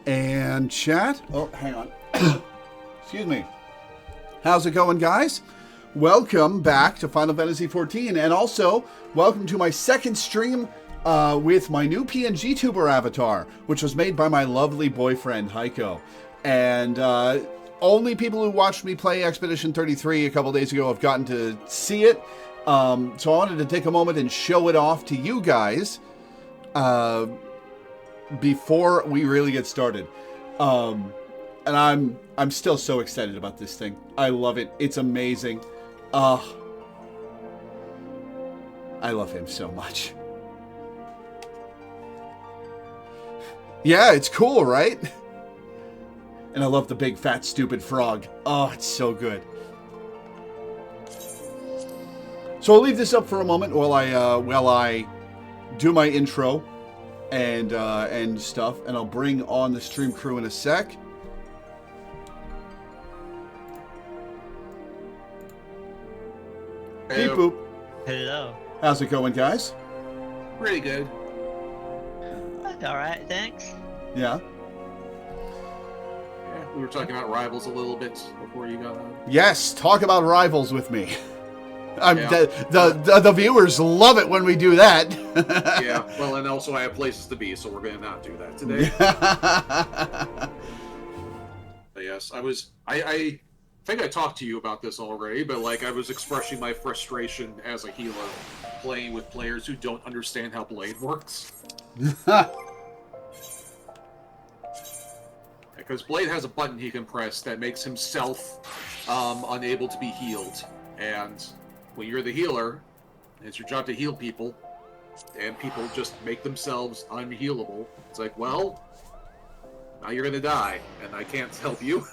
And chat. Oh, hang on. Excuse me. How's it going, guys? Welcome back to Final Fantasy XIV, and also welcome to my second stream with my new PNG tuber avatar, which was made by my lovely boyfriend Heiko. And only people who watched me play Expedition 33 a couple days ago have gotten to see it. So I wanted to take a moment and show it off to you guys before we really get started. And I'm still so excited about this thing. I love it. It's amazing. I love him so much. Yeah, it's cool, right? And I love the big fat stupid frog. Oh, it's so good. So I'll leave this up for a moment while I do my intro and stuff, and I'll bring on the stream crew in a sec. Beep boop. Hello. How's it going, guys? Pretty good. All right, thanks. Yeah. Yeah, we were talking about rivals a little bit before you got on. Yes, talk about rivals with me. Yeah. The viewers love it when we do that. Yeah, well, and also I have places to be, so we're going to not do that today. But yes, I think I talked to you about this already, but like I was expressing my frustration as a healer playing with players who don't understand how Blade works. Because Blade has a button he can press that makes himself unable to be healed, and when you're the healer, it's your job to heal people, and people just make themselves unhealable. It's like, well, now you're gonna die, and I can't help you.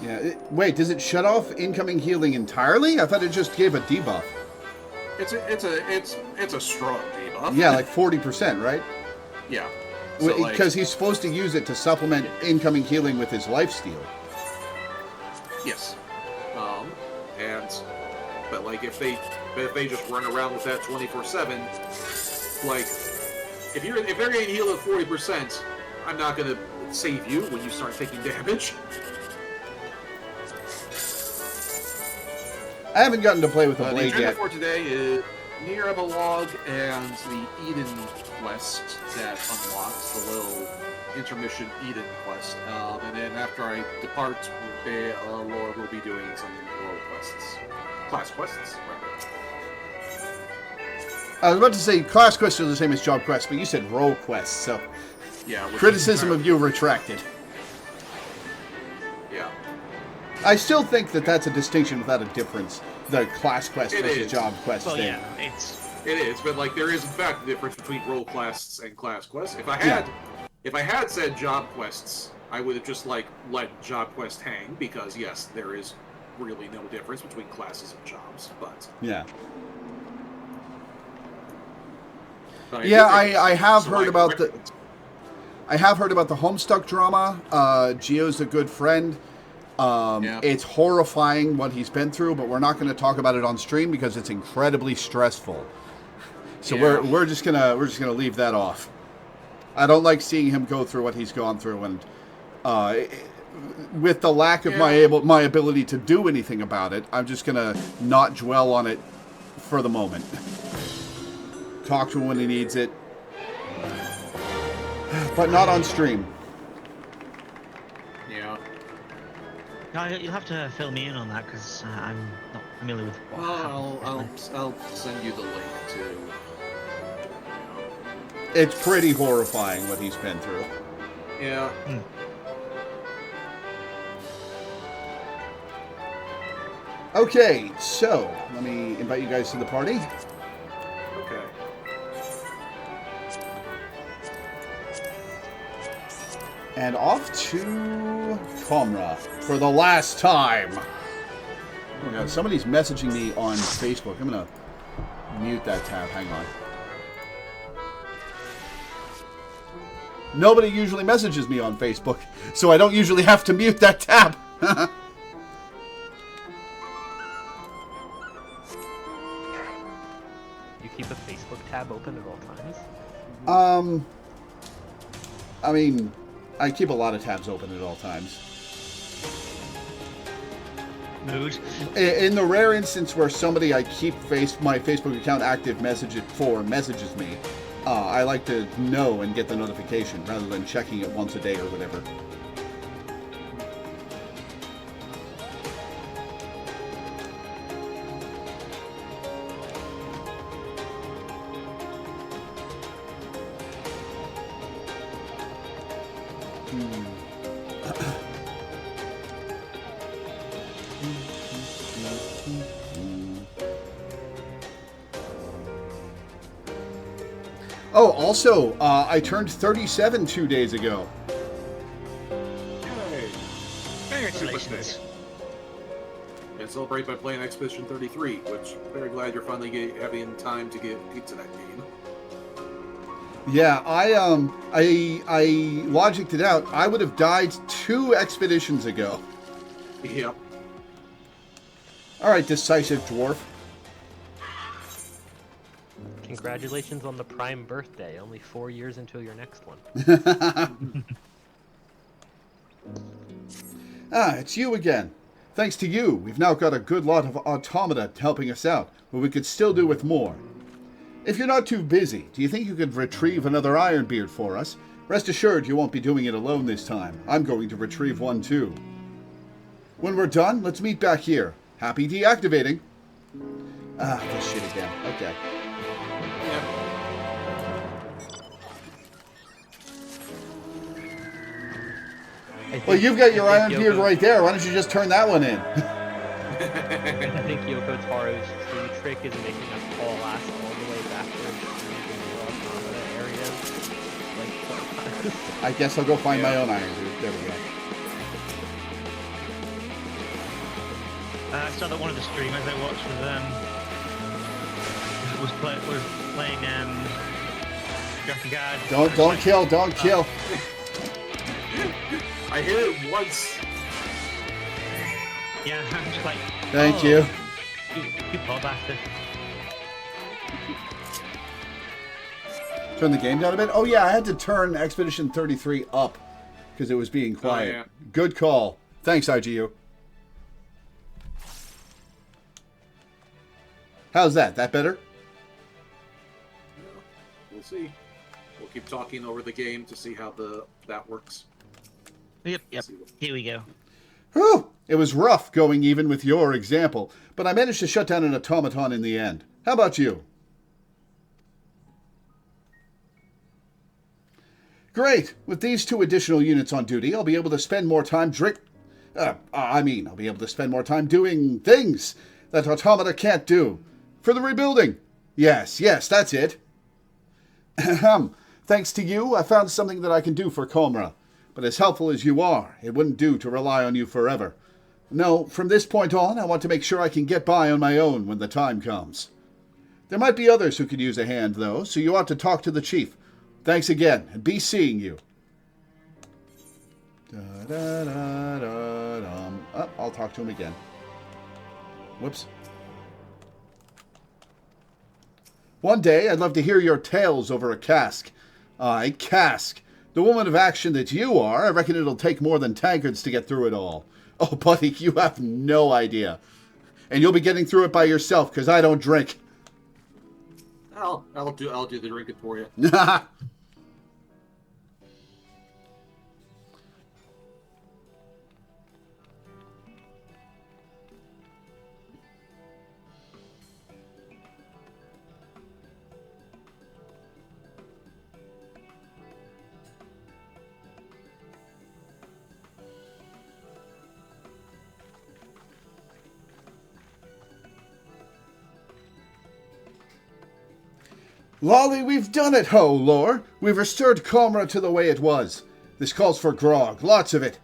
Yeah. Wait, does it shut off incoming healing entirely? I thought it just gave a debuff. It's a strong debuff. Yeah, like 40%, right? Yeah. So, Because he's supposed to use it to supplement incoming healing with his lifesteal. Yes. But like if they just run around with that 24/7, like if they're getting healed at 40%, I'm not gonna save you when you start taking damage. I haven't gotten to play with the The blade agenda yet. for today is Near Epilogue and the Eden quest that unlocks the little intermission Eden quest. And then after I depart, Laura will be doing some role quests. Class quests, rather. I was about to say class quests are the same as job quests, but you said role quests, so Yeah. criticism of you retracted. Yeah. I still think that that's a distinction without a difference. The class quest It versus is. job quest Well, thing. yeah, it's It is, but like there is in fact a difference between role quests and class quests. If I had said job quests, I would have just like let job quest hang, because yes, there is really no difference between classes and jobs. But Yeah. but Yeah, do think I have so heard I about recommend- I have heard about the Homestuck drama. Gio's a good friend. Yeah. It's horrifying what he's been through, but we're not going to talk about it on stream because it's incredibly stressful. So Yeah. we're just gonna leave that off. I don't like seeing him go through what he's gone through, and with the lack of my ability to do anything about it, I'm just gonna not dwell on it for the moment. Talk to him when he needs it, but not on stream. Yeah. no, you'll have to fill me in on that because I'm not familiar with. What Well, happened. I'll send you the link to. It's pretty horrifying what he's been through. Yeah. Okay, so let me invite you guys to the party. Okay. And off to Comra for the last time. Oh my god, somebody's messaging me on Facebook. I'm gonna mute that tab. Hang on. Nobody usually messages me on Facebook, so I don't usually have to mute that tab. You keep a Facebook tab open at all times? I mean, I keep a lot of tabs open at all times. Mood. In the rare instance where somebody I keep my Facebook account active messages me, I like to know and get the notification rather than checking it once a day or whatever. Oh, also, I turned 37 2 days ago. Yay! Congratulations. And celebrate by playing Expedition 33, which I'm very glad you're finally having time to get into that game. Yeah, I logicked it out. I would have died 2 expeditions ago. Yep. All right, decisive dwarf. Congratulations on the prime birthday. Only 4 years until your next one. It's you again. Thanks to you, we've now got a good lot of automata helping us out, but we could still do with more. If you're not too busy, do you think you could retrieve another Ironbeard for us? Rest assured you won't be doing it alone this time. I'm going to retrieve one too. When we're done, let's meet back here. Happy deactivating. This shit again. Okay. Well, you've got your Ironbeard right there. Why don't you just turn that one in? I think Yoko Taro's true trick is making us all last all the way backwards through the areas. I guess I'll go find my own Ironbeard. There we go. I saw that one of the streamers I watched was playing Graphic Guard. Don't kill. I hit it once. Yeah, I'm just like. Thank you. You poor bastard. Turn the game down a bit? Oh yeah, I had to turn Expedition 33 up because it was being quiet. Yeah. Good call. Thanks, IGU. How's that? That better? We'll see. We'll keep talking over the game to see how that works. Yep. Here we go. Whew! It was rough going even with your example, but I managed to shut down an automaton in the end. How about you? Great! With these 2 additional units on duty, I'll be able to spend more time I'll be able to spend more time doing things that automata can't do. For the rebuilding. Yes, that's it. Thanks to you, I found something that I can do for Comra. But as helpful as you are, it wouldn't do to rely on you forever. No, from this point on, I want to make sure I can get by on my own when the time comes. There might be others who could use a hand, though, so you ought to talk to the chief. Thanks again, and be seeing you. I'll talk to him again. Whoops. One day, I'd love to hear your tales over a cask. Aye, cask. The woman of action that you are, I reckon it'll take more than tankards to get through it all. Oh, buddy, you have no idea. And you'll be getting through it by yourself, because I don't drink. I'll do the drinking for you. Lolly, we've done it, ho, Lore. We've restored Comra to the way it was. This calls for grog, lots of it.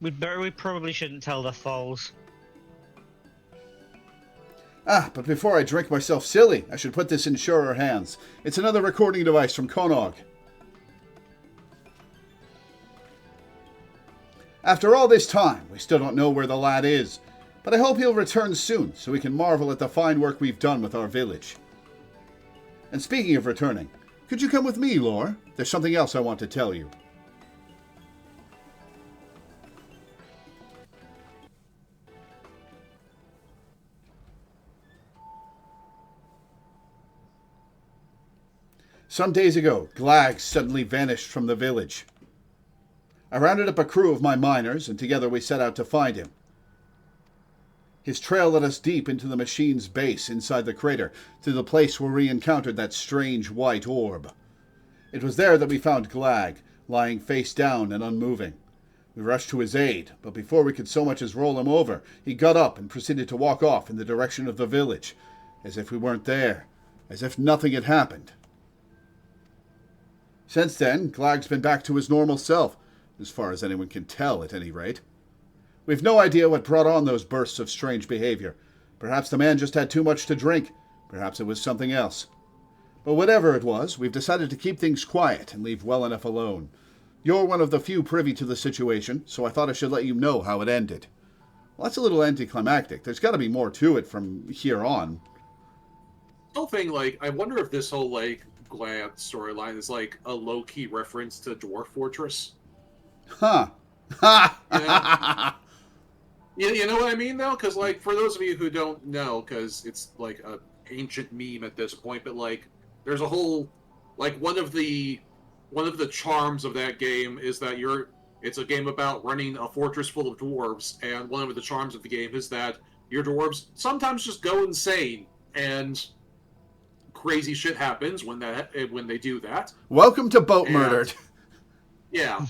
We probably shouldn't tell the Thalls. But before I drink myself silly, I should put this in surer hands. It's another recording device from Konog. After all this time, we still don't know where the lad is. But I hope he'll return soon, so we can marvel at the fine work we've done with our village. And speaking of returning, could you come with me, Lore? There's something else I want to tell you. Some days ago, Glag suddenly vanished from the village. I rounded up a crew of my miners, and together we set out to find him. His trail led us deep into the machine's base inside the crater, to the place where we encountered that strange white orb. It was there that we found Glag, lying face down and unmoving. We rushed to his aid, but before we could so much as roll him over, he got up and proceeded to walk off in the direction of the village, as if we weren't there, as if nothing had happened. Since then, Glag's been back to his normal self, as far as anyone can tell at any rate. We've no idea what brought on those bursts of strange behavior. Perhaps the man just had too much to drink. Perhaps it was something else. But whatever it was, we've decided to keep things quiet and leave well enough alone. You're one of the few privy to the situation, so I thought I should let you know how it ended. Well, that's a little anticlimactic. There's got to be more to it from here on. The whole thing, like, I wonder if this whole, like, Glad storyline is, like, a low-key reference to Dwarf Fortress. Huh. Ha! You know what I mean, though? Because, like, for those of you who don't know, because it's, like, a ancient meme at this point, but, like, there's a whole, like, one of the charms of that game is that it's a game about running a fortress full of dwarves, and one of the charms of the game is that your dwarves sometimes just go insane, and crazy shit happens when they do that. Welcome to Boat Murdered. Yeah.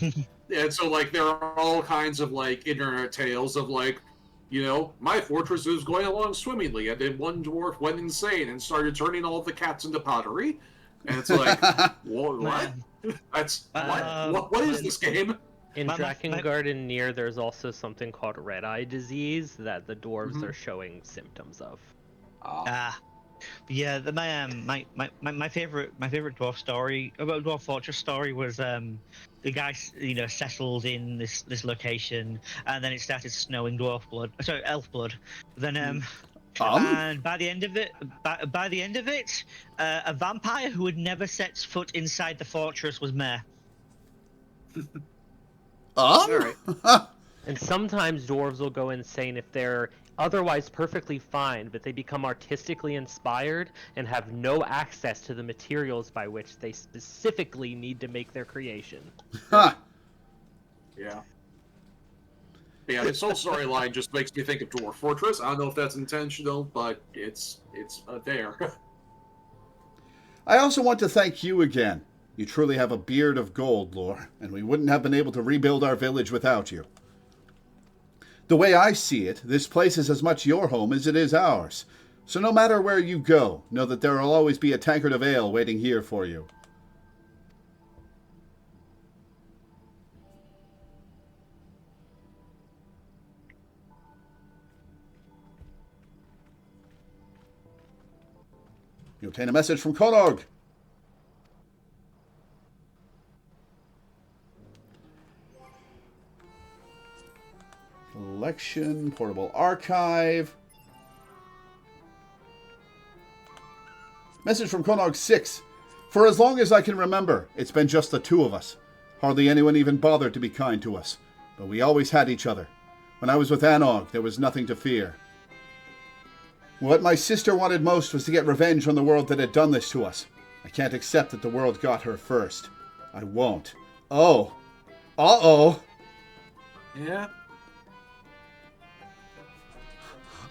And so, like, there are all kinds of, like, internet tales of, like, you know, my fortress is going along swimmingly, and then one dwarf went insane and started turning all of the cats into pottery. And it's like, what? That's, what is this game? In Drakengard near, there's also something called red eye disease that the dwarves are showing symptoms of. Yeah, my favorite dwarf story about Dwarf Fortress story was the guy settled in this location, and then it started snowing elf blood. Then and by the end of it, a vampire who had never set foot inside the fortress was mayor. All right. And sometimes dwarves will go insane if they're otherwise perfectly fine, but they become artistically inspired and have no access to the materials by which they specifically need to make their creation. Huh. Yeah. Yeah, this whole storyline just makes me think of Dwarf Fortress. I don't know if that's intentional, but it's there. I also want to thank you again. You truly have a beard of gold, Lore, and we wouldn't have been able to rebuild our village without you. The way I see it, this place is as much your home as it is ours. So no matter where you go, know that there will always be a tankard of ale waiting here for you. You obtain a message from Konog. Collection, portable archive. Message from Konog 6. For as long as I can remember, it's been just the two of us. Hardly anyone even bothered to be kind to us. But we always had each other. When I was with Anog, there was nothing to fear. What my sister wanted most was to get revenge on the world that had done this to us. I can't accept that the world got her first. I won't. Oh. Uh-oh. Yeah.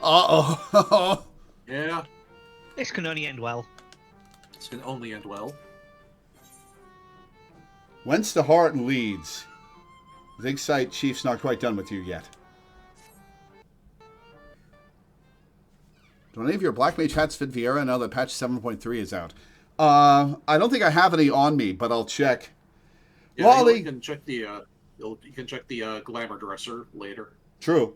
Uh-oh. Yeah. This can only end well. This can only end well. Whence the heart leads. Zig Sight Chief's not quite done with you yet. Do any of your Black Mage hats fit Viera now that patch 7.3 is out? I don't think I have any on me, but I'll check. Yeah, Lolly, you can check the glamour dresser later. True.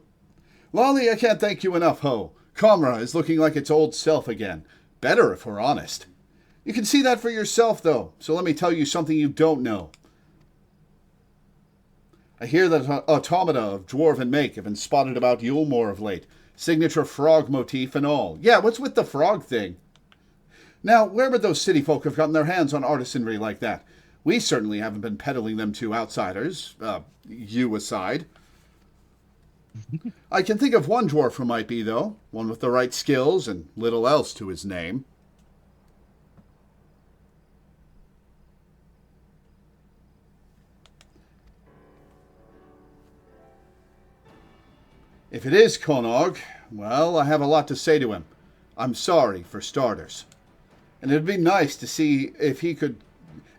Lolly, I can't thank you enough, ho. Comra is looking like its old self again. Better, if we're honest. You can see that for yourself, though, so let me tell you something you don't know. I hear that automata of dwarven make have been spotted about Yulmore of late. Signature frog motif and all. Yeah, what's with the frog thing? Now, where would those city folk have gotten their hands on artisanry like that? We certainly haven't been peddling them to outsiders, you aside. I can think of one dwarf who might be, though. One with the right skills and little else to his name. If it is Konog, well, I have a lot to say to him. I'm sorry, for starters. And it'd be nice to see if he could...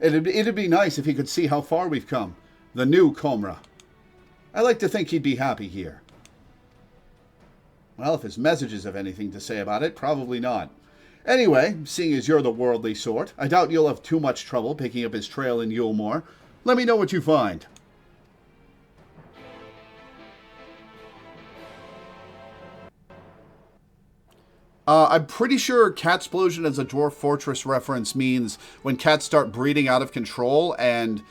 It'd be nice if he could see how far we've come. The new Comra. I like to think he'd be happy here. Well, if his messages have anything to say about it, probably not. Anyway, seeing as you're the worldly sort, I doubt you'll have too much trouble picking up his trail in Yulemore. Let me know what you find. I'm pretty sure Catsplosion as a Dwarf Fortress reference means when cats start breeding out of control and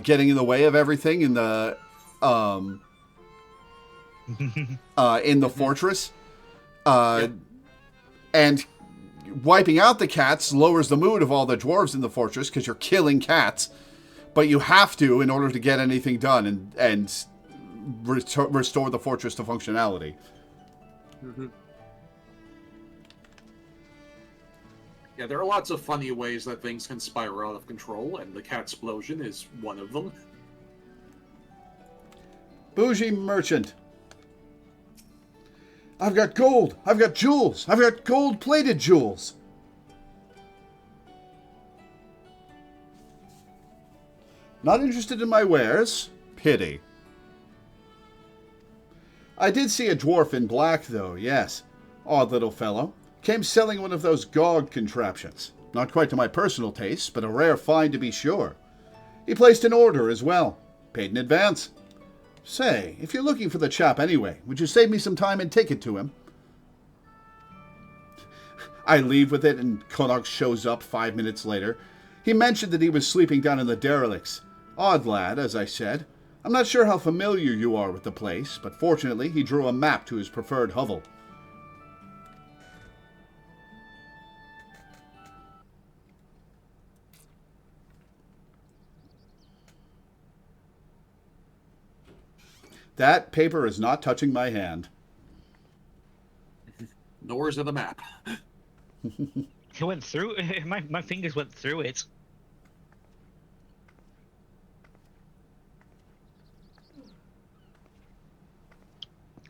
getting in the way of everything in the fortress. Yep. And wiping out the cats lowers the mood of all the dwarves in the fortress because you're killing cats. But you have to in order to get anything done and restore the fortress to functionality. Mm-hmm. Yeah, there are lots of funny ways that things can spiral out of control, and the Catsplosion is one of them. Bougie merchant. I've got gold. I've got jewels. I've got gold-plated jewels. Not interested in my wares? Pity. I did see a dwarf in black, though, yes. Odd little fellow. Came selling one of those GOG contraptions. Not quite to my personal taste, but a rare find to be sure. He placed an order as well. Paid in advance. Say, if you're looking for the chap anyway, would you save me some time and take it to him? I leave with it and Konog shows up 5 minutes later. He mentioned that he was sleeping down in the derelicts. Odd lad, as I said. I'm not sure how familiar you are with the place, but fortunately he drew a map to his preferred hovel. That paper is not touching my hand. Nor is it the map. It went through. My fingers went through it.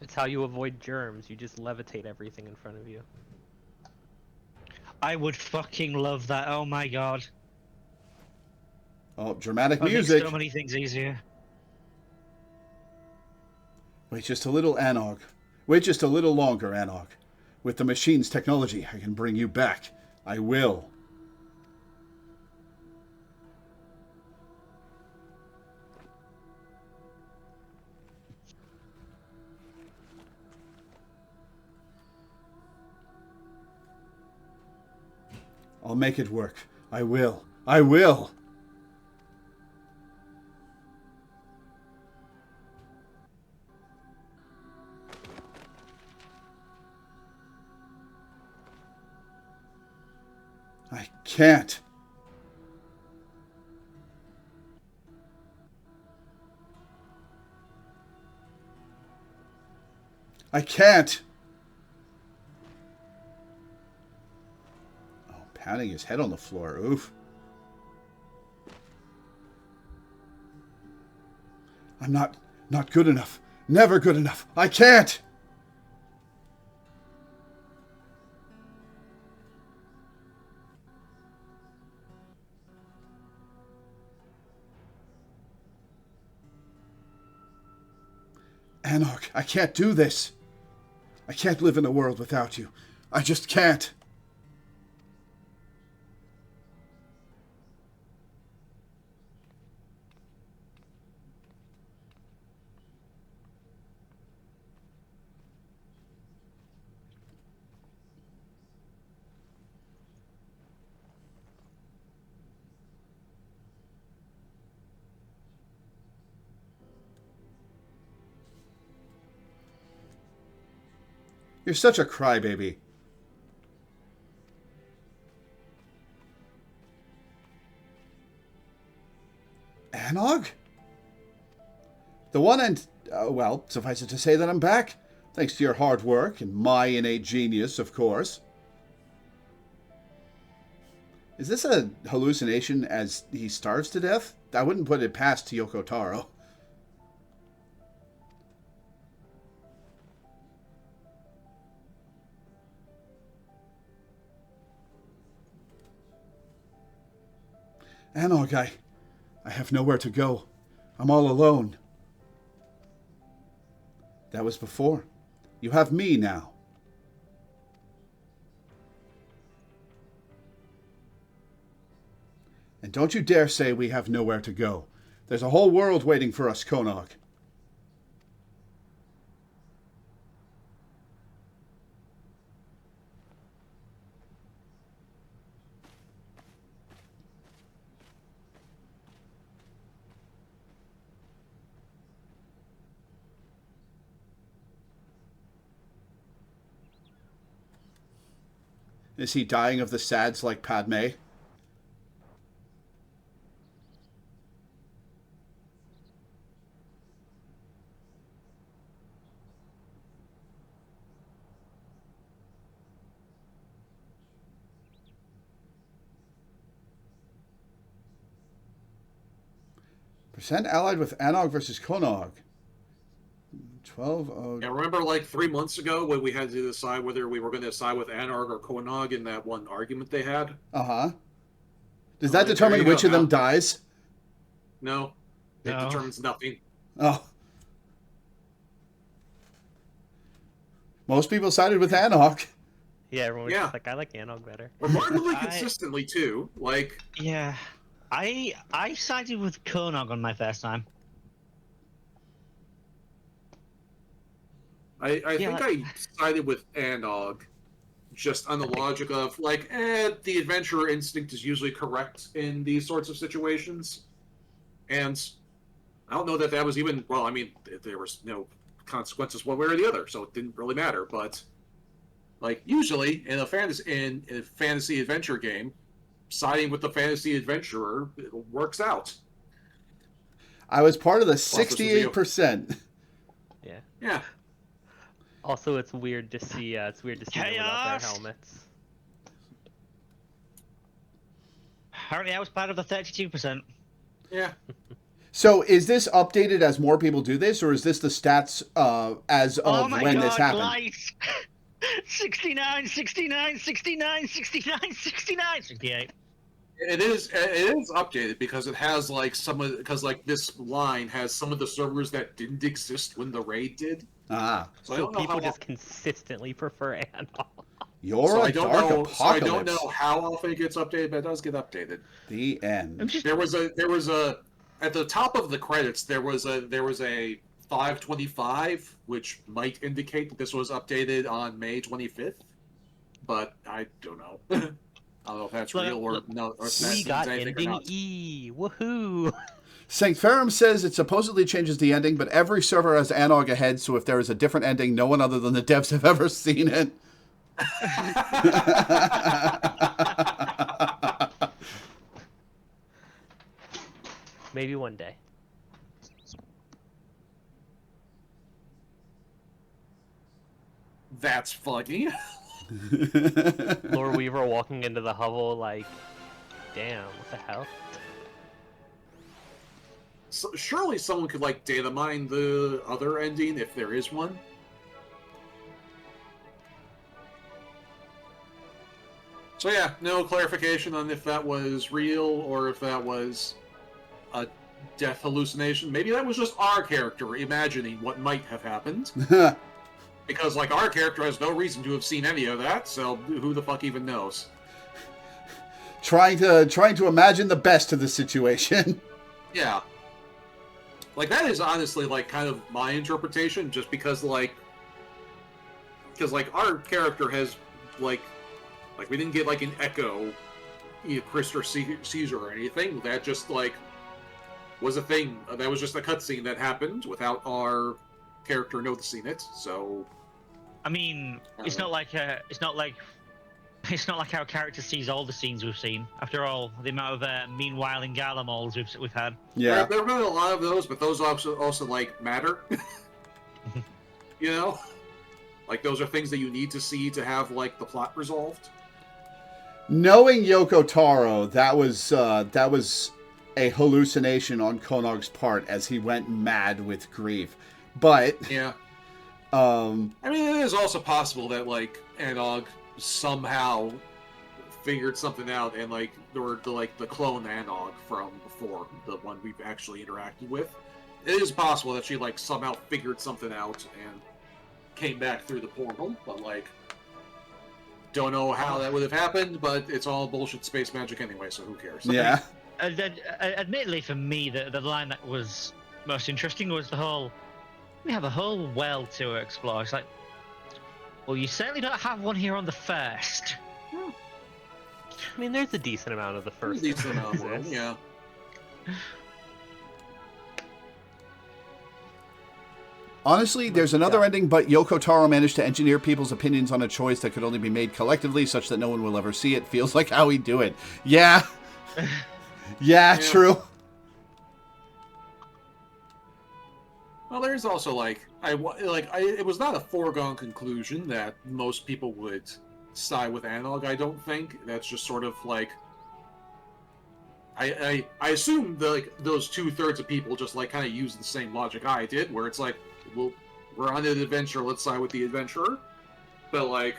It's how you avoid germs. You just levitate everything in front of you. I would fucking love that. Oh my god. Oh, dramatic That music. makes so many things easier. Wait just a little, Anog. Wait just a little longer, Anog. With the machine's technology, I can bring you back. I will. I'll make it work. I will. I will! I can't. I can't. Oh, pounding his head on the floor. Oof. I'm not good enough. Never good enough. I can't. Anog, I can't do this. I can't live in a world without you. I just can't. You're such a crybaby. Anog? The one and... well, suffice it to say that I'm back. Thanks to your hard work and my innate genius, of course. Is this a hallucination as he starves to death? I wouldn't put it past Yoko Taro. Anog, I have nowhere to go. I'm all alone. That was before. You have me now. And don't you dare say we have nowhere to go. There's a whole world waiting for us, Konog. Is he dying of the sads like Padme? Percent allied with Anog versus Konog. 12. Yeah, remember like 3 months ago when we had to decide whether we were going to side with Anog or Konog in that one argument they had? Uh-huh. Does that determine which of them dies? No. It determines nothing. Oh. Most people sided with Anog. Yeah, everyone was just like, I like Anog better. Remarkably consistently, too. Like... Yeah. I sided with Konog on my first time. I think I sided with Anog, just on the logic of, like, the adventurer instinct is usually correct in these sorts of situations. And I don't know that that was even, well, I mean, there was no consequences one way or the other, so it didn't really matter. But, like, usually in a fantasy adventure game, siding with the fantasy adventurer, it works out. I was part of the 68%. Yeah. Yeah. Also, it's weird to see. It's weird to see them without their helmets. Apparently, I was part of the 32%. Yeah. So, is this updated as more people do this, or is this the stats as of when this happened? Lights. 69, 69, 69, 69, 69, 68. It is updated because it has like because like this line has some of the servers that didn't exist when the raid did. Ah, so people just consistently prefer Anog. You're a dark apocalypse. So I don't know how often it gets updated, but it does get updated. The end. There was a at the top of the credits there was a 525, which might indicate that this was updated on May 25th, but I don't know. I don't know if that's real or no. Or if we got ending E. Woohoo! St. Ferrum says it supposedly changes the ending, but every server has Anog ahead, so if there is a different ending, no one other than the devs have ever seen it. Maybe one day. That's funny. Loreweaver walking into the hovel like, damn, what the hell? So, surely someone could like data mine the other ending if there is one. So yeah, no clarification on if that was real or if that was a death hallucination. Maybe that was just our character imagining what might have happened. Because, like, our character has no reason to have seen any of that, so who the fuck even knows? Trying to imagine the best of the situation. Yeah. Like, that is honestly, like, kind of my interpretation, just because, like... Because, like, our character has, like, we didn't get, like, an Echo, Chris or Caesar or anything. That just, like, was a thing. That was just a cutscene that happened without our character noticing it, so... I mean, it's not like our character sees all the scenes we've seen. After all, the amount of meanwhile in Galamols we've had. Yeah. There have been a lot of those, but those also like matter. You know, like those are things that you need to see to have like the plot resolved. Knowing Yoko Taro, that was a hallucination on Konog's part as he went mad with grief. But yeah, I mean, it is also possible that like Anog somehow figured something out, and like the clone Anog from before, the one we've actually interacted with. It is possible that she like somehow figured something out and came back through the portal, but like don't know how that would have happened. But it's all bullshit space magic anyway, so who cares? Yeah. Admittedly, for me, the line that was most interesting was the whole. We have a whole world to explore. It's like, well, you certainly don't have one here on the first. I mean, there's a decent amount of the first. Decent amount of world, yeah. Honestly, there's another ending, but Yoko Taro managed to engineer people's opinions on a choice that could only be made collectively, such that no one will ever see it. Feels like how we do it. Yeah. Yeah, true. Well, there's also it was not a foregone conclusion that most people would side with Analog. I don't think that's just sort of like I assume those 2/3 of people just like kind of use the same logic I did, where it's like, well, we're on an adventure, let's side with the adventurer. But like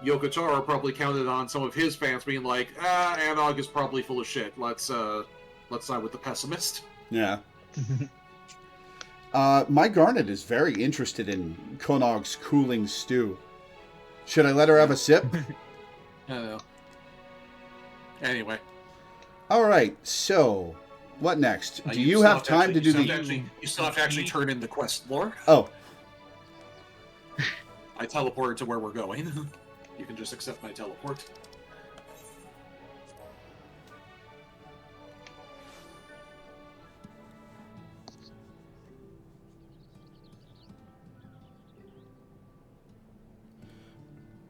Yoko Taro probably counted on some of his fans being like, Anog is probably full of shit. Let's side with the pessimist. Yeah. My Garnet is very interested in Konog's cooling stew. Should I let her have a sip? I don't know. Anyway. All right, so what next? Do you have time to do the... You still have to actually turn in the quest lore. Oh. I teleported to where we're going. You can just accept my teleport.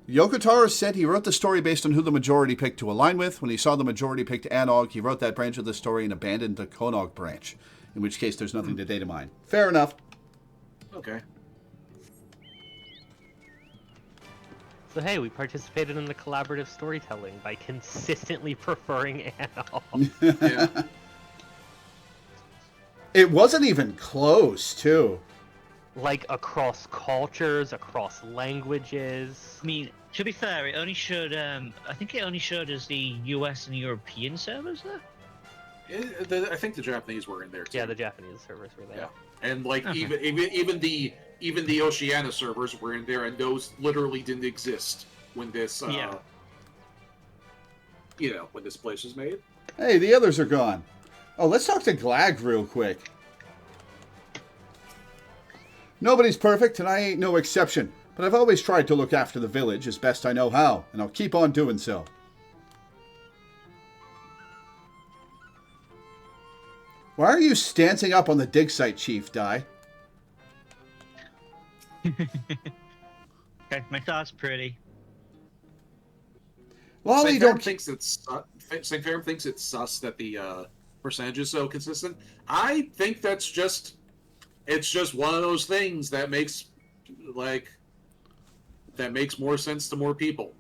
Yoko Taro said he wrote the story based on who the majority picked to align with. When he saw the majority picked Anog, he wrote that branch of the story and abandoned the Konog branch, in which case there's nothing to data mine. Fair enough. Okay. So hey, we participated in the collaborative storytelling by consistently preferring Anog. Yeah. It wasn't even close, too. Like across cultures, across languages. I mean, to be fair, it only showed. I think it only showed us the US and European servers there. I think the Japanese were in there too. Yeah, the Japanese servers were there. Yeah, and like even the Oceania servers were in there, and those literally didn't exist when this when this place was made. Hey, the others are gone. Oh, let's talk to Glag real quick. Nobody's perfect, and I ain't no exception. But I've always tried to look after the village as best I know how, and I'll keep on doing so. Why are you stancing up on the dig site, Chief Dai? Okay, my thought's pretty. Lolly don't... thinks it's St. Ferrum thinks it's sus that the percentage is so consistent. I think that's just... It's just one of those things that makes more sense to more people.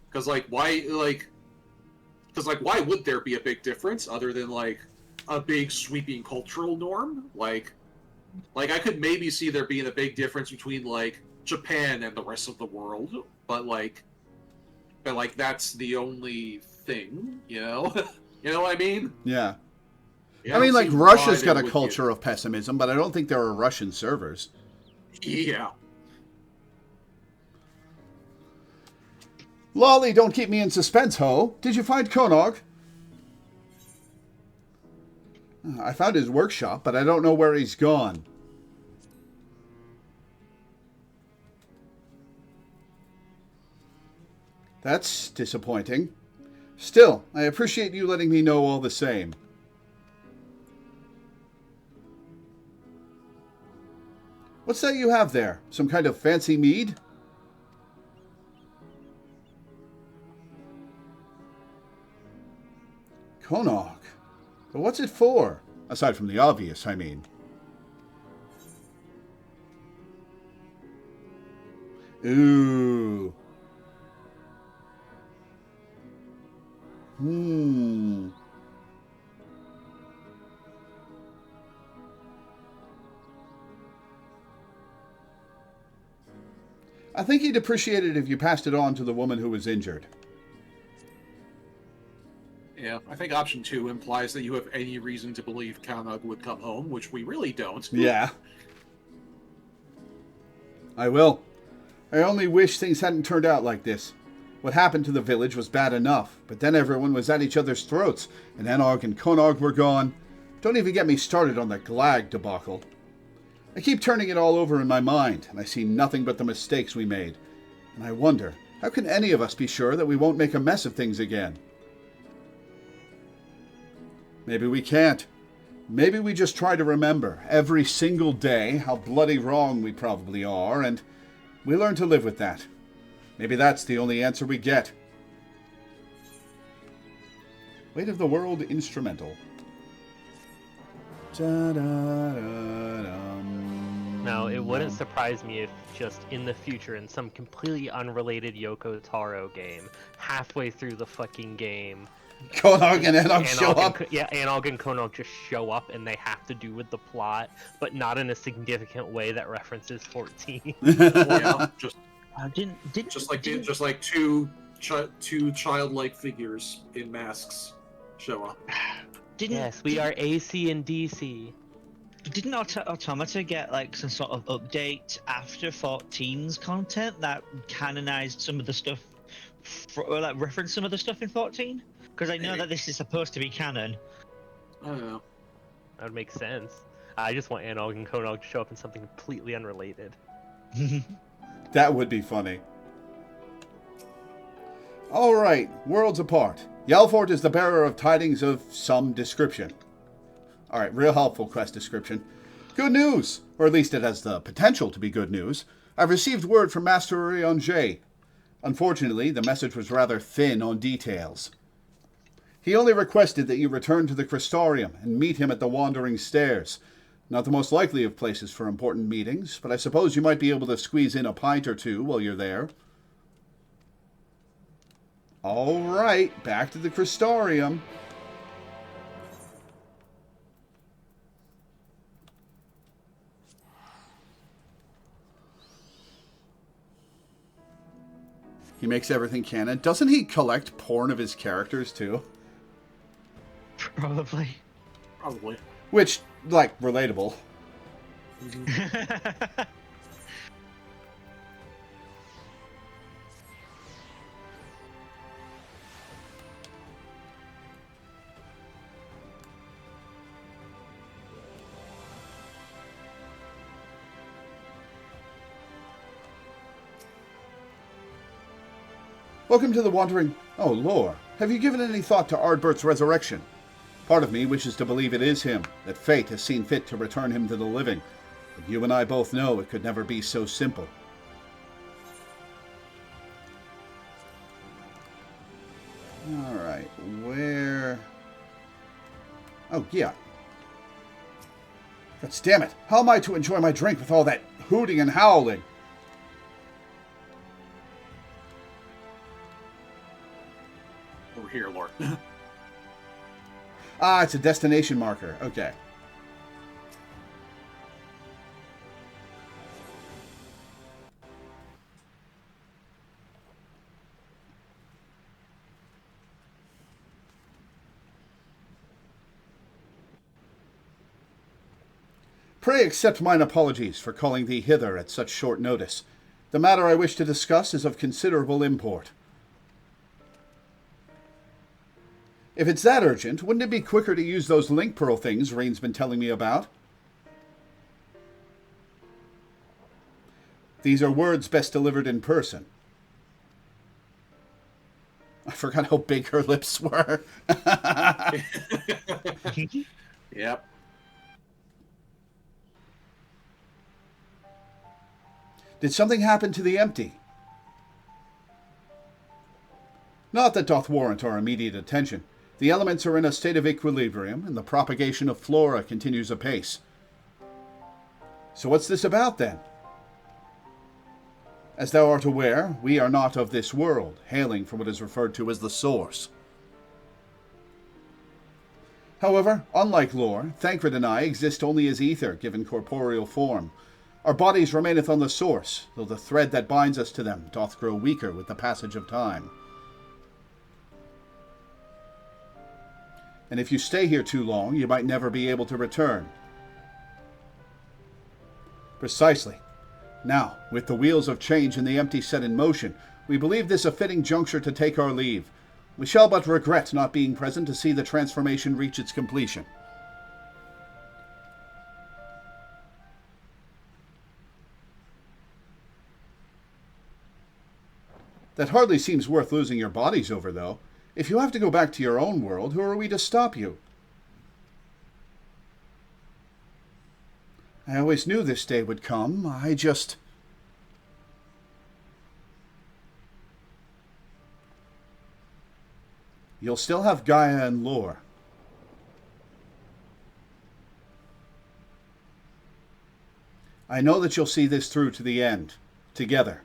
Because why would there be a big difference other than like a big sweeping cultural norm? Like I could maybe see there being a big difference between like Japan and the rest of the world, but that's the only thing, you know? You know what I mean? Yeah. Yeah, I mean, like, Russia's got a culture of pessimism, but I don't think there are Russian servers. Yeah. Lolly, don't keep me in suspense, ho. Did you find Konog? I found his workshop, but I don't know where he's gone. That's disappointing. Still, I appreciate you letting me know all the same. What's that you have there? Some kind of fancy mead? Konog. But what's it for? Aside from the obvious, I mean. Ooh. I think he'd appreciate it if you passed it on to the woman who was injured. Yeah, I think option 2 implies that you have any reason to believe Kanog would come home, which we really don't. Yeah. I will. I only wish things hadn't turned out like this. What happened to the village was bad enough, but then everyone was at each other's throats, and Enog and Konog were gone. Don't even get me started on the Glag debacle. I keep turning it all over in my mind, and I see nothing but the mistakes we made. And I wonder, how can any of us be sure that we won't make a mess of things again? Maybe we can't. Maybe we just try to remember every single day how bloody wrong we probably are, and we learn to live with that. Maybe that's the only answer we get. Weight of the World instrumental. Now, it wouldn't surprise me if just in the future, in some completely unrelated Yoko Taro game, halfway through the fucking game, Konog and Enog show up? Anog and Konog just show up and they have to do with the plot, but not in a significant way that references 14. Yeah, just like two childlike figures in masks show up. Yes, we are AC and DC. Didn't Automata get like some sort of update after 14's content that canonized some of the stuff, or like referenced some of the stuff in 14? Because I know that this is supposed to be canon. I don't know. That would make sense. I just want Anog and Konog to show up in something completely unrelated. That would be funny. Alright, worlds apart. Yelfort is the bearer of tidings of some description. Alright, real helpful quest description. Good news! Or at least it has the potential to be good news. I've received word from Master Urianger. Unfortunately, the message was rather thin on details. He only requested that you return to the Crystarium and meet him at the Wandering Stairs. Not the most likely of places for important meetings, but I suppose you might be able to squeeze in a pint or two while you're there. All right, back to the Crystarium. He makes everything canon. Doesn't he collect porn of his characters, too? Probably. Which, like, relatable. Welcome to the Wandering... Oh, Lore. Have you given any thought to Ardbert's resurrection? Part of me wishes to believe it is him, that fate has seen fit to return him to the living. But you and I both know it could never be so simple. Alright, where... Oh, yeah. God damn it! How am I to enjoy my drink with all that hooting and howling? Over here, Lord. Ah, it's a destination marker. Okay. Pray accept mine apologies for calling thee hither at such short notice. The matter I wish to discuss is of considerable import. If it's that urgent, wouldn't it be quicker to use those link pearl things Rain's been telling me about? These are words best delivered in person. I forgot how big her lips were. Yep. Did something happen to the empty? Not that doth warrant our immediate attention. The elements are in a state of equilibrium, and the propagation of flora continues apace. So what's this about, then? As thou art aware, we are not of this world, hailing from what is referred to as the Source. However, unlike Lore, Thancred and I exist only as ether, given corporeal form. Our bodies remaineth on the Source, though the thread that binds us to them doth grow weaker with the passage of time. And if you stay here too long, you might never be able to return. Precisely. Now, with the wheels of change and the empty set in motion, we believe this a fitting juncture to take our leave. We shall but regret not being present to see the transformation reach its completion. That hardly seems worth losing your bodies over, though. If you have to go back to your own world, who are we to stop you? I always knew this day would come. You'll still have Gaia and Lore. I know that you'll see this through to the end, together.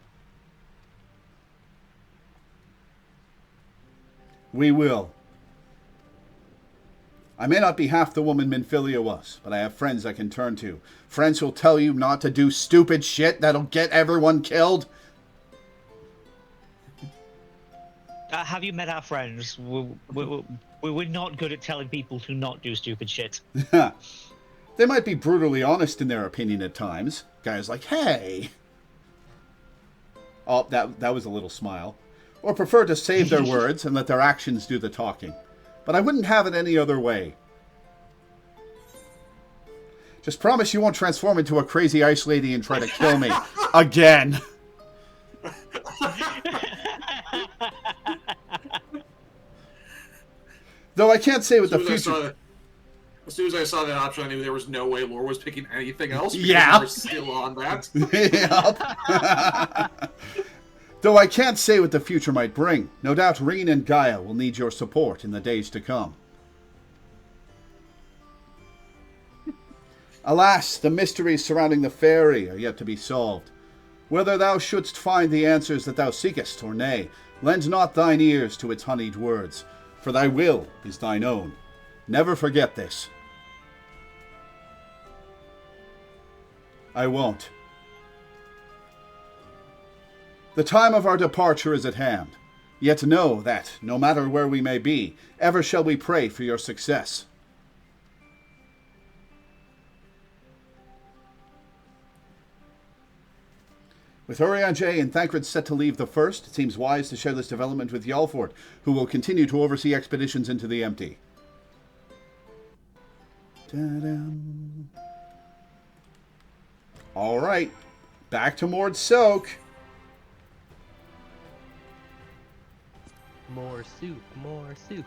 We will. I may not be half the woman Minfilia was, but I have friends I can turn to. Friends who'll tell you not to do stupid shit that'll get everyone killed. Have you met our friends? We're not good at telling people to not do stupid shit. They might be brutally honest in their opinion at times. Guys like, hey. Oh, that was a little smile. Or prefer to save their words and let their actions do the talking. But I wouldn't have it any other way. Just promise you won't transform into a crazy ice lady and try to kill me. Again. Though I can't say with the future... As soon as I saw that option, I knew there was no way Lore was picking anything else. Yeah. We're still on that. Yep. Though I can't say what the future might bring. No doubt Reen and Gaia will need your support in the days to come. Alas, the mysteries surrounding the fairy are yet to be solved. Whether thou shouldst find the answers that thou seekest, or nay, lend not thine ears to its honeyed words, for thy will is thine own. Never forget this. I won't. The time of our departure is at hand. Yet know that, no matter where we may be, ever shall we pray for your success. With Urianger and Thancred set to leave the first, it seems wise to share this development with Yalfort, who will continue to oversee expeditions into the empty. Ta-dam. All right, back to Mord Soak. More soup, more soup.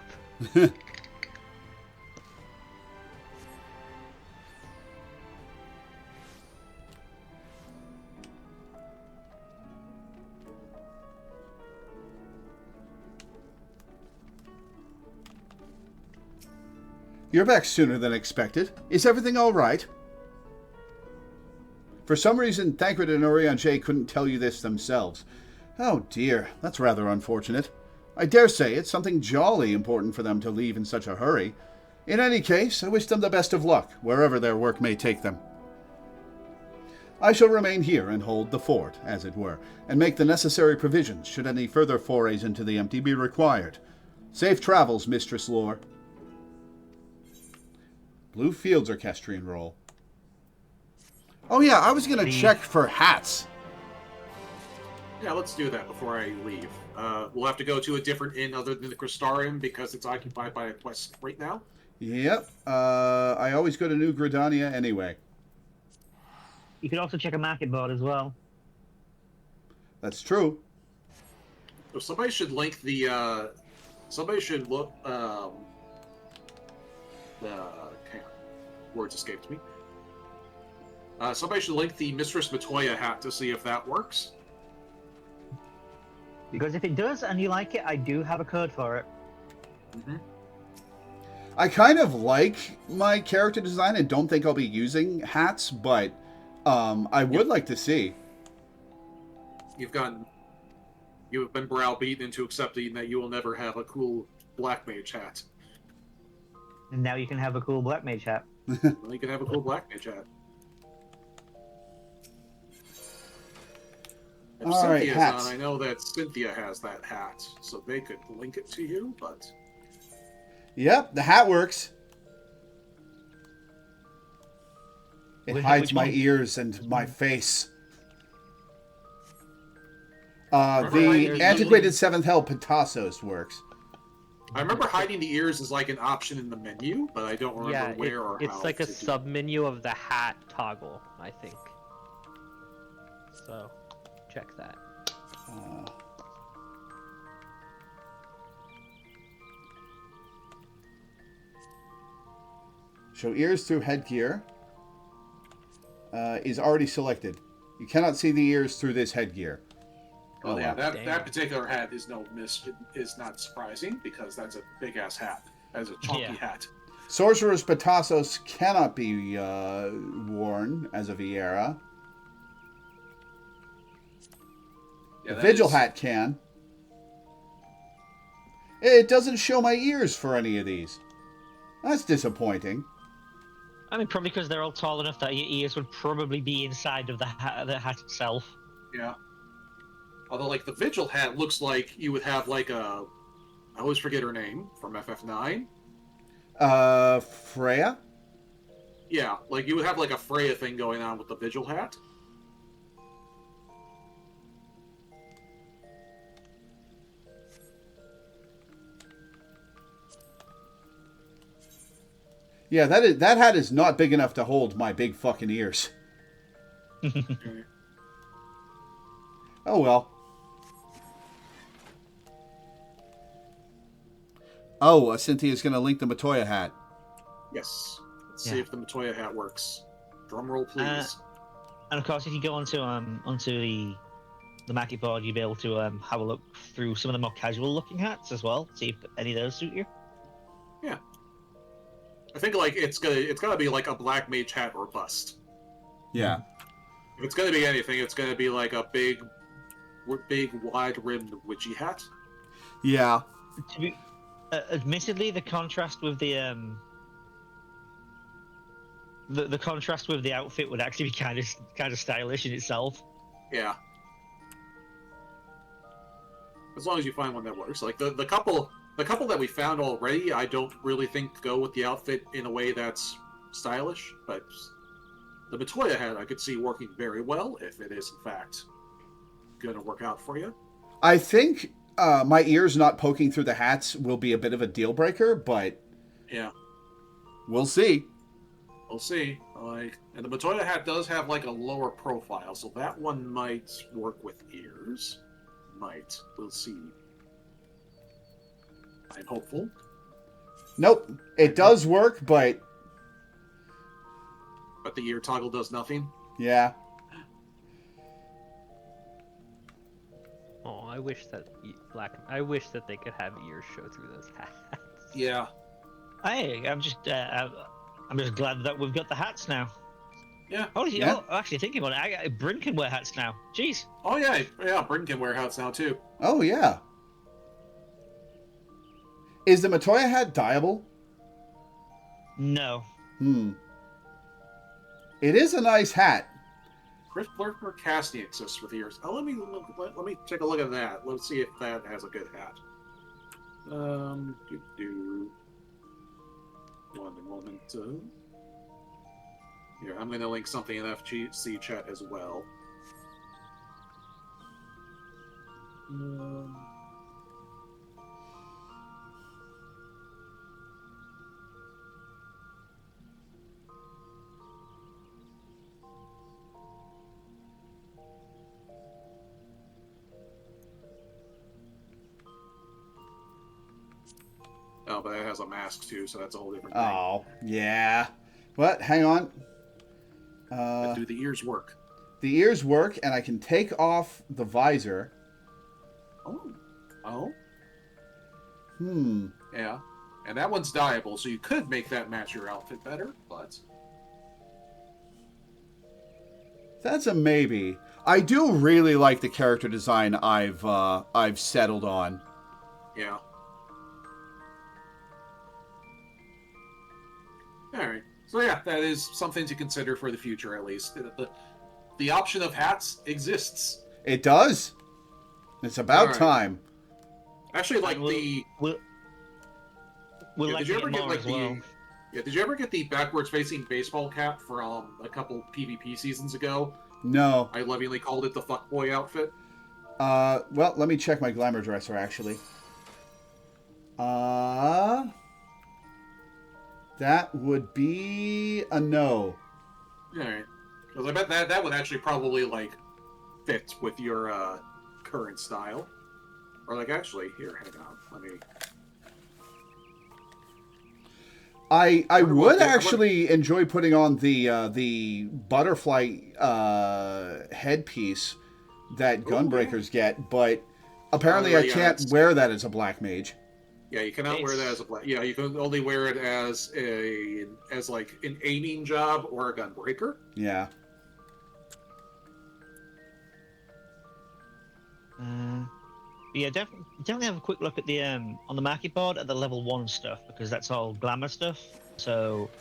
You're back sooner than expected. Is everything all right? For some reason, Thancred and Urianger couldn't tell you this themselves. Oh dear, that's rather unfortunate. I dare say it's something jolly important for them to leave in such a hurry. In any case, I wish them the best of luck, wherever their work may take them. I shall remain here and hold the fort, as it were, and make the necessary provisions should any further forays into the empty be required. Safe travels, Mistress Lore. Blue Fields Orchestrion roll. Oh yeah, I was going to check for hats. Yeah, let's do that before I leave. We'll have to go to a different inn other than the Crystarium because it's occupied by a quest right now. Yep. I always go to New Gridania anyway. You could also check a market board as well. That's true. So somebody should link the. Somebody should look. Hang on. Words escaped me. Somebody should link the Mistress Matoya hat to see if that works. Because if it does and you like it, I do have a code for it. Mm-hmm. I kind of like my character design and don't think I'll be using hats, but I would like to see. You have been browbeaten into accepting that you will never have a cool black mage hat. And now you can have a cool black mage hat. Well, you can have a cool black mage hat. If All right, Cynthia's hats. on, I know that Cynthia has that hat, so they could link it to you, but... Yep, the hat works. It Which hides my one? ears and my face. Remember The hiding antiquated 7th Hell Pitassos works. I remember hiding the ears is like an option in the menu, but I don't remember Yeah, where or how. it's like a to do it. sub-menu of the hat toggle, I think. So, check that. Show ears through headgear is already selected. You cannot see the ears through this headgear. Oh yeah, wow. that particular hat is is not surprising because that's a big ass hat. That's a chunky Yeah. hat. Sorcerer's Pitassos cannot be worn as a Viera. Yeah, The that Vigil is- hat can. It doesn't show my ears for any of these. That's disappointing. I mean, probably because they're all tall enough that your ears would probably be inside of the hat itself. Yeah. Although, like, the Vigil hat looks like you would have, like, I always forget her name from FF9. Freya? Yeah, like, you would have, like, a Freya thing going on with the Vigil hat. Yeah, that hat is not big enough to hold my big fucking ears. Oh well. Oh, Cynthia's going to link the Matoya hat. Yes. Let's Yeah. see if the Matoya hat works. Drum roll, please. And of course, if you go onto the market board, you'll be able to have a look through some of the more casual looking hats as well. See if any of those suit you. I think like it's gonna be like a black mage hat or bust. Yeah. If it's gonna be anything, it's gonna be like a big wide rimmed witchy hat. Yeah. To be, admittedly, the contrast with the contrast with the outfit would actually be kind of stylish in itself. Yeah. As long as you find one that works. Like the couple that we found already, I don't really think go with the outfit in a way that's stylish, but the Matoya hat I could see working very well if it is in fact gonna work out for you. I think my ears not poking through the hats will be a bit of a deal breaker, but Yeah. we'll see. We'll see. Like, and the Matoya hat does have like a lower profile, so that one might work with ears. Might. We'll see. I'm hopeful. Nope. It does work, but But the ear toggle does nothing. yeah. Oh, I wish that they could have ears show through those hats. Yeah. I'm just glad that we've got the hats now. Yeah. Yeah. Actually, thinking about it, Bryn can wear hats now. Jeez. Oh yeah, yeah. Bryn can wear hats now too. Oh, yeah. Is the Matoya hat dyeable? No. It is a nice hat. Chris Blurker casting exists with ears. Oh, let me take a look at that. Let's see if that has a good hat. One moment. Here, I'm going to link something in FGC chat as well. Oh, but it has a mask too, so that's a whole different thing. Oh, yeah. What? Hang on. But do the ears work? The ears work, and I can take off the visor. Oh. Hmm. Yeah. And that one's dyeable, so you could make that match your outfit better, but... That's a maybe. I do really like the character design I've settled on. Yeah. Alright. So yeah, that is something to consider for the future, at least. The option of hats exists. It does. It's about time. Actually, like we'll like did you to ever get get more like as well. did you ever get the backwards facing baseball cap from a couple PvP seasons ago? No. I lovingly called it the fuckboy outfit. Well, let me check my glamour dresser, actually. That would be a no. Alright. Because I bet that would actually probably, like, fit with your, current style. Or, like, actually, here, hang on. Let me... I would actually enjoy putting on the butterfly headpiece that gunbreakers get, but apparently I can't wear that as a black mage. Yeah, you cannot wear that as a black. Yeah, you can only wear it as like an aiming job or a gunbreaker. Yeah. Yeah, definitely have a quick look at the on the market board at the level 1 stuff, because that's all glamour stuff. So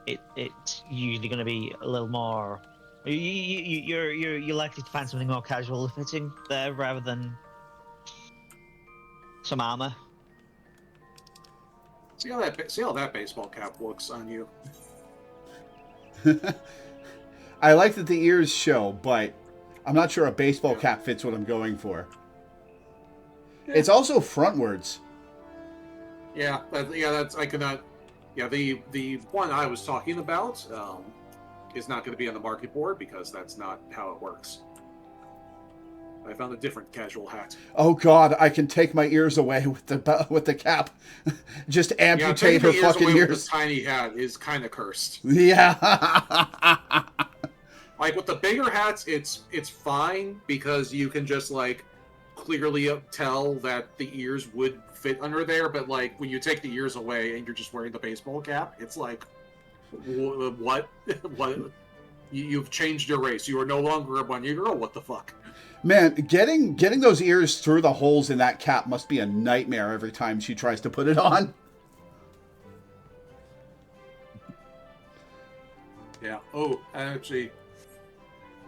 it's usually going to be a little more. You're likely to find something more casual fitting there rather than some armor. See how that baseball cap looks on you. I like that the ears show, but I'm not sure a baseball cap fits what I'm going for. Yeah. It's also frontwards. Yeah, that's I cannot. Yeah, the one I was talking about is not going to be on the market board because that's not how it works. I found a different casual hat. Oh God, I can take my ears away with the cap. Just amputate her fucking ears. With a tiny hat is kind of cursed. Yeah. Like with the bigger hats, it's fine because you can just like clearly tell that the ears would fit under there. But like when you take the ears away and you're just wearing the baseball cap, it's like, what? What? You've changed your race. You are no longer a bunny girl. What the fuck? Man, getting those ears through the holes in that cap must be a nightmare every time she tries to put it on. Yeah. Oh, actually,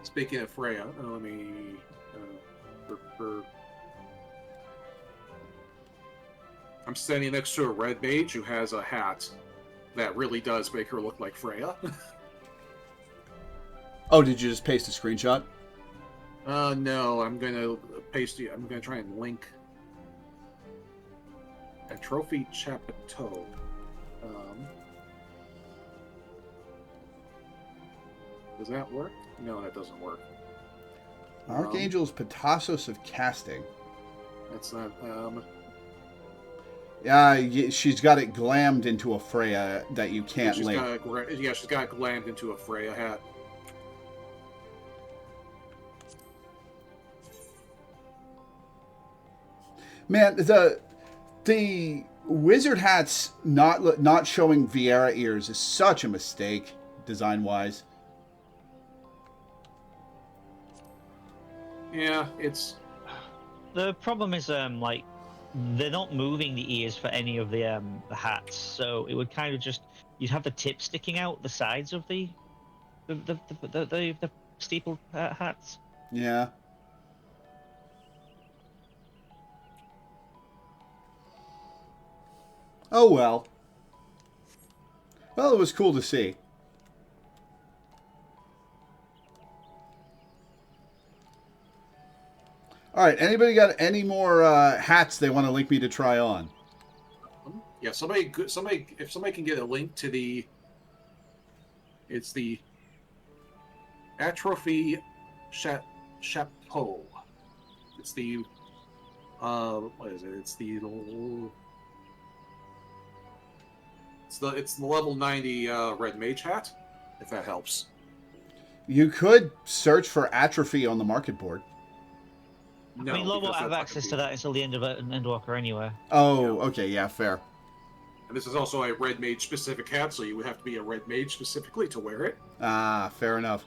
speaking of Freya, let me... I'm standing next to a red mage who has a hat that really does make her look like Freya. Oh, did you just paste a screenshot? No, I'm gonna paste you. I'm gonna try and link a trophy chapeau. Does that work? No, that doesn't work. Archangel's Petasos of Casting. That's not. Yeah, she's got it glammed into a Freya that you can't link. She's got it glammed into a Freya hat. Man, the wizard hats not showing Viera ears is such a mistake, design-wise. Yeah, it's... The problem is, like, they're not moving the ears for any of the hats, so it would kind of just... You'd have the tip sticking out the sides of the steeple hats. Yeah. Oh, well. Well, it was cool to see. All right, anybody got any more hats they want to link me to try on? Yeah, if somebody can get a link to the... It's the Atrophy Chapeau. It's the... what is it? It's the... It's the level 90 red mage hat, if that helps. You could search for atrophy on the market board. No, I mean, Lore because won't have that's not access to gonna that until the end of Endwalker anyway. Oh, okay, yeah, fair. And this is also a red mage specific hat, so you would have to be a red mage specifically to wear it. Ah, fair enough.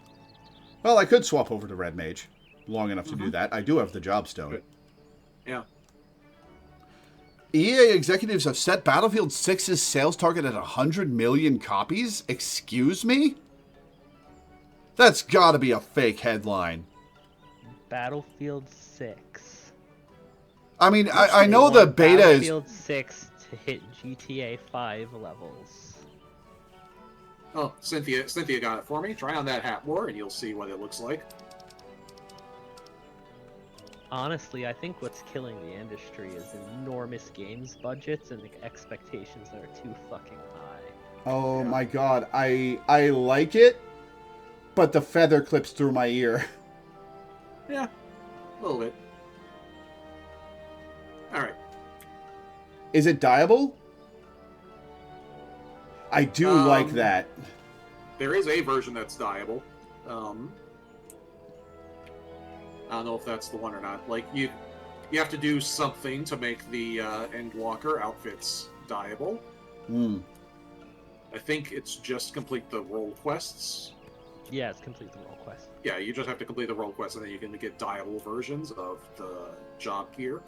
Well, I could swap over to Red Mage. Long enough to do that. I do have the job stone. Good. Yeah. EA executives have set Battlefield 6's sales target at 100 million copies? Excuse me? That's gotta be a fake headline. Battlefield 6. I mean, I know the beta is... Battlefield 6 to hit GTA 5 levels. Oh, Cynthia got it for me. Try on that hat more, and you'll see what it looks like. Honestly, I think what's killing the industry is enormous games budgets and the expectations that are too fucking high. Oh my god, I like it, but the feather clips through my ear. Yeah, a little bit. Alright. Is it dyeable? I do like that. There is a version that's dyeable. I don't know if that's the one or not. Like, you have to do something to make the Endwalker outfits dyeable. Hmm. I think it's just complete the role quests. Yeah, it's complete the role quest. Yeah, you just have to complete the role quests, and then you can get dyeable versions of the job gear.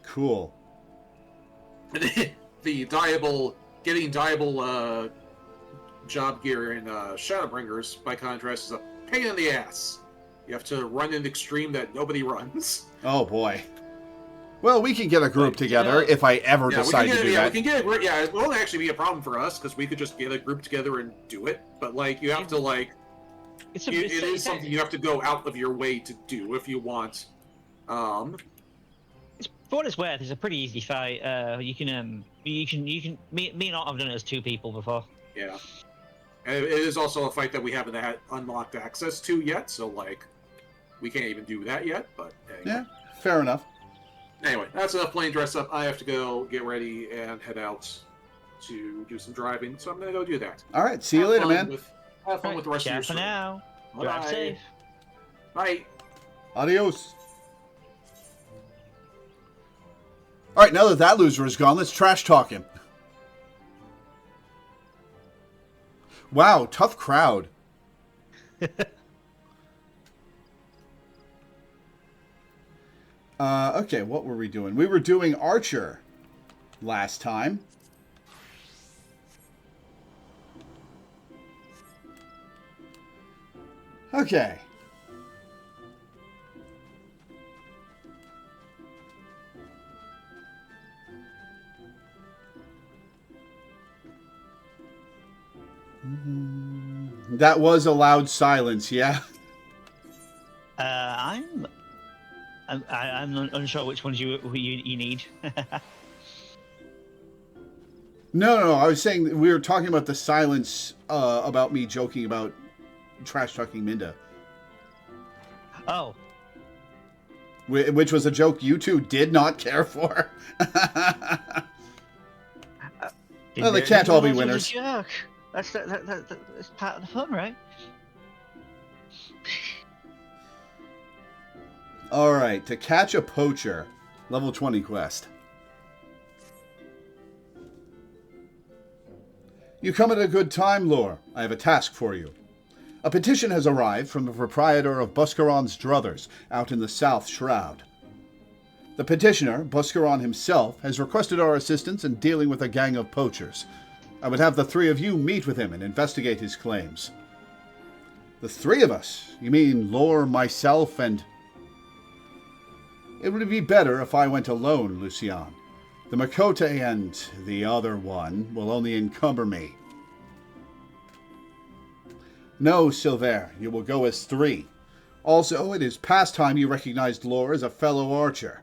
Cool. The getting dyeable job gear in Shadowbringers, by contrast, is a pain in the ass. You have to run an extreme that nobody runs. Oh boy. Well, we can get a group together if I ever decide to do that. We can get it won't actually be a problem for us because we could just get a group together and do it. But like, you have to like, it is something you have to go out of your way to do if you want. For what it's worth, it's a pretty easy fight. Me and Art have done it as 2 people before. Yeah, and it is also a fight that we haven't had unlocked access to yet. So like, we can't even do that yet. But anyway. Yeah, fair enough. Anyway, that's enough playing dress up. I have to go get ready and head out to do some driving, so I'm gonna go do that. All right, see you later, man. Have fun with the rest of your for stream. now. Bye. Drive safe. Bye. Adios. All right, now that that loser is gone, let's trash talk him. Wow, tough crowd. Okay, what were we doing? We were doing Archer last time. Okay. That was a loud silence, yeah. I'm unsure which ones you need. No. I was saying we were talking about the silence about me joking about trash talking Minda. Oh. Which was a joke you two did not care for. Well, they can't all be winners. Jerk. That's part of the fun, right? All right, to catch a poacher, level 20 quest. You come at a good time, Lore. I have a task for you. A petition has arrived from the proprietor of Buscaron's Druthers out in the South Shroud. The petitioner, Buscaron himself, has requested our assistance in dealing with a gang of poachers. I would have the 3 of you meet with him and investigate his claims. The 3 of us? You mean Lore, myself, and... It would be better if I went alone, Lucian. The Makote and the other one will only encumber me. No, Silver, you will go as 3. Also, it is past time you recognized Lore as a fellow archer.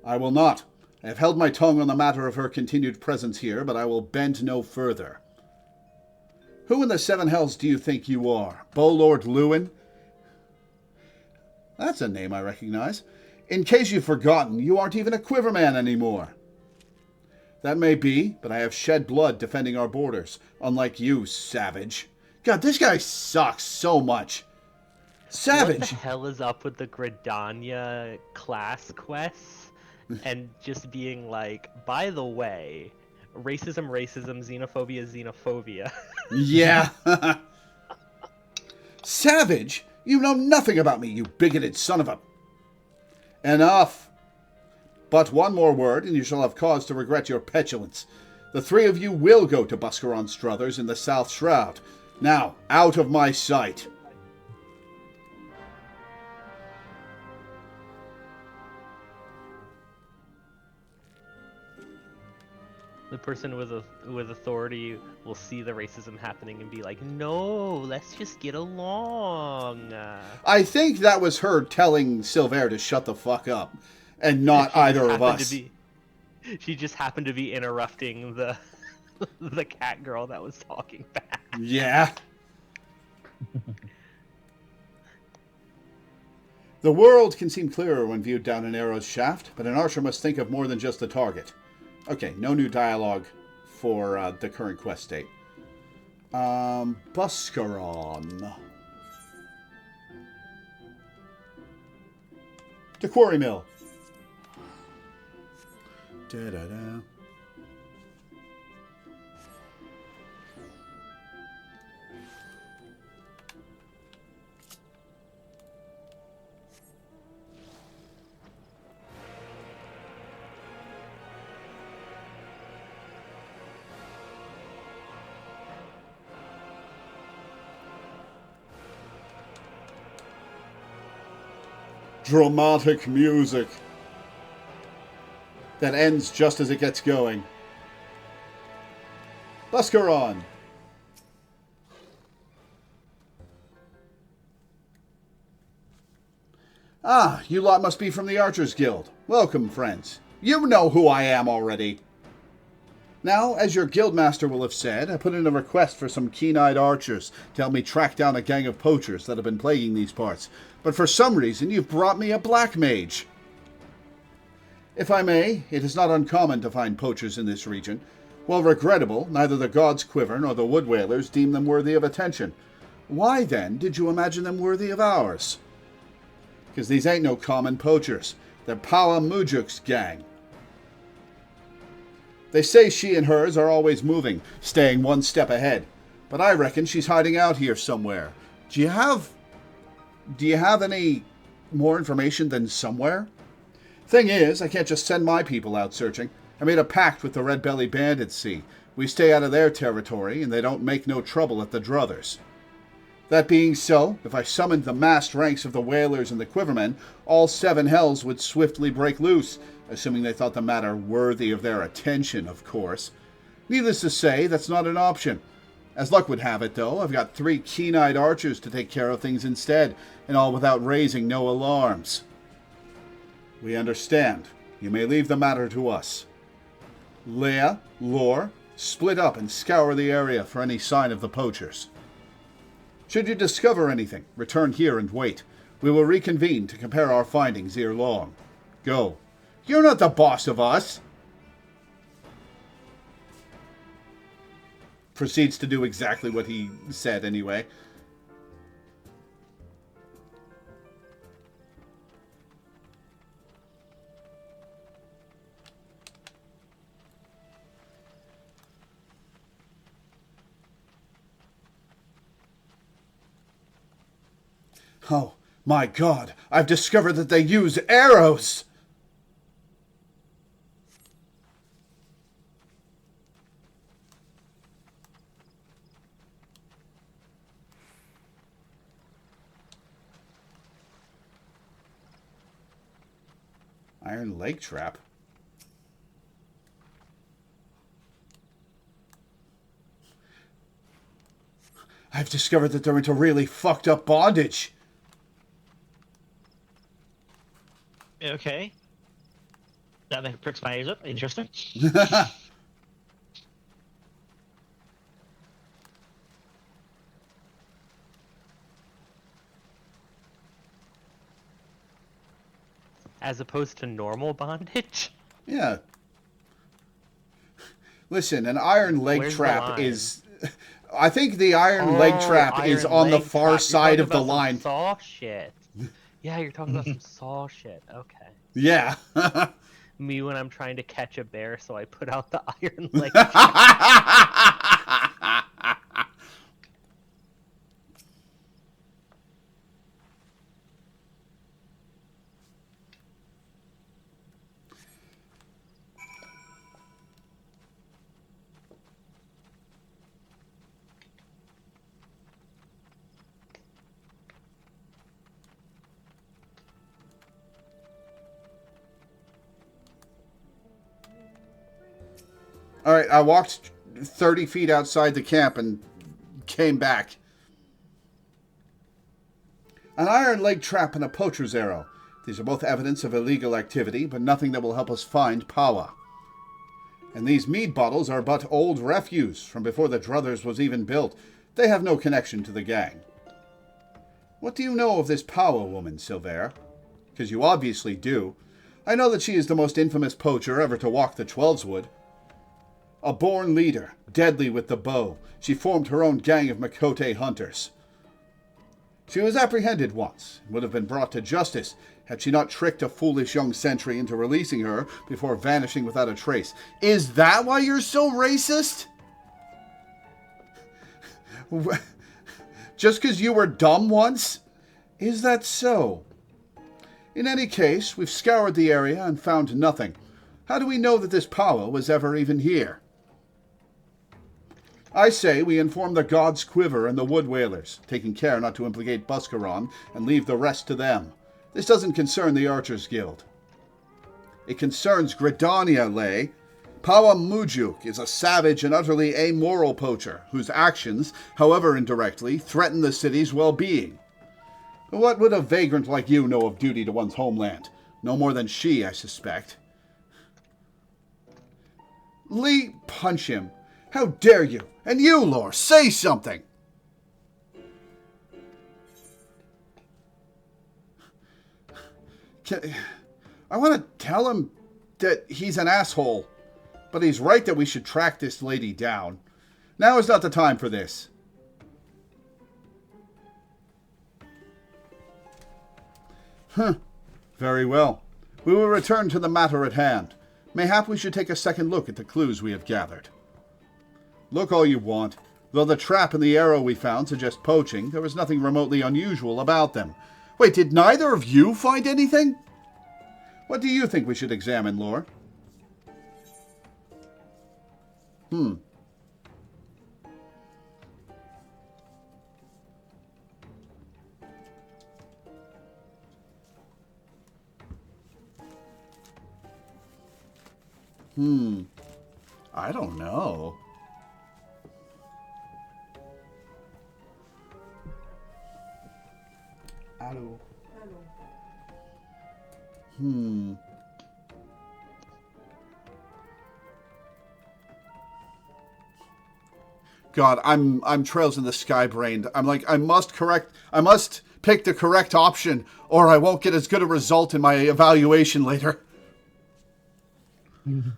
I will not. I have held my tongue on the matter of her continued presence here, but I will bend no further. Who in the 7 hells do you think you are? Bolord Lewin? That's a name I recognize. In case you've forgotten, you aren't even a Quiverman anymore. That may be, but I have shed blood defending our borders, unlike you, savage. God, this guy sucks so much. What Savage. the hell is up with the Gridania class quests? And just being like, by the way, racism, xenophobia, xenophobia. Yeah. Savage, you know nothing about me, you bigoted son of a... Enough. But one more word, and you shall have cause to regret your petulance. The three of you will go to Buscaron Struthers in the South Shroud. Now, out of my sight. The person with authority will see the racism happening and be like, "No, let's just get along." I think that was her telling Silver to shut the fuck up, and not either of us. She just happened to be interrupting the the cat girl that was talking back. Yeah. The world can seem clearer when viewed down an arrow's shaft, but an archer must think of more than just the target. Okay, no new dialogue for the current quest state. Buscaron. To Quarry Mill. Da-da-da. Dramatic music that ends just as it gets going. Buscaron. Ah, you lot must be from the Archers Guild. Welcome, friends. You know who I am already. Now, as your guildmaster will have said, I put in a request for some keen-eyed archers to help me track down a gang of poachers that have been plaguing these parts. But for some reason, you've brought me a black mage. If I may, it is not uncommon to find poachers in this region. While regrettable, neither the God's Quiver nor the Wood Whalers deem them worthy of attention. Why, then, did you imagine them worthy of ours? Because these ain't no common poachers. They're Pawa Mujuk's gang. They say she and hers are always moving, staying one step ahead. But I reckon she's hiding out here somewhere. Do you have any more information than somewhere? Thing is, I can't just send my people out searching. I made a pact with the Red Belly Bandits, see. We stay out of their territory, and they don't make no trouble at the Druthers. That being so, if I summoned the massed ranks of the Whalers and the Quivermen, all seven hells would swiftly break loose, assuming they thought the matter worthy of their attention, of course. Needless to say, that's not an option. As luck would have it, though, I've got 3 keen-eyed archers to take care of things instead, and all without raising no alarms. We understand. You may leave the matter to us. Leia, Lore, split up and scour the area for any sign of the poachers. Should you discover anything, return here and wait. We will reconvene to compare our findings ere long. Go. You're not the boss of us! Proceeds to do exactly what he said anyway. Oh, my God! I've discovered that they use arrows! Iron Lake Trap. I've discovered that they're into really fucked up bondage. Okay. That pricks my ears up. Interesting. As opposed to normal bondage? Yeah. Listen, an iron leg Where's the trap line? is... I think the iron leg trap is iron on the leg far trap. side You're of the talking about line. some Saw shit. Yeah, you're talking about some Saw shit. Okay. Yeah. Me when I'm trying to catch a bear, so I put out the iron leg trap. All right, I walked 30 feet outside the camp and came back. An iron leg trap and a poacher's arrow. These are both evidence of illegal activity, but nothing that will help us find Pawa. And these mead bottles are but old refuse from before the Druthers was even built. They have no connection to the gang. What do you know of this Pawa woman, Silver? Because you obviously do. I know that she is the most infamous poacher ever to walk the Twelveswood. A born leader, deadly with the bow, she formed her own gang of Makote hunters. She was apprehended once and would have been brought to justice had she not tricked a foolish young sentry into releasing her before vanishing without a trace. Is that why you're so racist? Just because you were dumb once? Is that so? In any case, we've scoured the area and found nothing. How do we know that this Pawa was ever even here? I say we inform the God's Quiver and the Wood Whalers, taking care not to implicate Buscaron and leave the rest to them. This doesn't concern the Archers Guild. It concerns Gridania, Lay. Pawa Mujuk is a savage and utterly amoral poacher whose actions, however indirectly, threaten the city's well-being. What would a vagrant like you know of duty to one's homeland? No more than she, I suspect. Lee, punch him. How dare you? And you, Lore, say something! I want to tell him that he's an asshole, but he's right that we should track this lady down. Now is not the time for this. Very well. We will return to the matter at hand. Mayhap we should take a second look at the clues we have gathered. Look all you want. Though the trap and the arrow we found suggest poaching, there was nothing remotely unusual about them. Wait, did neither of you find anything? What do you think we should examine, Lore? I don't know. Hello. God, I'm Trails in the Sky brained. I'm like, I must pick the correct option, or I won't get as good a result in my evaluation later. You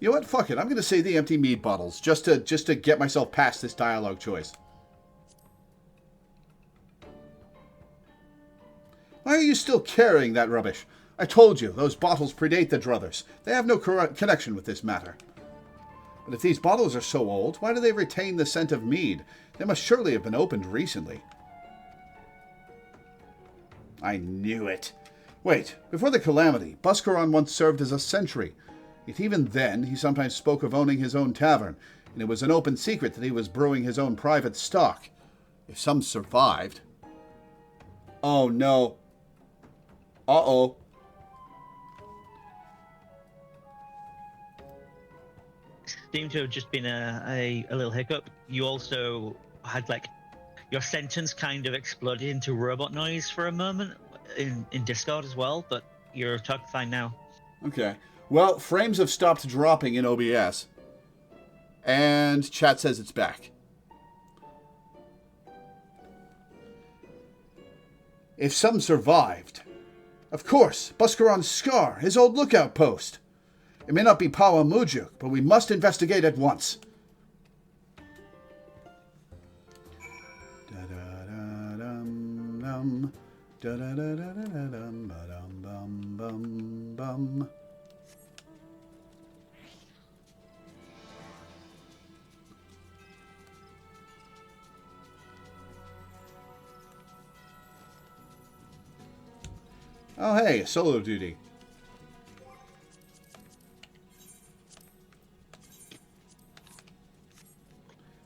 know what? Fuck it. I'm going to say the empty mead bottles just to get myself past this dialogue choice. Why are you still carrying that rubbish? I told you, those bottles predate the Druthers. They have no connection with this matter. But if these bottles are so old, why do they retain the scent of mead? They must surely have been opened recently. I knew it. Wait, before the Calamity, Buscaron once served as a sentry. Yet even then, he sometimes spoke of owning his own tavern, and it was an open secret that he was brewing his own private stock. If some survived. Oh no. Uh-oh. Seemed to have just been a little hiccup. You also had, like, your sentence kind of exploded into robot noise for a moment in Discord as well, but you're fine now. Okay. Well, frames have stopped dropping in OBS. And chat says it's back. if some survived. Of course, Buscaron's Scar, his old lookout post. It may not be Pawa Mujuk, but we must investigate at once. Da-da-da-dum-dum. Da-da-da-da-da-dum-ba-dum-bum-bum-bum. Oh, hey, solo duty.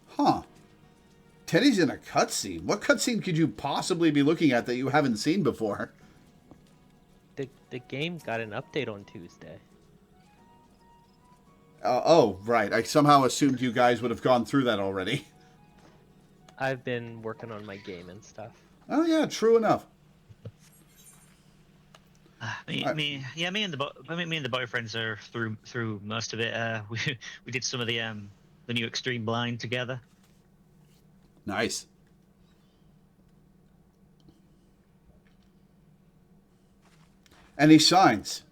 Huh. Teddy's in a cutscene. What cutscene could you possibly be looking at that you haven't seen before? The game got an update on Tuesday. Oh, right. I somehow assumed you guys would have gone through that already. I've been working on my game and stuff. Oh, yeah, true enough. Me and the boyfriends are through most of it. We did some of the new Extreme Blind together. Nice. Any signs?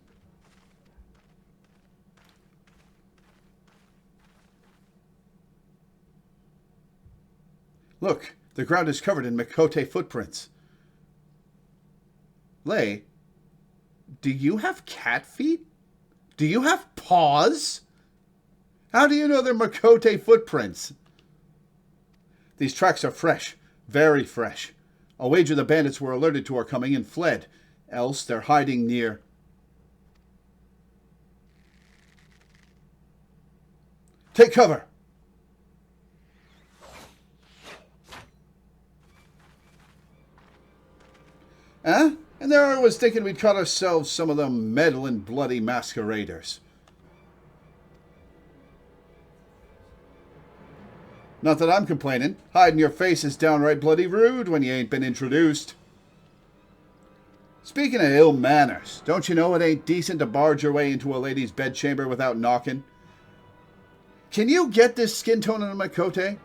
Look, the ground is covered in Makote footprints. Lei, do you have cat feet? Do you have paws? How do you know they're Makote footprints? These tracks are fresh, very fresh. I'll wager the bandits were alerted to our coming and fled. Else they're hiding near. Take cover! Huh? And there I was thinking we'd caught ourselves some of them meddling bloody masqueraders. Not that I'm complaining. Hiding your face is downright bloody rude when you ain't been introduced. Speaking of ill manners, don't you know it ain't decent to barge your way into a lady's bedchamber without knocking? Can you get this skin tone on a Makote?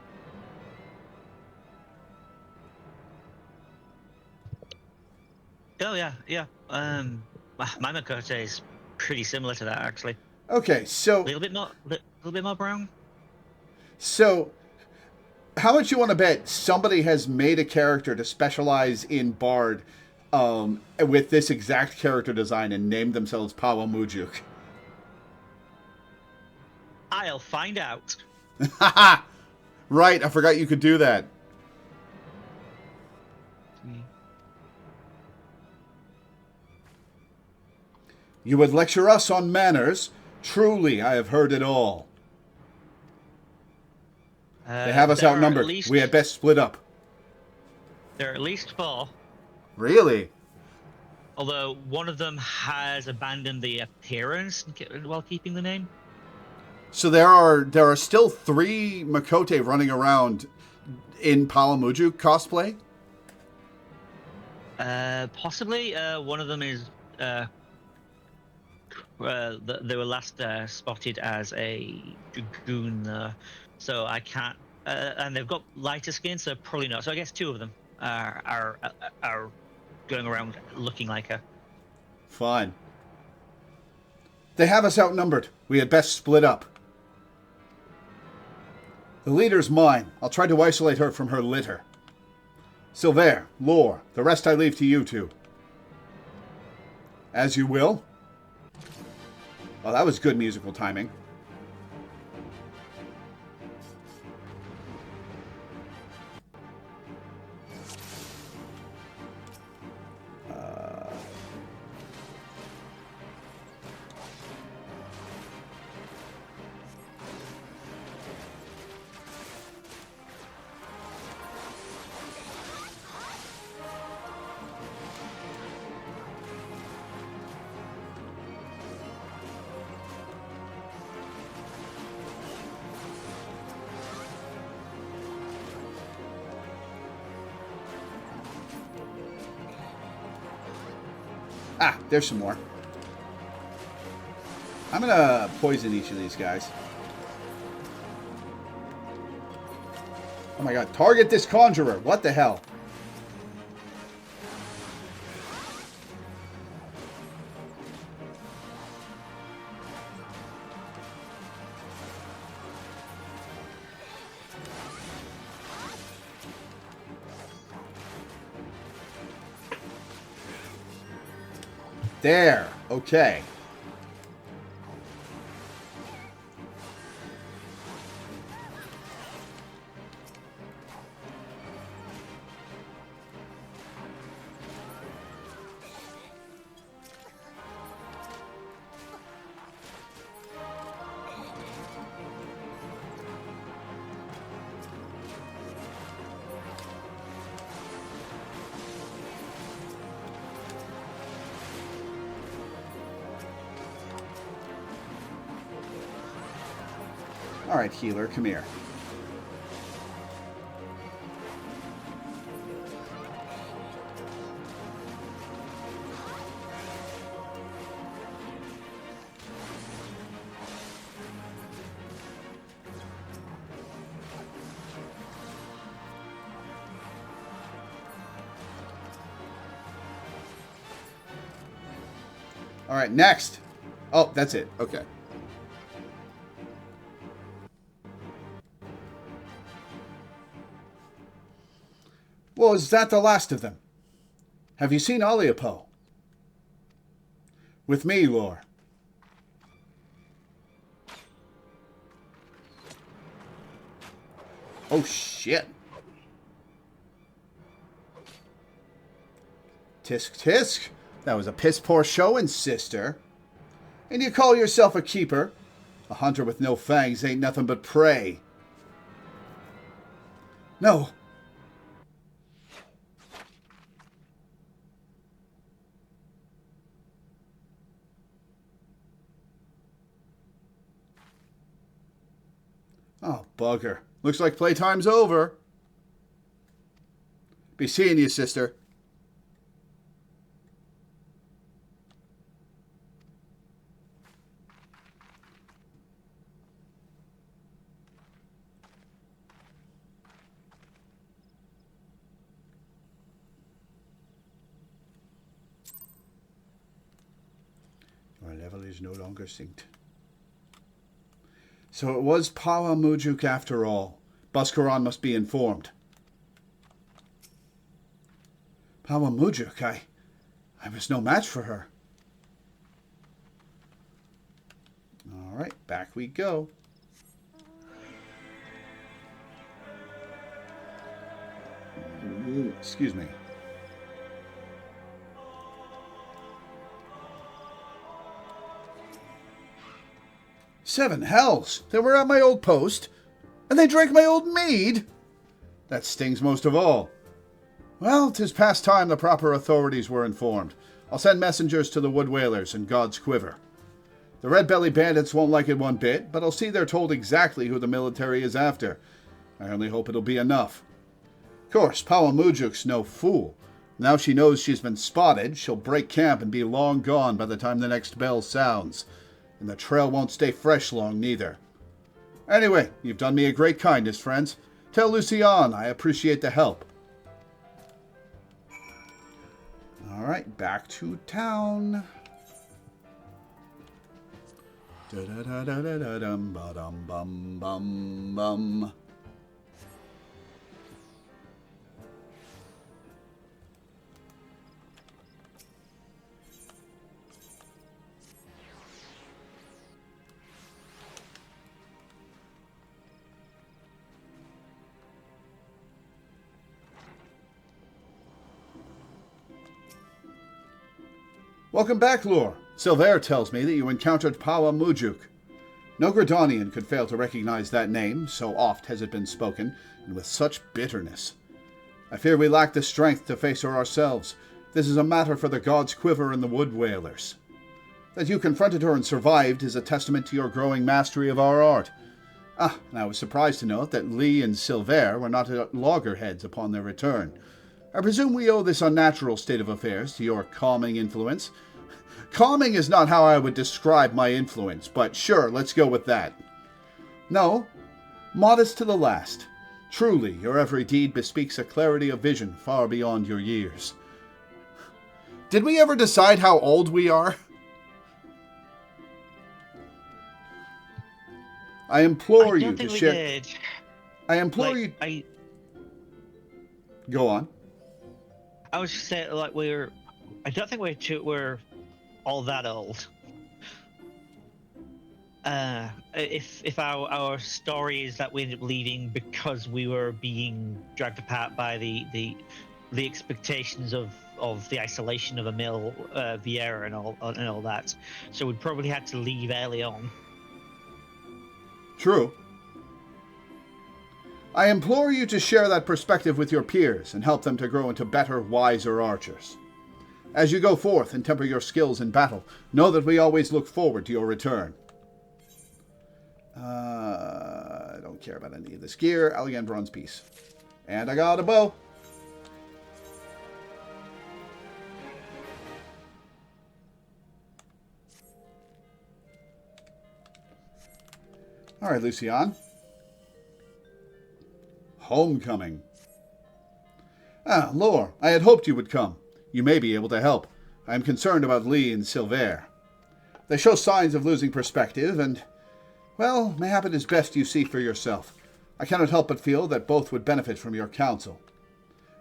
Oh yeah. My Makote is pretty similar to that actually. Okay, so A little bit more brown. So, how much you want to bet somebody has made a character to specialize in Bard with this exact character design and named themselves Pawa Mujuk? I'll find out. Right, I forgot you could do that. You would lecture us on manners? Truly, I have heard it all. They have us outnumbered. We had best split up. There are at least 4. Really? Although one of them has abandoned the appearance while keeping the name. So there are still 3 Makote running around in Pawa Mujuk cosplay? Possibly. One of them is. They were last spotted as a dragoon, so I can't. And they've got lighter skin, so probably not. So I guess 2 of them are going around looking like her. Fine. They have us outnumbered. We had best split up. The leader's mine. I'll try to isolate her from her litter. Sylvain, Lore, the rest I leave to you two. As you will. Well, that was good musical timing. Ah, there's some more. I'm gonna poison each of these guys. Oh my god, target this conjurer. What the hell? There. Okay. All right, healer, come here. All right, next. Oh, that's it. Okay. Well, is that the last of them? Have you seen Oleopo? With me, Lore. Oh, shit. Tisk tisk. That was a piss-poor showing, sister. And you call yourself a keeper? A hunter with no fangs ain't nothing but prey. No. Oh, bugger. Looks like playtime's over. Be seeing you, sister. Your level is no longer synced. So it was Pawa Mujuk after all. Buscaron must be informed. Pawa Mujuk, I was no match for her. All right, back we go. Ooh, excuse me. Seven hells! They were at my old post, and they drank my old mead? That stings most of all. Well, 'tis past time the proper authorities were informed. I'll send messengers to the Wood Whalers and God's Quiver. The Red Belly Bandits won't like it one bit, but I'll see they're told exactly who the military is after. I only hope it'll be enough. Of course, Pawa Mujuk's no fool. Now she knows she's been spotted, she'll break camp and be long gone by the time the next bell sounds. And the trail won't stay fresh long, neither. Anyway, you've done me a great kindness, friends. Tell Lucian I appreciate the help. All right, back to town. Da-da-da-da-da-dum, ba-dum, bum, bum, bum. Welcome back, Lore. Silver tells me that you encountered Pawa Mujuk. No Gridanian could fail to recognize that name, so oft has it been spoken, and with such bitterness. I fear we lack the strength to face her ourselves. This is a matter for the God's Quiver and the Wood Whalers. That you confronted her and survived is a testament to your growing mastery of our art. And I was surprised to note that Lee and Silver were not at loggerheads upon their return. I presume we owe this unnatural state of affairs to your calming influence. Calming is not how I would describe my influence, but sure, let's go with that. No, modest to the last. Truly, your every deed bespeaks a clarity of vision far beyond your years. Did we ever decide how old we are? I implore you to share. Did. I implore you. Go on. I was just saying, like, I don't think we're all that old. If our story is that we ended up leaving because we were being dragged apart by the expectations of the isolation of a mill, Vieira and all that, so we probably had to leave early on. True. I implore you to share that perspective with your peers and help them to grow into better, wiser archers. As you go forth and temper your skills in battle, know that we always look forward to your return. I don't care about any of this gear. Elegant bronze piece. And I got a bow. All right, Lucian. Homecoming. Ah, Lore, I had hoped you would come. You may be able to help. I am concerned about Lee and Silver. They show signs of losing perspective, and, well, mayhap it is best you see for yourself. I cannot help but feel that both would benefit from your counsel.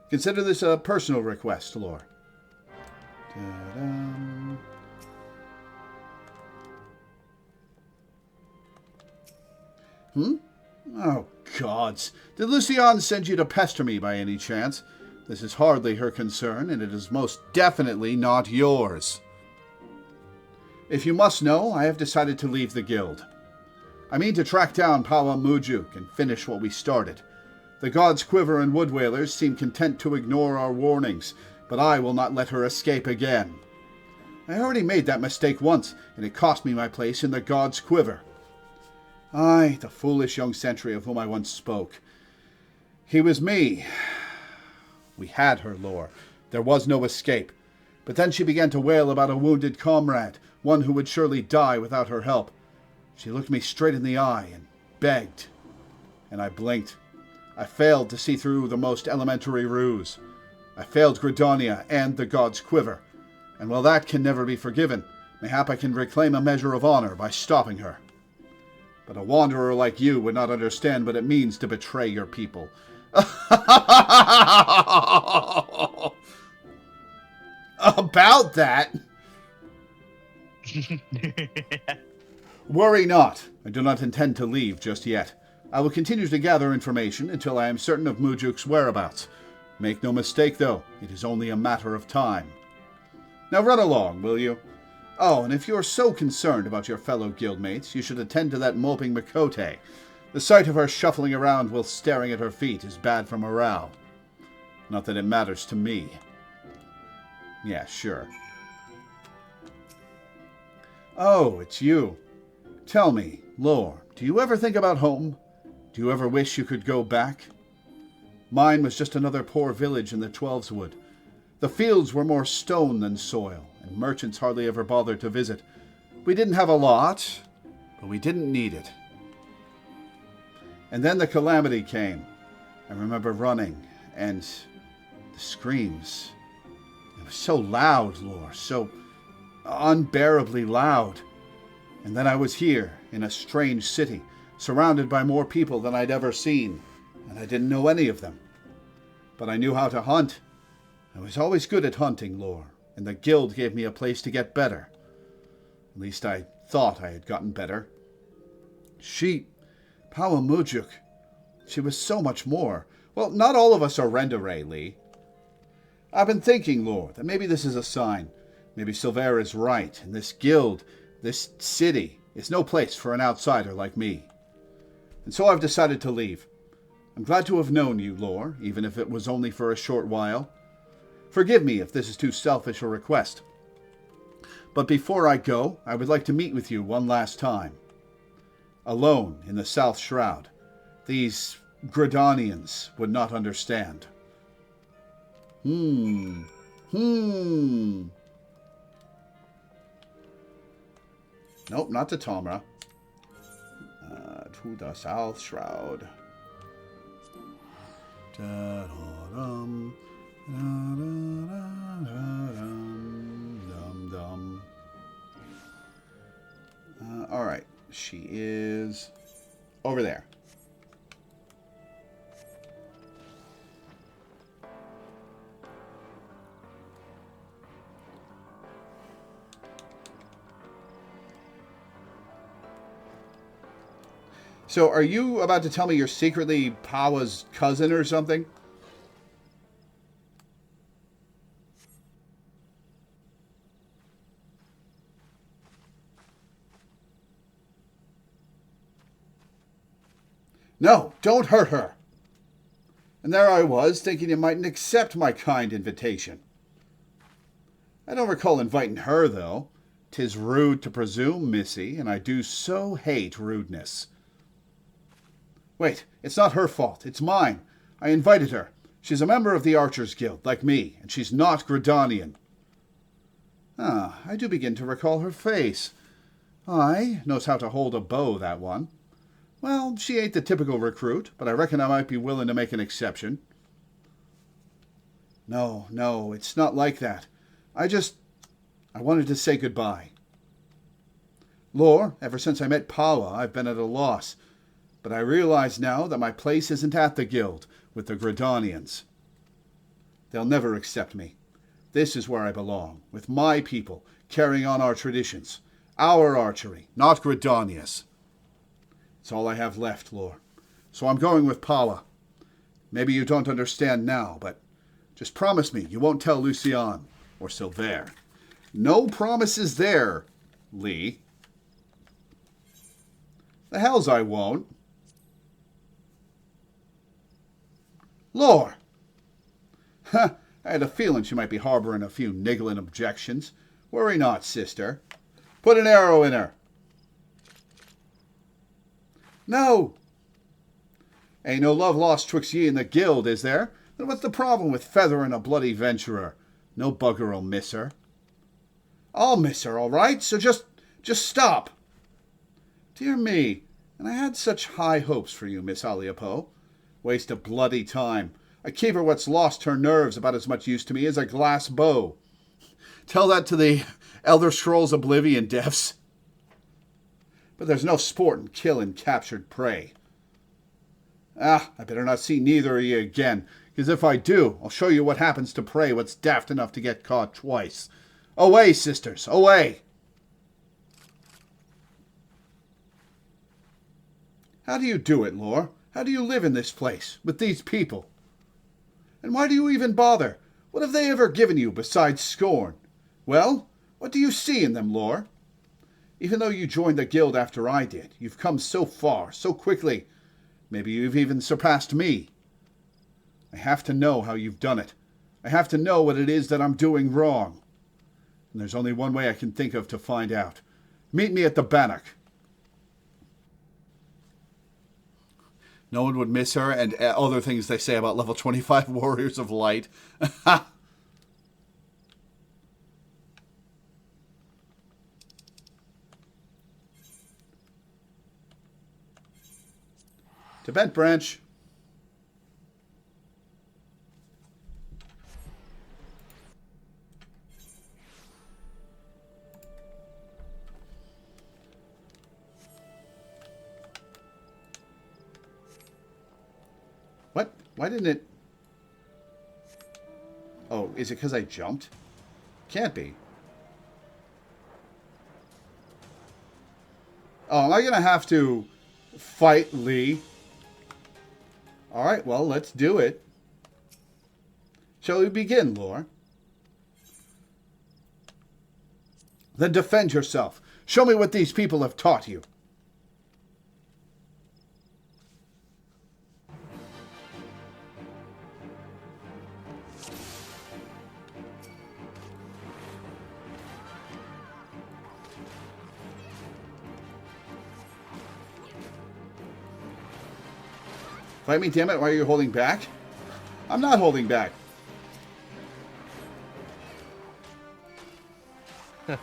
Consider this a personal request, Lore. Ta-dum. Oh, gods. Did Lucian send you to pester me by any chance? This is hardly her concern, and it is most definitely not yours. If you must know, I have decided to leave the guild. I mean to track down Pawa Mujuk and finish what we started. The gods Quiver and Wood Whalers seem content to ignore our warnings, but I will not let her escape again. I already made that mistake once, and it cost me my place in the gods Quiver. Aye, the foolish young sentry of whom I once spoke. He was me. We had her, Lore. There was no escape. But then she began to wail about a wounded comrade, one who would surely die without her help. She looked me straight in the eye and begged. And I blinked. I failed to see through the most elementary ruse. I failed Gridania and the gods Quiver. And while that can never be forgiven, mayhap I can reclaim a measure of honor by stopping her. But a wanderer like you would not understand what it means to betray your people. About that. Worry not. I do not intend to leave just yet. I will continue to gather information until I am certain of Mujuk's whereabouts. Make no mistake, though, it is only a matter of time. Now run along, will you? Oh, and if you are so concerned about your fellow guildmates, you should attend to that moping Makote. The sight of her shuffling around while staring at her feet is bad for morale. Not that it matters to me. Yeah, sure. Oh, it's you. Tell me, Lore, do you ever think about home? Do you ever wish you could go back? Mine was just another poor village in the Twelveswood. The fields were more stone than soil, and merchants hardly ever bothered to visit. We didn't have a lot, but we didn't need it. And then the calamity came. I remember running, and the screams. It was so loud, Lore, so unbearably loud. And then I was here, in a strange city, surrounded by more people than I'd ever seen, and I didn't know any of them. But I knew how to hunt. I was always good at hunting, Lore, and the guild gave me a place to get better. At least I thought I had gotten better. Pawa Mujuk, she was so much more. Well, not all of us are Rendere, Lee. I've been thinking, Lore, that maybe this is a sign. Maybe Silver is right, and this guild, this city, is no place for an outsider like me. And so I've decided to leave. I'm glad to have known you, Lore, even if it was only for a short while. Forgive me if this is too selfish a request. But before I go, I would like to meet with you one last time. Alone in the South Shroud. These Gridanians would not understand. Nope, not to Tomra. To the South Shroud. Da-da-dum. All right, she is over there. So are you about to tell me you're secretly Pawa's cousin or something? No, don't hurt her. And there I was, thinking you mightn't accept my kind invitation. I don't recall inviting her, though. 'Tis rude to presume, missy, and I do so hate rudeness. Wait, it's not her fault, it's mine. I invited her. She's a member of the Archers Guild, like me, and she's not Gridanian. Ah, I do begin to recall her face. Aye, knows how to hold a bow, that one. Well, she ain't the typical recruit, but I reckon I might be willing to make an exception. No, it's not like that. I wanted to say goodbye. Lore, ever since I met Pawa, I've been at a loss, but I realize now that my place isn't at the guild with the Gridanians. They'll never accept me. This is where I belong, with my people, carrying on our traditions, our archery, not Gridania's. It's all I have left, Lore. So I'm going with Pawa. Maybe you don't understand now, but just promise me you won't tell Lucian or Silver. No promises there, Lee. The hells I won't. Lore! I had a feeling she might be harboring a few niggling objections. Worry not, sister. Put an arrow in her. No! Ain't no love lost twixt ye and the guild, is there? Then what's the problem with feathering a bloody venturer? No bugger'll miss her. I'll miss her, all right, so just stop. Dear me, and I had such high hopes for you, Miss Aliapo. Waste of bloody time. A keeper what's lost her nerves about as much use to me as a glass bow. Tell that to the Elder Scrolls Oblivion devs. But there's no sport in killing captured prey. I better not see neither of you again, because if I do, I'll show you what happens to prey what's daft enough to get caught twice. Away, sisters, away! How do you do it, Lore? How do you live in this place, with these people? And why do you even bother? What have they ever given you besides scorn? Well, what do you see in them, Lore? Even though you joined the guild after I did, you've come so far, so quickly. Maybe you've even surpassed me. I have to know how you've done it. I have to know what it is that I'm doing wrong. And there's only one way I can think of to find out. Meet me at the Bannock. No one would miss her, and other things they say about level 25 Warriors of Light. To Bent Branch. What? Why didn't it... Oh, is it because I jumped? Can't be. Oh, am I going to have to fight Lee? Alright, well, let's do it. Shall we begin, Lore? Then defend yourself. Show me what these people have taught you. Fight me, damn it. Why are you holding back? I'm not holding back. A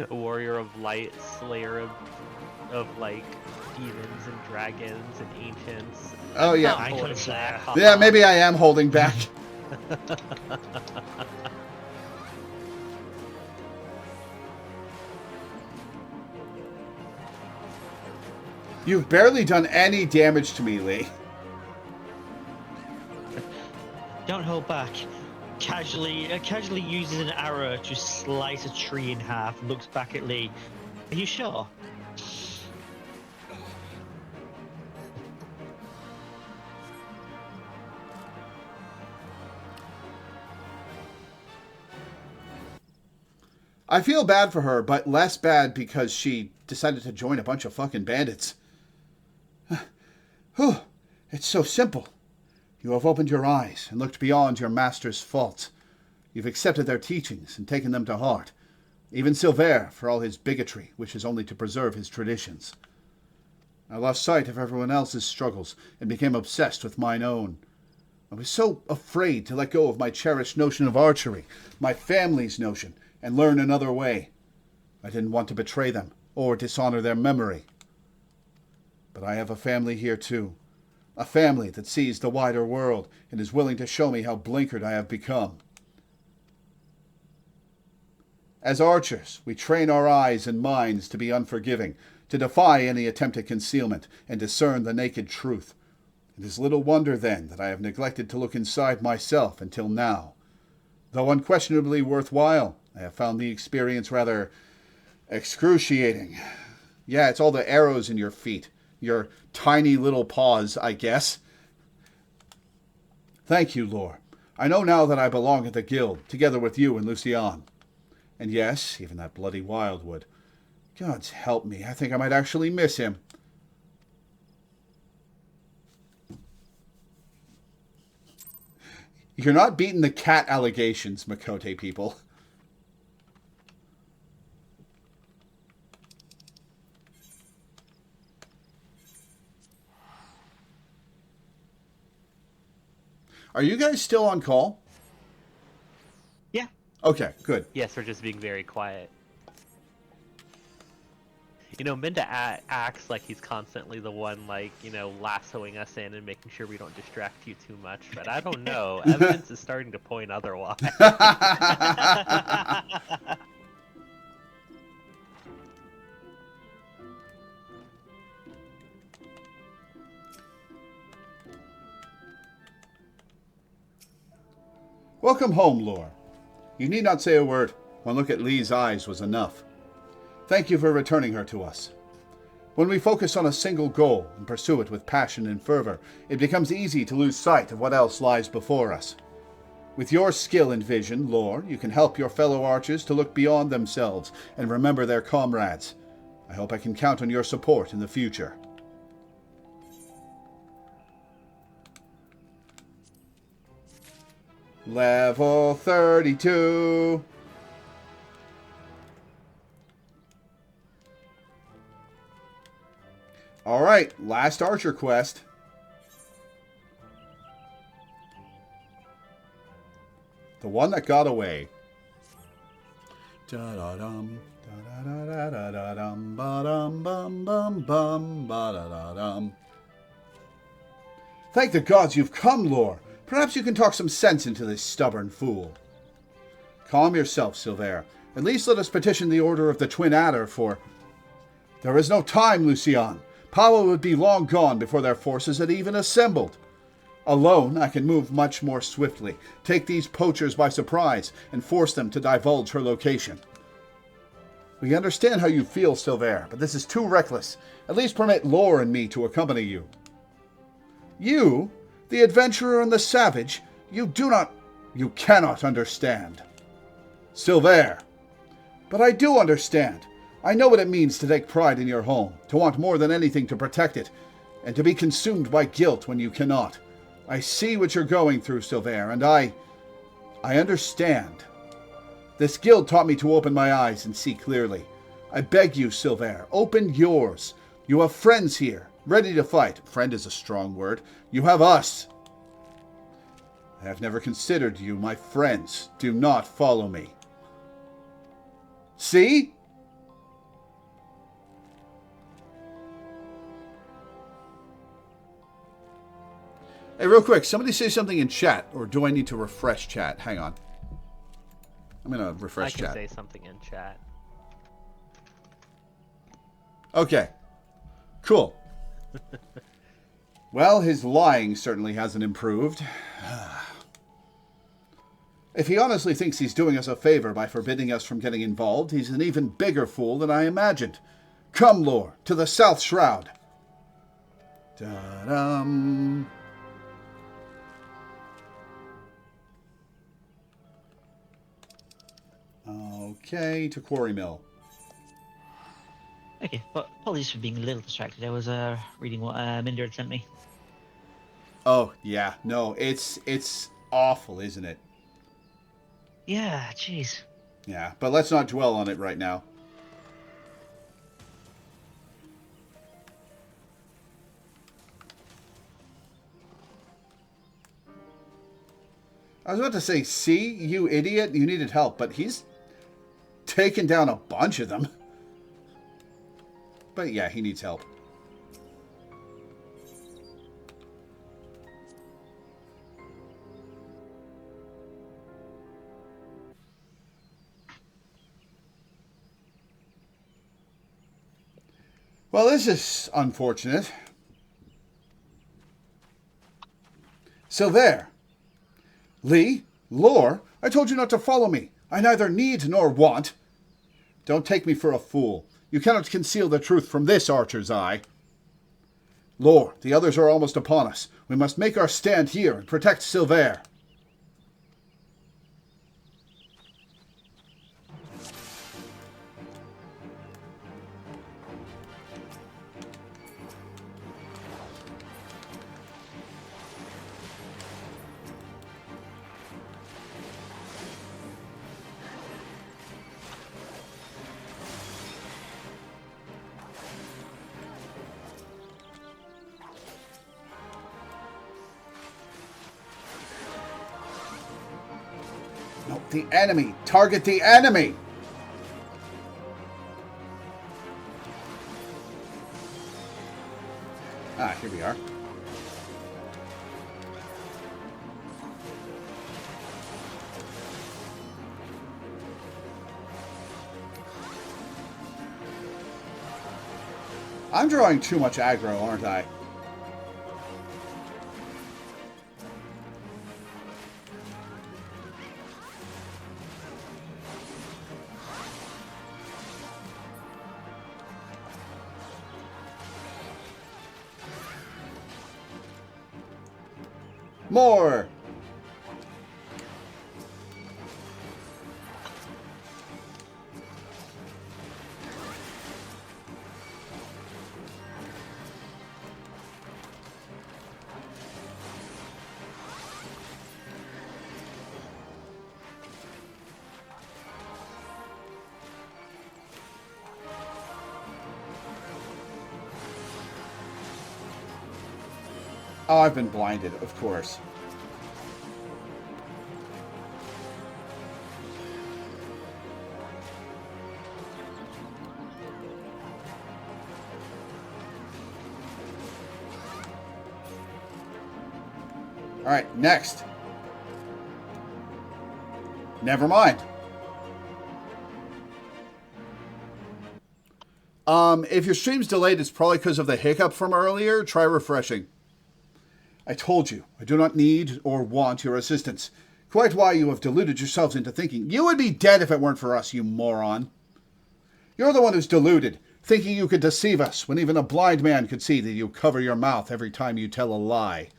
warrior of light, slayer of like demons and dragons and ancients. Oh, yeah. Not holding back. Yeah, maybe I am holding back. You've barely done any damage to me, Lee. Don't hold back. Casually uses an arrow to slice a tree in half. Looks back at Lee. Are you sure? I feel bad for her, but less bad because she decided to join a bunch of fucking bandits. Whew, it's so simple. You have opened your eyes and looked beyond your master's faults. You've accepted their teachings and taken them to heart. Even Silver, for all his bigotry, wishes only to preserve his traditions. I lost sight of everyone else's struggles and became obsessed with mine own. I was so afraid to let go of my cherished notion of archery, my family's notion, and learn another way. I didn't want to betray them or dishonor their memory. But I have a family here too. A family that sees the wider world and is willing to show me how blinkered I have become. As archers, we train our eyes and minds to be unforgiving, to defy any attempt at concealment, and discern the naked truth. It is little wonder, then, that I have neglected to look inside myself until now. Though unquestionably worthwhile, I have found the experience rather excruciating. Yeah, it's all the arrows in your feet. Your tiny little paws, I guess. Thank you, Lore. I know now that I belong at the guild, together with you and Lucian. And yes, even that bloody Wildwood. God's help me, I think I might actually miss him. You're not beating the cat allegations, Makote people. Are you guys still on call? Yeah. Okay, good. Yes, we're just being very quiet. You know, Minda acts like he's constantly the one, like, you know, lassoing us in and making sure we don't distract you too much. But I don't know. Evidence is starting to point otherwise. Welcome home, Lore. You need not say a word. One look at Lee's eyes was enough. Thank you for returning her to us. When we focus on a single goal and pursue it with passion and fervor, it becomes easy to lose sight of what else lies before us. With your skill and vision, Lore, you can help your fellow archers to look beyond themselves and remember their comrades. I hope I can count on your support in the future. Level 32. All right, last archer quest. The one that got away. Da-da-dum, da-da-da-da-da-dum, ba-dum, bum, bum, bum, ba-da-da-dum. Thank the gods you've come, Lore. Perhaps you can talk some sense into this stubborn fool. Calm yourself, Silver. At least let us petition the Order of the Twin Adder for... There is no time, Lucian. Paolo would be long gone before their forces had even assembled. Alone, I can move much more swiftly, take these poachers by surprise, and force them to divulge her location. We understand how you feel, Silver, but this is too reckless. At least permit Lore and me to accompany you. You, the adventurer and the savage, you cannot understand. Silver. But I do understand. I know what it means to take pride in your home, to want more than anything to protect it, and to be consumed by guilt when you cannot. I see what you're going through, Silver, and I understand. This guild taught me to open my eyes and see clearly. I beg you, Silver, open yours. You have friends here, ready to fight. Friend is a strong word. You have us. I have never considered you my friends. Do not follow me. See? Hey, real quick, somebody say something in chat, or do I need to refresh chat? Hang on. I'm going to refresh chat. I can say something in chat. Okay. Cool. Well, his lying certainly hasn't improved. If he honestly thinks he's doing us a favor by forbidding us from getting involved, he's an even bigger fool than I imagined. Come, Lore, to the South Shroud. Da-dum. Okay, to Quarry Mill. Okay, but apologies for being a little distracted. I was reading what Minder had sent me. Oh, yeah. No, it's awful, isn't it? Yeah, jeez. Yeah, but let's not dwell on it right now. I was about to say, see, you idiot, you needed help, but he's taken down a bunch of them. But yeah, he needs help. Well, this is unfortunate. So there. Lee, Lore, I told you not to follow me. I neither need nor want. Don't take me for a fool. You cannot conceal the truth from this archer's eye. Lore, the others are almost upon us. We must make our stand here and protect Silver. No, the enemy. Target the enemy. Ah, here we are. I'm drawing too much aggro, aren't I? More! Oh, I've been blinded, of course. All right, next. Never mind. If your stream's delayed, it's probably because of the hiccup from earlier. Try refreshing. I told you, I do not need or want your assistance. Quite why you have deluded yourselves into thinking you would be dead if it weren't for us, you moron. You're the one who's deluded, thinking you could deceive us when even a blind man could see that you cover your mouth every time you tell a lie.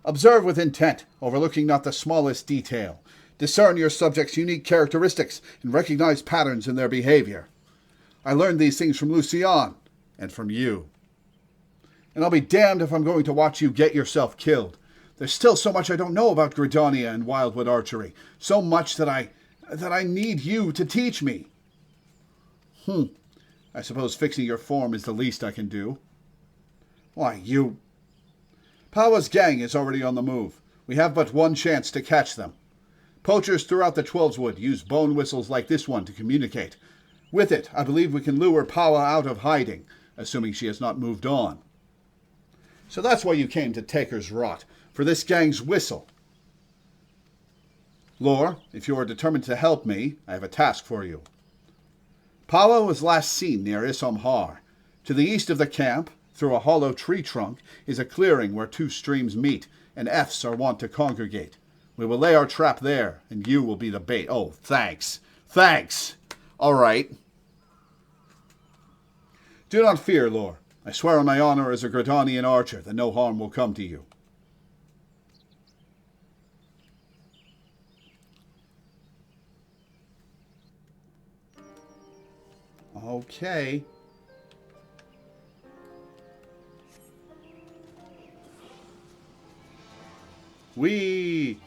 Observe with intent, overlooking not the smallest detail. Discern your subject's unique characteristics and recognize patterns in their behavior. I learned these things from Lucian and from you. And I'll be damned if I'm going to watch you get yourself killed. There's still so much I don't know about Gridania and Wildwood archery. So much that I need you to teach me. I suppose fixing your form is the least I can do. Why, you... Pawa's gang is already on the move. We have but one chance to catch them. Poachers throughout the Twelveswood use bone whistles like this one to communicate. With it, I believe we can lure Pawa out of hiding, assuming she has not moved on. So that's why you came to Taker's Rot, for this gang's whistle. Lore, if you are determined to help me, I have a task for you. Pawa was last seen near Isomhar. To the east of the camp, through a hollow tree trunk, is a clearing where two streams meet, and Fs are wont to congregate. We will lay our trap there, and you will be the bait. Oh, thanks. Thanks. All right. Do not fear, Lore. I swear on my honor as a Gridanian archer that no harm will come to you. Okay. Whee!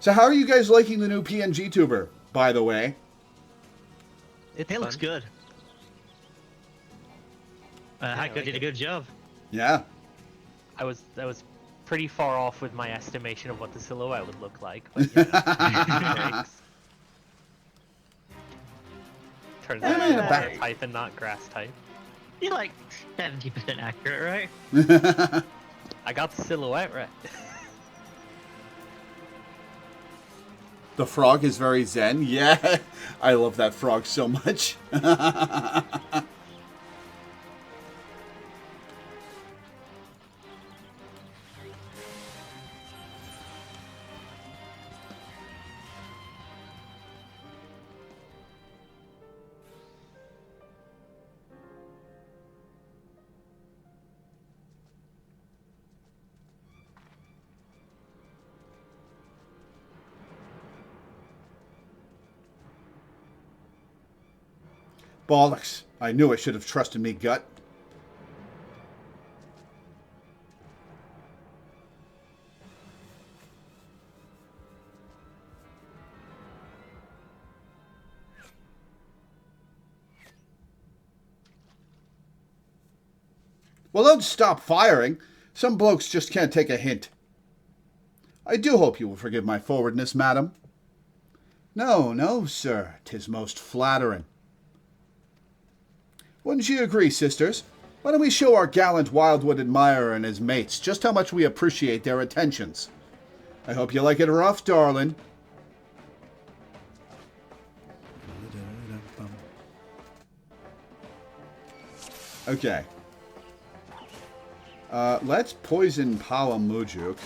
So how are you guys liking the new PNG tuber, by the way? It's It looks fun. good. I Heiko like did a it. good job. Yeah. I was pretty far off with my estimation of what the silhouette would look like, but you know, breaks. Turns out Eh, I'm back- water type and not grass type. You're like 70% accurate, right? I got the silhouette right. The frog is very zen. Yeah, I love that frog so much. Bollocks. I knew I should have trusted me gut. Well, don't stop firing. Some blokes just can't take a hint. I do hope you will forgive my forwardness, madam. No, no, sir. 'Tis most flattering. Wouldn't you agree, sisters? Why don't we show our gallant Wildwood admirer and his mates just how much we appreciate their attentions? I hope you like it rough, darling. Okay. Let's poison Pawamujuk.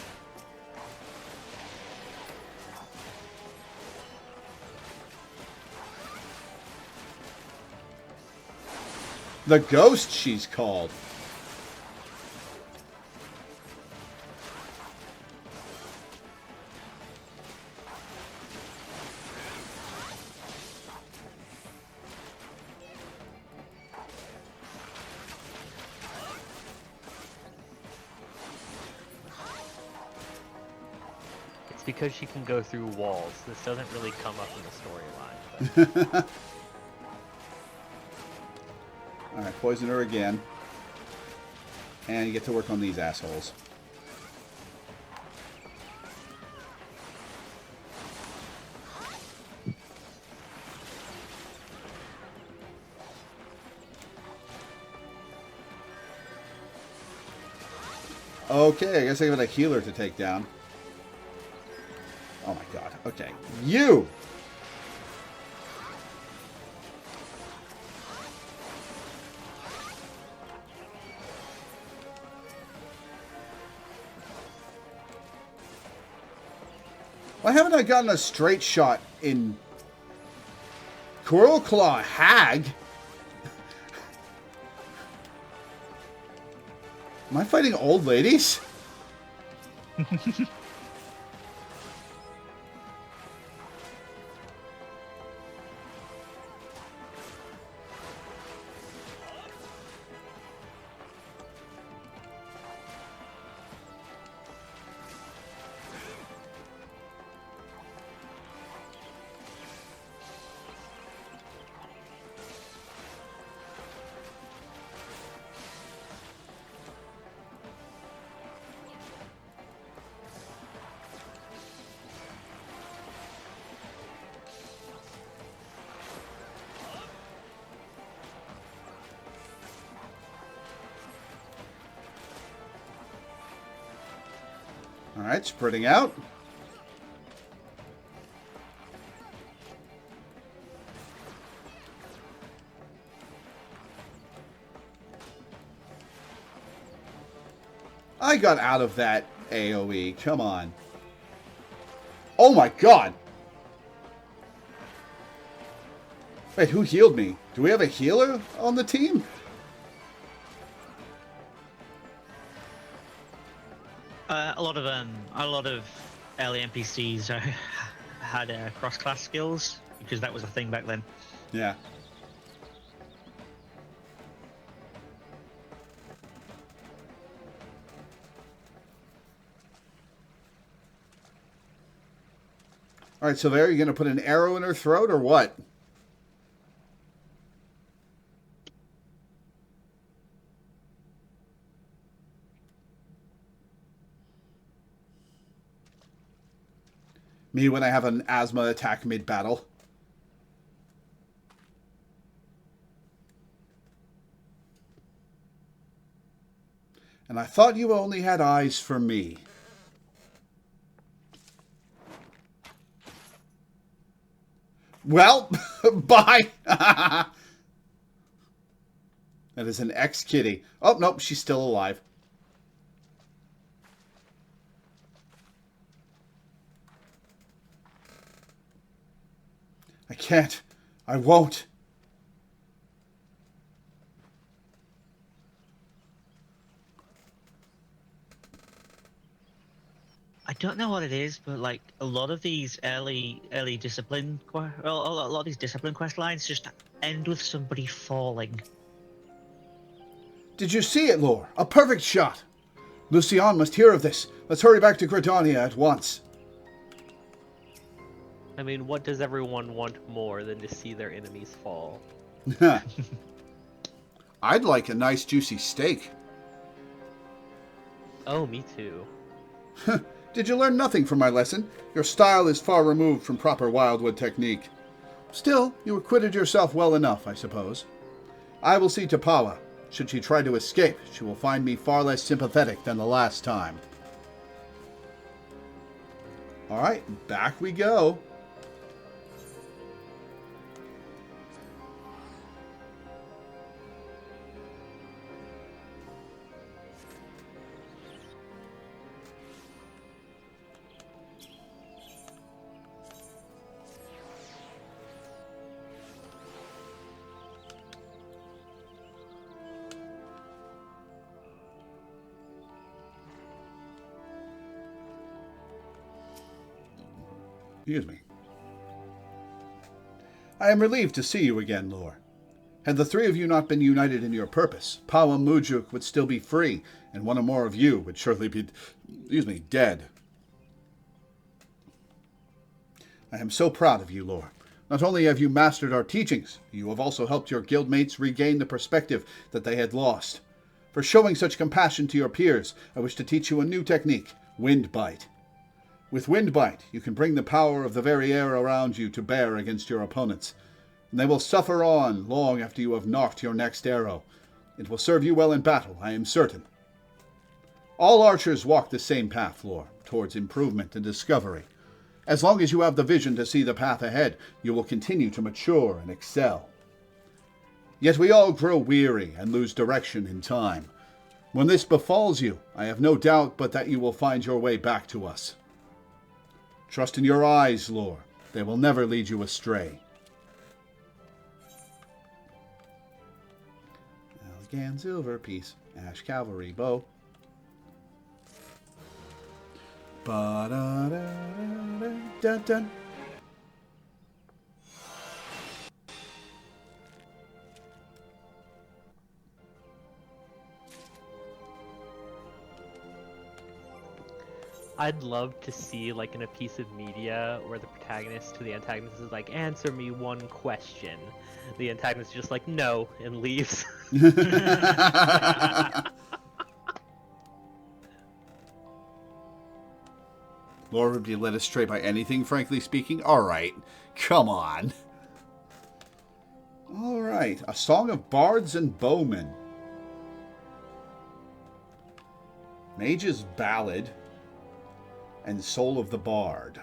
The ghost, she's called. It's because she can go through walls. This doesn't really come up in the storyline. But... Alright, poison her again. And you get to work on these assholes. Okay, I guess I got a healer to take down. Oh my god. Okay. You! Why haven't I gotten a straight shot in Coral Claw Hag? Am I fighting old ladies? Alright, spreading out. I got out of that AoE. Come on. Oh my god! Wait, who healed me? Do we have a healer on the team? A lot of early NPCs had cross-class skills. because that was a thing back then. Yeah. All right, so there, you're going to put an arrow in her throat or what? Me when I have an asthma attack mid-battle. And I thought you only had eyes for me. Well, bye. That is an ex-kitty. Oh, nope, she's still alive. I can't. I won't. I don't know what it is, but like a lot of these early discipline, a lot of these discipline quest lines just end with somebody falling. Did you see it, Lore? A perfect shot. Lucian must hear of this. Let's hurry back to Gridania at once. I mean, what does everyone want more than to see their enemies fall? I'd like a nice juicy steak. Oh, me too. Did you learn nothing from my lesson? Your style is far removed from proper Wildwood technique. Still, you acquitted yourself well enough, I suppose. I will see to Pawa. Should she try to escape, she will find me far less sympathetic than the last time. All right, back we go. Excuse me. I am relieved to see you again, Lore. Had the three of you not been united in your purpose, Pawa Mujuk would still be free, and one or more of you would surely be, dead. I am so proud of you, Lore. Not only have you mastered our teachings, you have also helped your guildmates regain the perspective that they had lost. For showing such compassion to your peers, I wish to teach you a new technique, Wind Bite. With Wind Bite, you can bring the power of the very air around you to bear against your opponents, and they will suffer on long after you have knocked your next arrow. It will serve you well in battle, I am certain. All archers walk the same path, Lore, towards improvement and discovery. As long as you have the vision to see the path ahead, you will continue to mature and excel. Yet we all grow weary and lose direction in time. When this befalls you, I have no doubt but that you will find your way back to us. Trust in your eyes, Lore. They will never lead you astray. Algan Silver Piece. Ash Cavalry Bow. Ba-da-da-da-da-da-da. I'd love to see, like, in a piece of media where the protagonist to the antagonist is like, answer me one question. The antagonist is just like, no, and leaves. Lore would be led astray by anything, frankly speaking. All right, come on. All right, a song of bards and bowmen. Mage's Ballad and Soul of the Bard.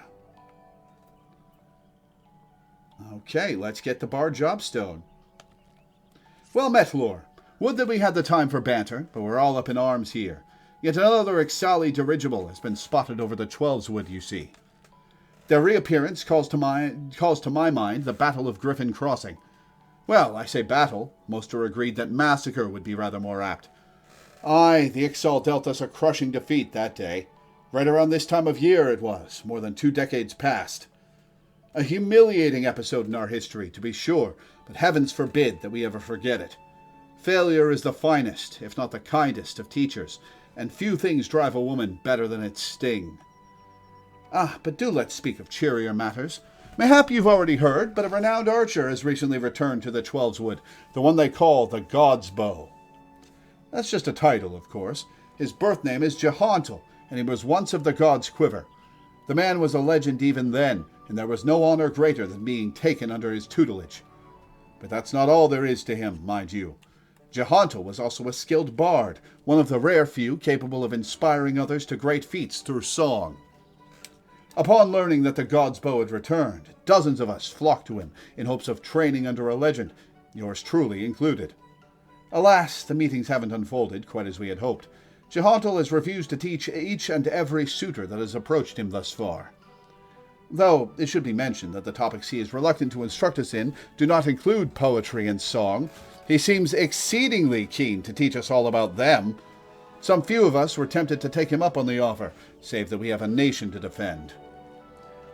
Okay, let's get the Bard Jobstone. Well met, Lore. Would that we had the time for banter, but we're all up in arms here. Yet another Ixali dirigible has been spotted over the Twelveswood, you see. Their reappearance calls to my mind the Battle of Griffin Crossing. Well, I say battle. Most are agreed that massacre would be rather more apt. Aye, the Ixal dealt us a crushing defeat that day. Right around this time of year it was, more than 2 decades past. A humiliating episode in our history, to be sure, but heavens forbid that we ever forget it. Failure is the finest, if not the kindest, of teachers, and few things drive a woman better than its sting. But do let's speak of cheerier matters. Mayhap you've already heard, but a renowned archer has recently returned to the Twelveswood, the one they call the God's Bow. That's just a title, of course. His birth name is Jehantel, and he was once of the God's Quiver. The man was a legend even then, and there was no honor greater than being taken under his tutelage. But that's not all there is to him, mind you. Jehantel was also a skilled bard, one of the rare few capable of inspiring others to great feats through song. Upon learning that the God's Bow had returned, dozens of us flocked to him in hopes of training under a legend, yours truly included. Alas, the meetings haven't unfolded quite as we had hoped. Jehantel has refused to teach each and every suitor that has approached him thus far. Though it should be mentioned that the topics he is reluctant to instruct us in do not include poetry and song, he seems exceedingly keen to teach us all about them. Some few of us were tempted to take him up on the offer, save that we have a nation to defend.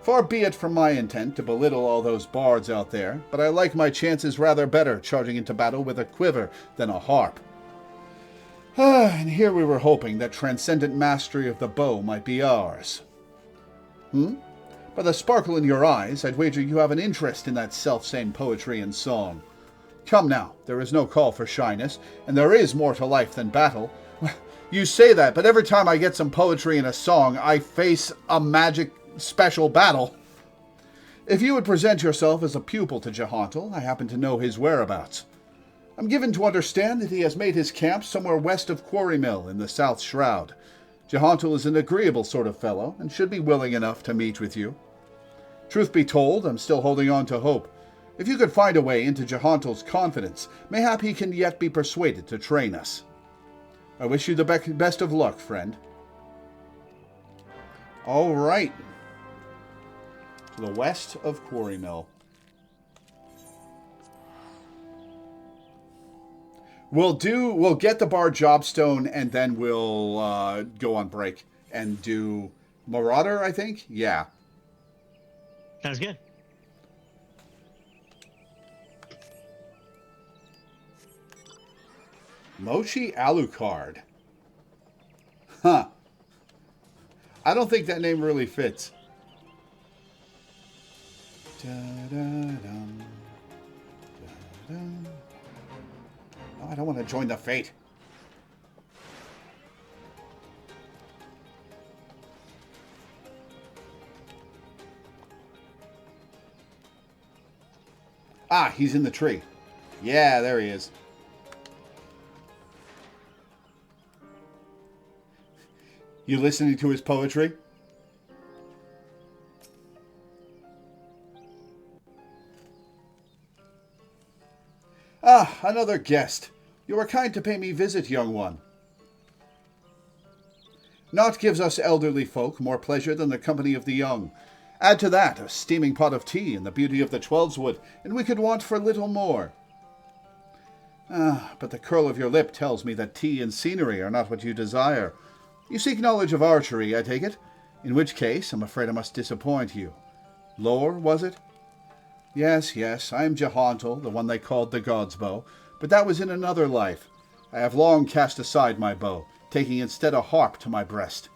Far be it from my intent to belittle all those bards out there, but I like my chances rather better charging into battle with a quiver than a harp. And here we were hoping that transcendent mastery of the bow might be ours. By the sparkle in your eyes, I'd wager you have an interest in that self-same poetry and song. Come now, there is no call for shyness, and there is more to life than battle. You say that, but every time I get some poetry in a song, I face a magic special battle. If you would present yourself as a pupil to Jehantel, I happen to know his whereabouts. I'm given to understand that he has made his camp somewhere west of Quarry Mill in the South Shroud. Jehantel is an agreeable sort of fellow, and should be willing enough to meet with you. Truth be told, I'm still holding on to hope. If you could find a way into Jehantel's confidence, mayhap he can yet be persuaded to train us. I wish you the best of luck, friend. All right. To the west of Quarry Mill. We'll get the Bard Jobstone, and then we'll go on break and do Marauder, I think? Yeah. Sounds good. Mochi Alucard. Huh. I don't think that name really fits. Da-da-dum, da-dum. Oh, I don't want to join the fate. Ah, he's in the tree. Yeah, there he is. You listening to his poetry? Ah, another guest. You are kind to pay me visit, young one. Naught gives us elderly folk more pleasure than the company of the young. Add to that a steaming pot of tea and the beauty of the Twelveswood, and we could want for little more. But the curl of your lip tells me that tea and scenery are not what you desire. You seek knowledge of archery, I take it? In which case, I'm afraid I must disappoint you. Lore, was it? Yes, I am Jehantel, the one they called the God's Bow, but that was in another life. I have long cast aside my bow, taking instead a harp to my breast.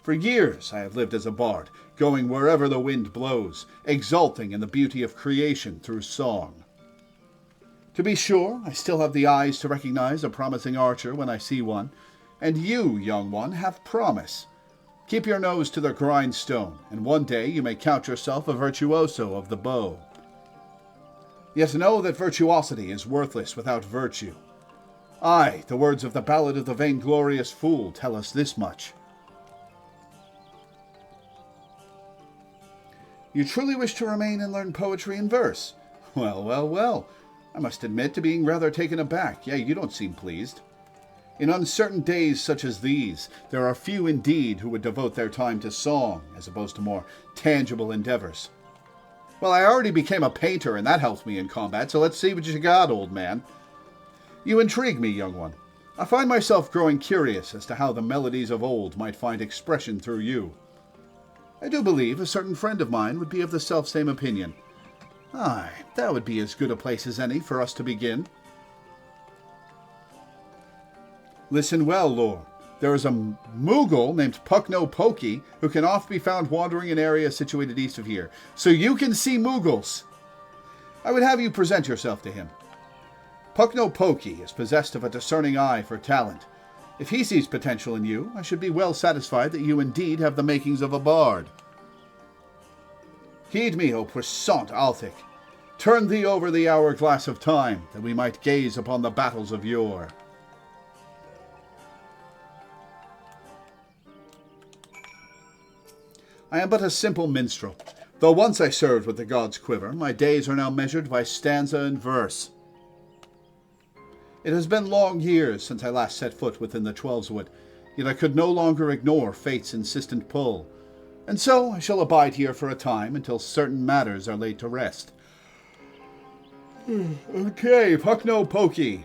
For years I have lived as a bard, going wherever the wind blows, exulting in the beauty of creation through song. To be sure, I still have the eyes to recognize a promising archer when I see one, and you, young one, have promise. Keep your nose to the grindstone, and one day you may count yourself a virtuoso of the bow. Yet know that virtuosity is worthless without virtue. Aye, the words of the Ballad of the Vainglorious Fool tell us this much. You truly wish to remain and learn poetry and verse? Well. I must admit to being rather taken aback. You don't seem pleased. In uncertain days such as these, there are few indeed who would devote their time to song, as opposed to more tangible endeavors. Well, I already became a painter, and that helps me in combat, so let's see what you got, old man. You intrigue me, young one. I find myself growing curious as to how the melodies of old might find expression through you. I do believe a certain friend of mine would be of the self-same opinion. Aye, that would be as good a place as any for us to begin. Listen well, Lore. There is a Moogle named Puckno Pokey who can oft be found wandering in areas situated east of here, so you can see Moogles. I would have you present yourself to him. Puckno Pokey is possessed of a discerning eye for talent. If he sees potential in you, I should be well satisfied that you indeed have the makings of a bard. Heed me, O puissant Althic. Turn thee over the hourglass of time, that we might gaze upon the battles of yore. I am but a simple minstrel. Though once I served with the god's quiver, my days are now measured by stanza and verse. It has been long years since I last set foot within the Twelveswood, yet I could no longer ignore fate's insistent pull, and so I shall abide here for a time until certain matters are laid to rest. Okay, Puckno Pokey.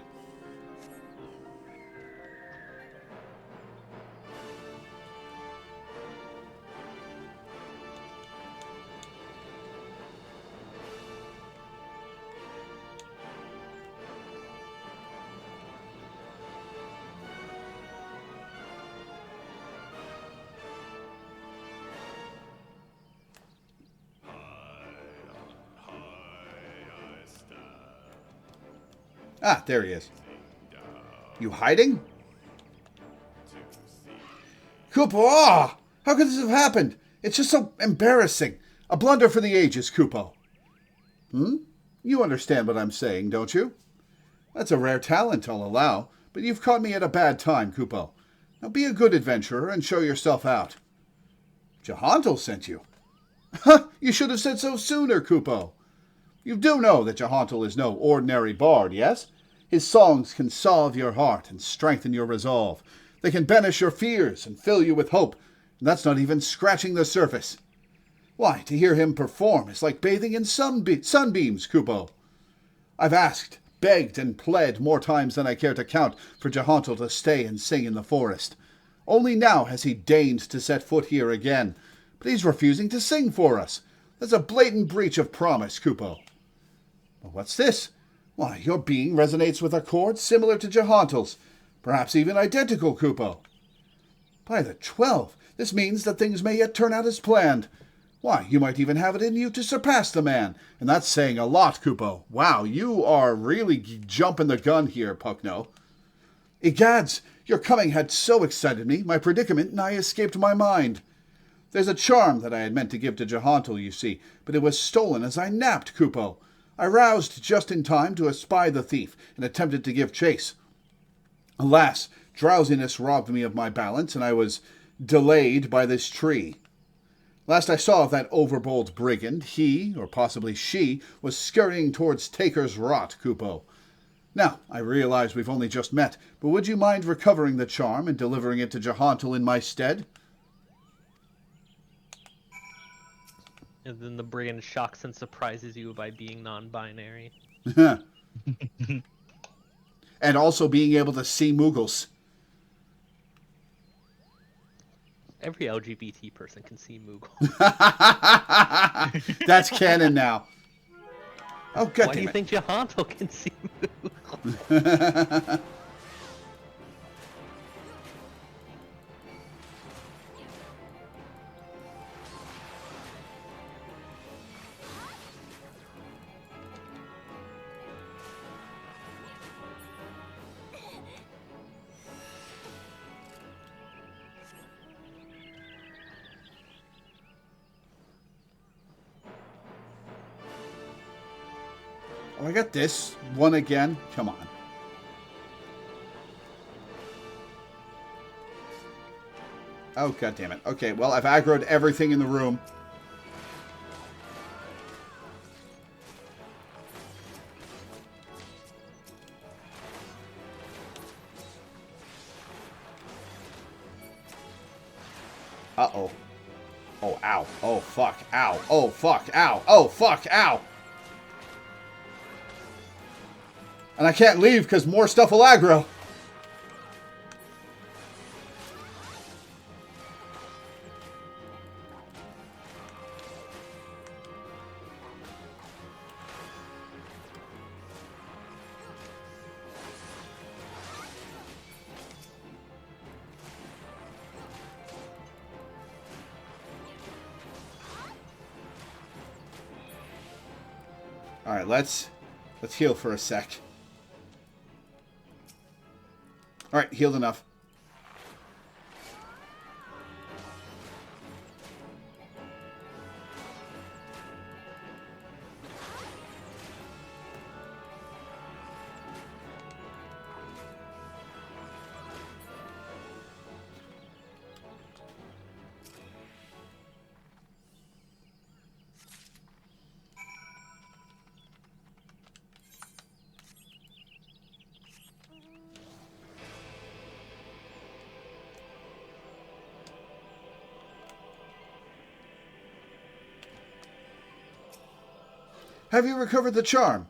Ah, there he is. You hiding? Kupo, ah! How could this have happened? It's just so embarrassing. A blunder for the ages, Kupo. You understand what I'm saying, don't you? That's a rare talent, I'll allow, but you've caught me at a bad time, Kupo. Now be a good adventurer and show yourself out. Jahantel sent you. You should have said so sooner, Kupo. You do know that Jahantel is no ordinary bard, yes? His songs can salve your heart and strengthen your resolve. They can banish your fears and fill you with hope, and that's not even scratching the surface. Why, to hear him perform is like bathing in sunbeams, Kupo. I've asked, begged, and pled more times than I care to count for Jahantel to stay and sing in the forest. Only now has he deigned to set foot here again, but he's refusing to sing for us. That's a blatant breach of promise, Kupo. Well, what's this? Why, your being resonates with a chord similar to Jahantel's, perhaps even identical, Kupo. By the 12, this means that things may yet turn out as planned. Why, you might even have it in you to surpass the man, and that's saying a lot, Kupo. Wow, you are really jumping the gun here, Puckno. Egads, your coming had so excited me, my predicament nigh escaped my mind. There's a charm that I had meant to give to Jahantel, you see, but it was stolen as I napped, Kupo. I roused just in time to espy the thief and attempted to give chase. Alas, drowsiness robbed me of my balance, and I was delayed by this tree. Last I saw of that overbold brigand, he, or possibly she, was scurrying towards Taker's Rot, Kupo. Now, I realize we've only just met, but would you mind recovering the charm and delivering it to Jahantel in my stead? And then the brigand shocks and surprises you by being non-binary. And also being able to see Moogles. Every LGBT person can see Moogle. That's canon now. Oh, God Why do you think Jahantel can see Moogle? Oh, I got this one again. Come on. Oh, God damn it. Okay, well, I've aggroed everything in the room. Uh-oh. Oh, ow. Oh, fuck. Ow. Oh, fuck. Ow. Oh, fuck. Ow. And I can't leave because more stuff will aggro. All right, let's heal for a sec. All right, healed enough. Have you recovered the charm?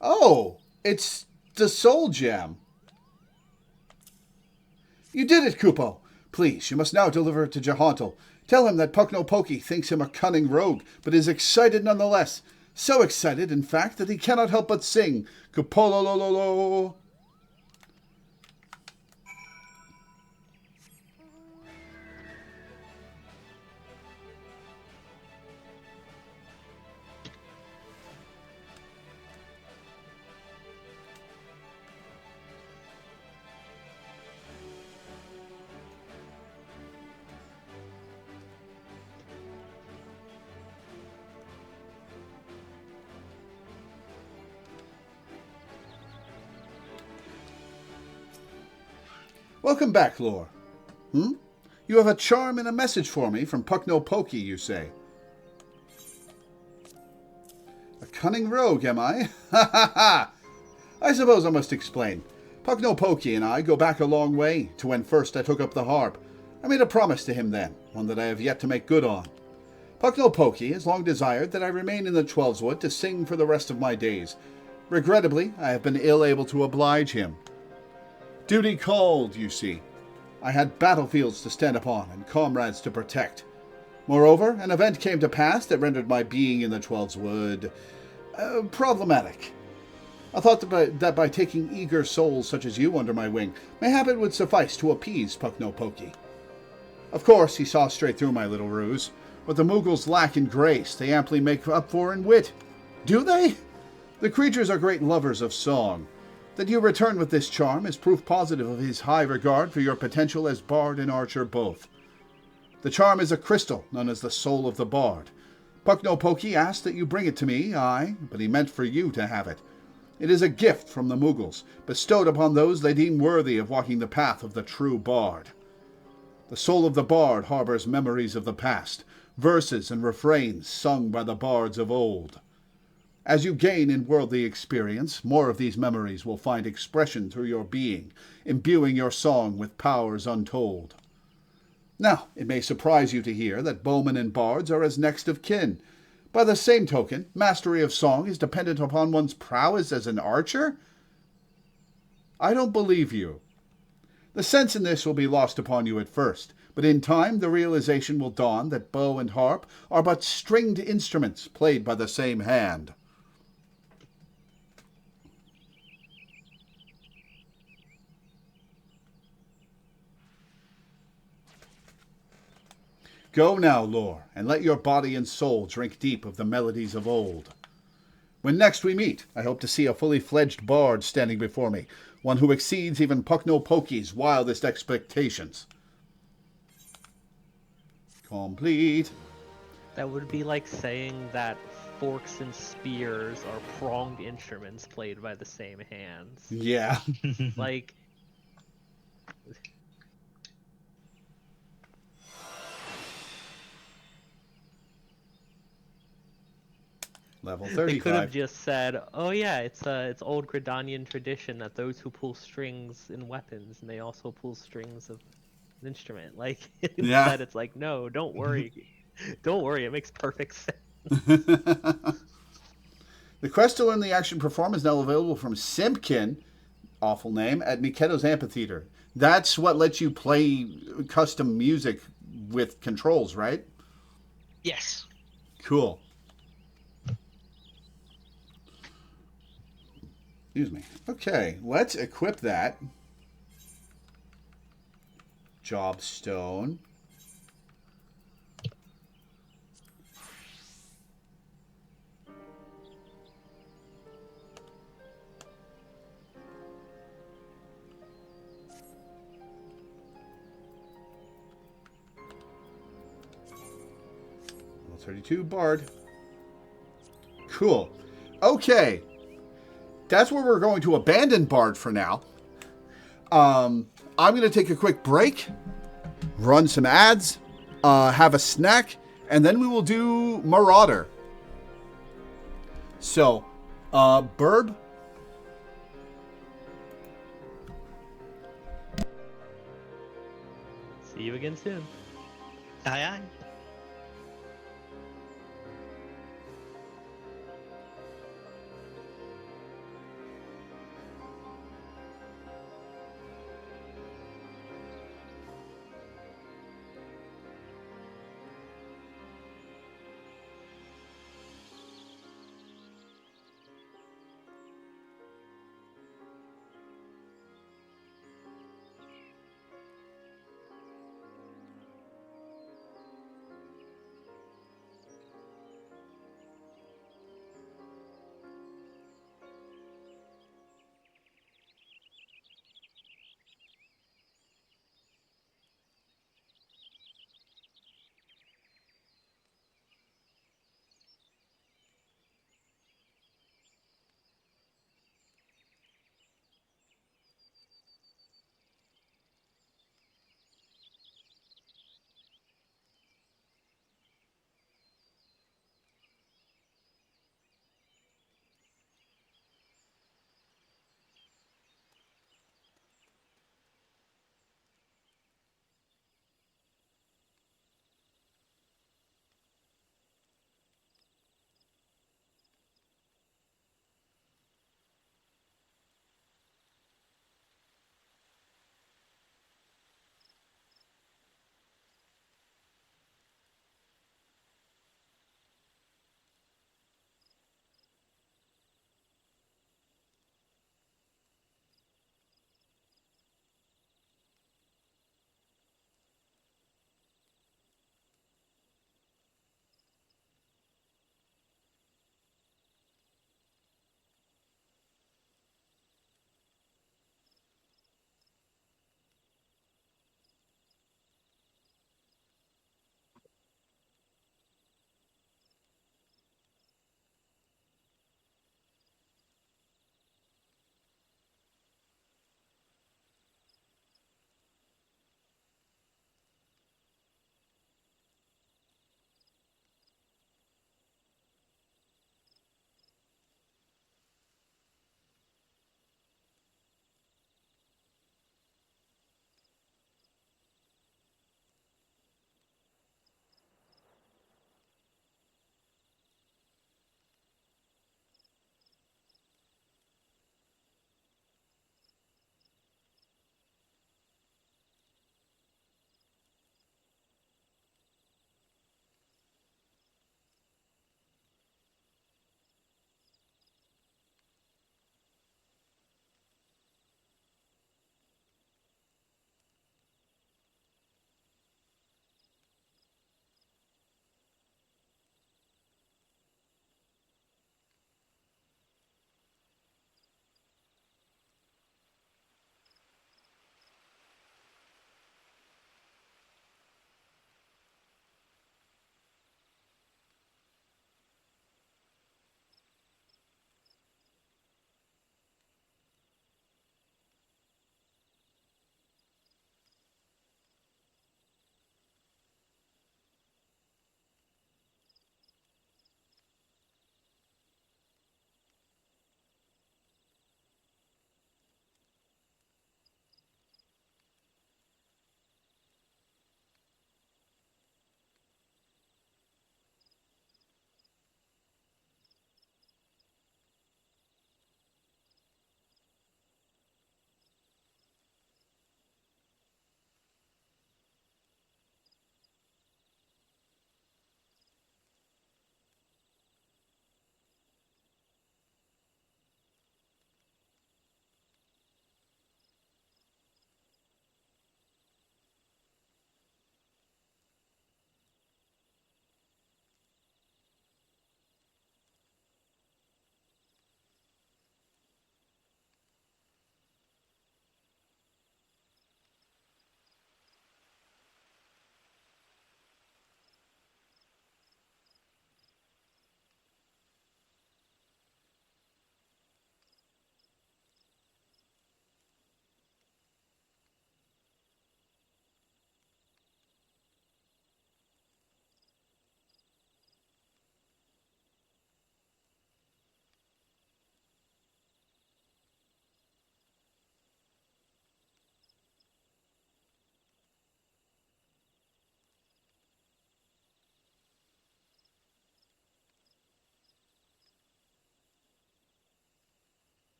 Oh, it's the soul gem. You did it, Kupo. Please, you must now deliver it to Jahantel. Tell him that Pukno-Poki thinks him a cunning rogue, but is excited nonetheless. So excited, in fact, that he cannot help but sing, Kupololololo. Welcome back, Lore. You have a charm and a message for me from Pukno-Poki, you say. A cunning rogue, am I? Ha ha ha! I suppose I must explain. Pukno-Poki and I go back a long way, to when first I took up the harp. I made a promise to him then, one that I have yet to make good on. Pukno-Poki has long desired that I remain in the Twelveswood to sing for the rest of my days. Regrettably, I have been ill able to oblige him. Duty called, you see. I had battlefields to stand upon and comrades to protect. Moreover, an event came to pass that rendered my being in the Twelveswood problematic. I thought that by taking eager souls such as you under my wing, mayhap it would suffice to appease Pukno-Poki. Of course, he saw straight through my little ruse. What the Moogles lack in grace, they amply make up for in wit. Do they? The creatures are great lovers of song. That you return with this charm is proof positive of his high regard for your potential as bard and archer both. The charm is a crystal, known as the soul of the bard. Pukno-Poki asked that you bring it to me, aye, but he meant for you to have it. It is a gift from the Moogles, bestowed upon those they deem worthy of walking the path of the true bard. The soul of the bard harbors memories of the past, verses and refrains sung by the bards of old. As you gain in worldly experience, more of these memories will find expression through your being, imbuing your song with powers untold. Now, it may surprise you to hear that bowmen and bards are as next of kin. By the same token, mastery of song is dependent upon one's prowess as an archer? I don't believe you. The sense in this will be lost upon you at first, but in time the realization will dawn that bow and harp are but stringed instruments played by the same hand. Go now, Lore, and let your body and soul drink deep of the melodies of old. When next we meet, I hope to see a fully fledged bard standing before me, one who exceeds even Pukno-Poki's wildest expectations. Complete. That would be like saying that forks and spears are pronged instruments played by the same hands. Yeah. Like... Level They 35. could have just said, "Oh yeah, it's old Gridanian tradition that those who pull strings in weapons may also pull strings of an instrument." Like instead, it's like, "No, don't worry, don't worry. It makes perfect sense." The quest to learn the action perform is now available from Simpkin, awful name, at Miketo's Amphitheater. That's what lets you play custom music with controls, right? Yes. Cool. Excuse me. Okay, let's equip that. Jobstone. 32 Bard. Cool. Okay. That's where we're going to abandon Bard for now. I'm going to take a quick break, run some ads, have a snack, and then we will do Marauder. So, Burb. See you again soon. Aye, aye.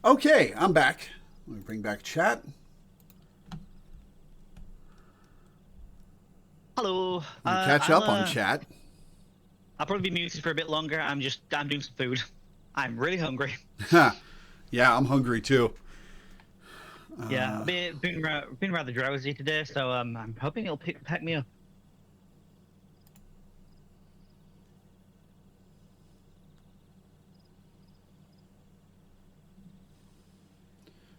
Okay, I'm back. Let me bring back chat. Hello. Let me catch up on chat. I'll probably be muted for a bit longer. I'm doing some food. I'm really hungry. Yeah, I'm hungry too. Yeah, I've been rather drowsy today, so I'm hoping it'll pack me up.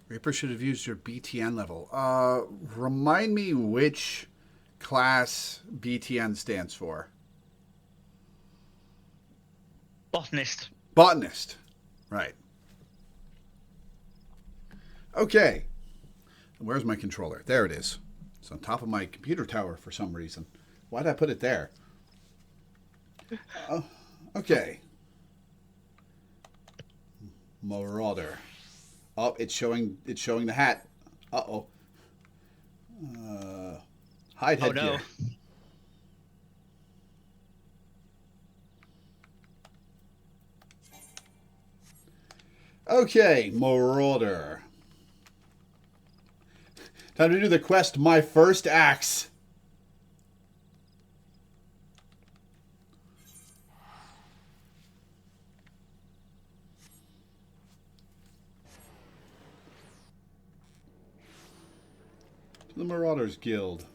Reaper should have used your BTN level. Remind me which class BTN stands for. Botanist. Botanist. Right. Okay. Where's my controller? There it is. It's on top of my computer tower for some reason. Why did I put it there? Okay. Marauder. Oh, it's showing the hat. Uh-oh. Hide headgear. Oh no. Okay, Marauder. Time to do the quest, My First Axe. To the Marauders Guild.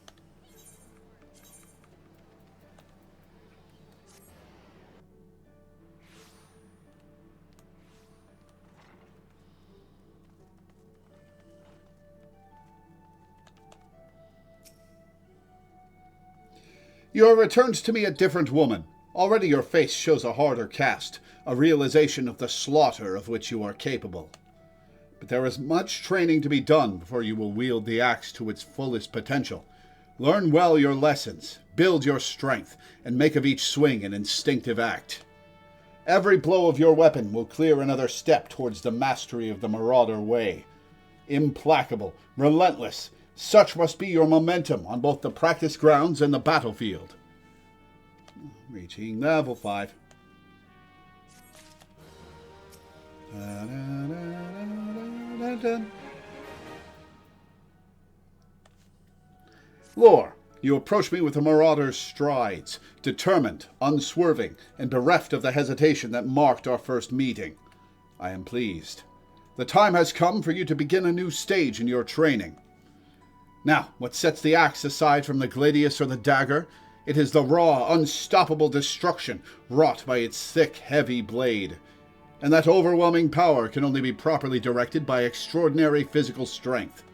You have returned to me a different woman. Already your face shows a harder cast, a realization of the slaughter of which you are capable. But there is much training to be done before you will wield the axe to its fullest potential. Learn well your lessons, build your strength, and make of each swing an instinctive act. Every blow of your weapon will clear another step towards the mastery of the Marauder way. Implacable, relentless, such must be your momentum on both the practice grounds and the battlefield. Reaching level 5. Lore, you approach me with the Marauder's strides, determined, unswerving, and bereft of the hesitation that marked our first meeting. I am pleased. The time has come for you to begin a new stage in your training. Now, what sets the axe aside from the gladius or the dagger? It is the raw, unstoppable destruction wrought by its thick, heavy blade. And that overwhelming power can only be properly directed by extraordinary physical strength.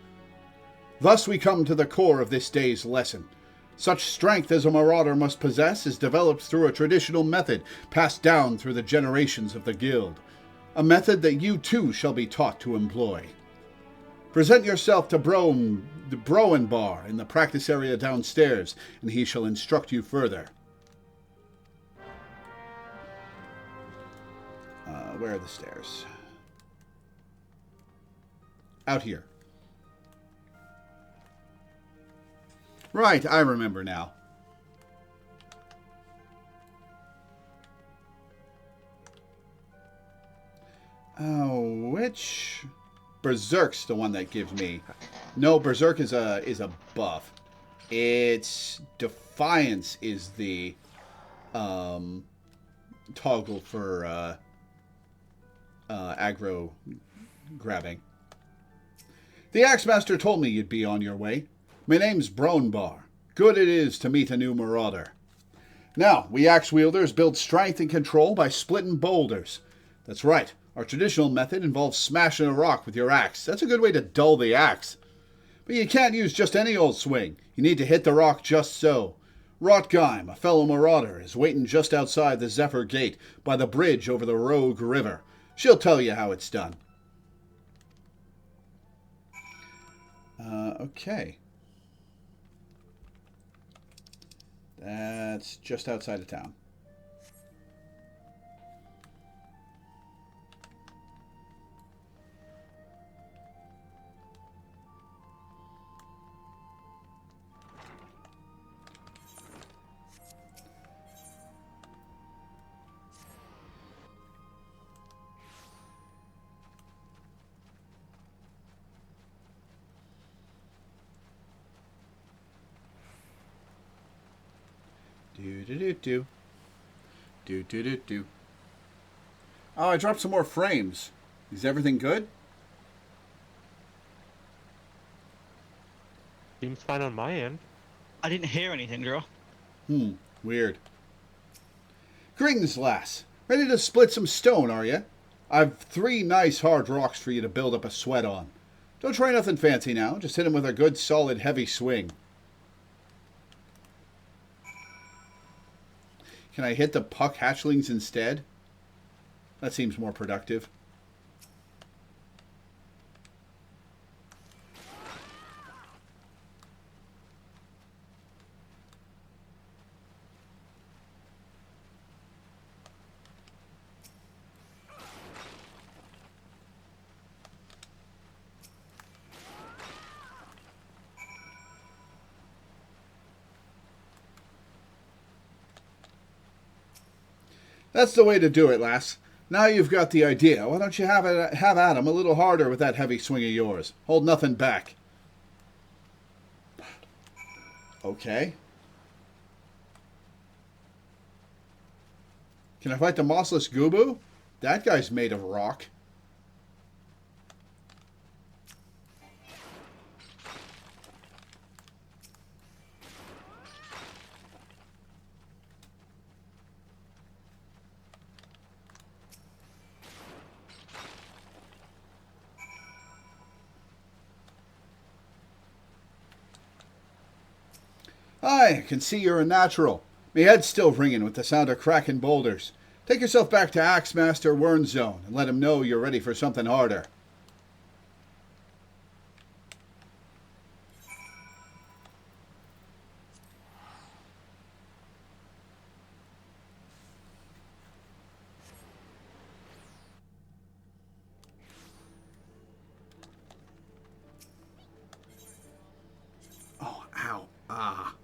Thus we come to the core of this day's lesson. Such strength as a Marauder must possess is developed through a traditional method passed down through the generations of the guild. A method that you too shall be taught to employ. Present yourself to Broenbar in the practice area downstairs, and he shall instruct you further. Where are the stairs? Out here. Right, I remember now. Oh, which... Berserk's the one that gives me... No, Berserk is a buff. It's... Defiance is the... toggle for, aggro grabbing. The Axemaster told me you'd be on your way. My name's Broenbar. Good it is to meet a new Marauder. Now, we axe wielders build strength and control by splitting boulders. That's right. Our traditional method involves smashing a rock with your axe. That's a good way to dull the axe. But you can't use just any old swing. You need to hit the rock just so. Rotgeim, a fellow Marauder, is waiting just outside the Zephyr Gate by the bridge over the Rogue River. She'll tell you how it's done. Okay. That's just outside of town. Do do do do. Do do do do. Oh, I dropped some more frames. Is everything good? Seems fine on my end. I didn't hear anything, Draw. Weird. Greetings, lass. Ready to split some stone, are you? I've 3 nice hard rocks for you to build up a sweat on. Don't try nothing fancy now. Just hit him with a good, solid, heavy swing. Can I hit the puck hatchlings instead? That seems more productive. That's the way to do it, lass. Now you've got the idea. Why don't you have at him a little harder with that heavy swing of yours? Hold nothing back. Okay. Can I fight the mossless Gubu? That guy's made of rock. I can see you're a natural. Me head's still ringing with the sound of cracking boulders. Take yourself back to Axemaster Wern's Zone and let him know you're ready for something harder. Oh, ow. Ah.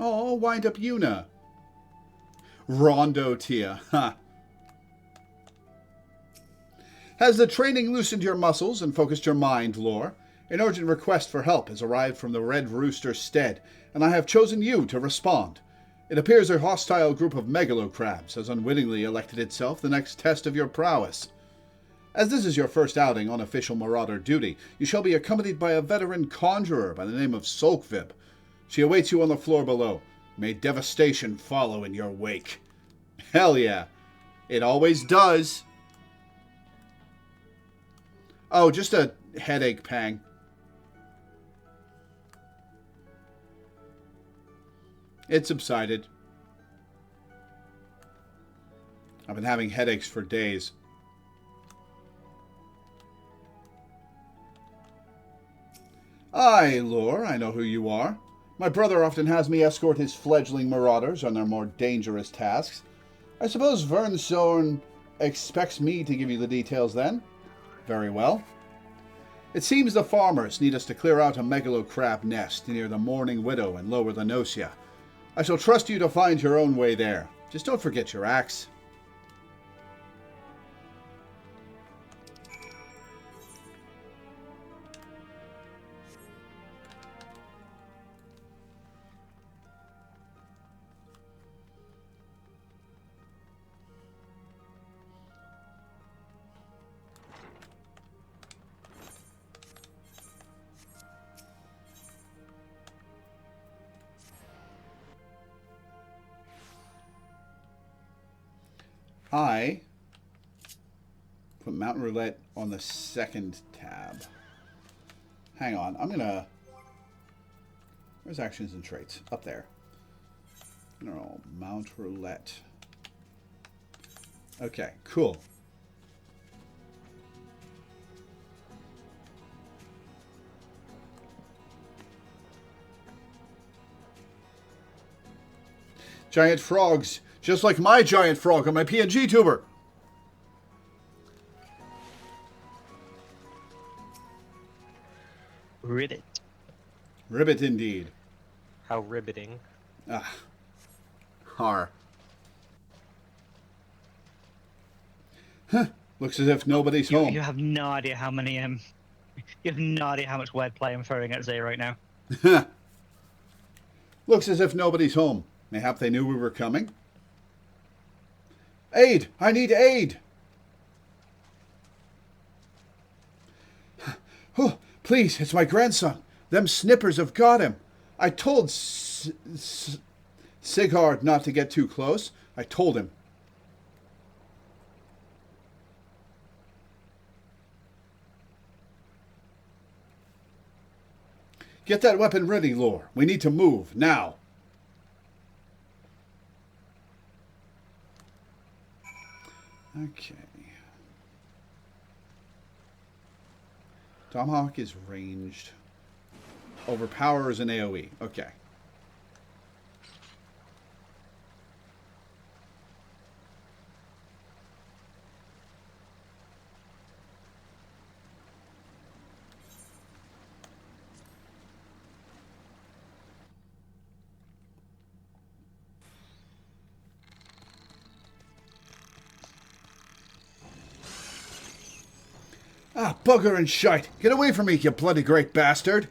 Oh, wind up Yuna. Rondo Tia. Ha. Has the training loosened your muscles and focused your mind, Lore? An urgent request for help has arrived from the Red Rooster Stead, and I have chosen you to respond. It appears a hostile group of megalocrabs has unwittingly elected itself the next test of your prowess. As this is your first outing on official Marauder duty, you shall be accompanied by a veteran conjurer by the name of Sulkvib. She awaits you on the floor below. May devastation follow in your wake. Hell yeah. It always does. Oh, just a headache pang. It subsided. I've been having headaches for days. Aye, Lore, I know who you are. My brother often has me escort his fledgling marauders on their more dangerous tasks. I suppose Vernsorn expects me to give you the details then? Very well. It seems the farmers need us to clear out a megalocrab nest near the Mourning Widow and Lower Lenosia. I shall trust you to find your own way there. Just don't forget your axe. I put Mountain Roulette on the second tab. Hang on, I'm gonna... Where's Actions and Traits? Up there. No, Mount Roulette. Okay, cool. Giant frogs. Just like my giant frog on my PNG tuber. Ribbit. Ribbit indeed. How riveting. Ah. Har. Looks as if nobody's home. You have no idea how many you have no idea how much wordplay I'm throwing at Zay right now. Looks as if nobody's home. Mayhap they knew we were coming. Aid! I need aid! Oh, please, it's my grandson. Them snippers have got him. I told Sigurd not to get too close. I told him. Get that weapon ready, Lore. We need to move, now. Okay. Tomahawk is ranged. Overpower is an AoE. Okay. Ah, bugger and shite. Get away from me, you bloody great bastard.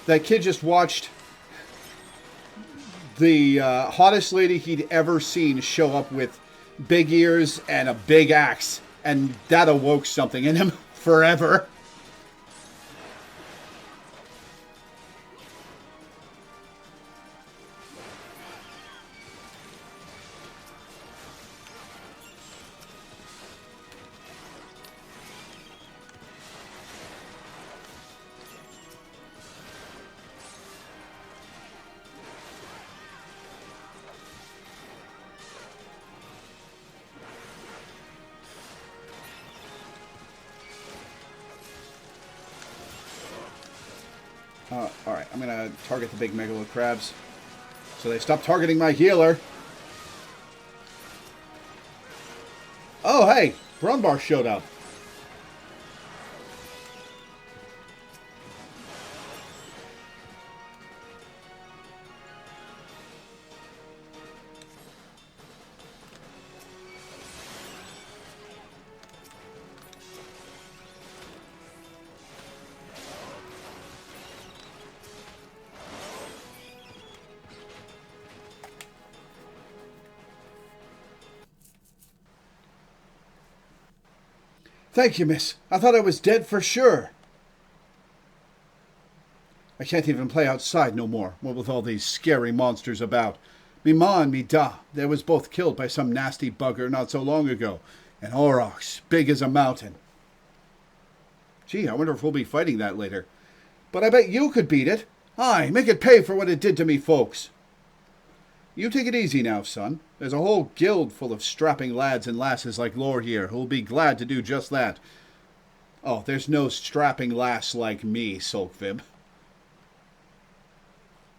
That kid just watched the hottest lady he'd ever seen show up with big ears and a big axe, and that awoke something in him forever. Alright, I'm gonna target the big megalo crabs so they stop targeting my healer. Oh, hey! Brunbar showed up. Thank you, miss. I thought I was dead for sure. I can't even play outside no more, what with all these scary monsters about. Me ma and me da, they was both killed by some nasty bugger not so long ago. And aurochs, big as a mountain. Gee, I wonder if we'll be fighting that later. But I bet you could beat it. Aye, make it pay for what it did to me folks. You take it easy now, son. There's a whole guild full of strapping lads and lasses like Lore here who'll be glad to do just that. Oh, there's no strapping lass like me, Sulkvib.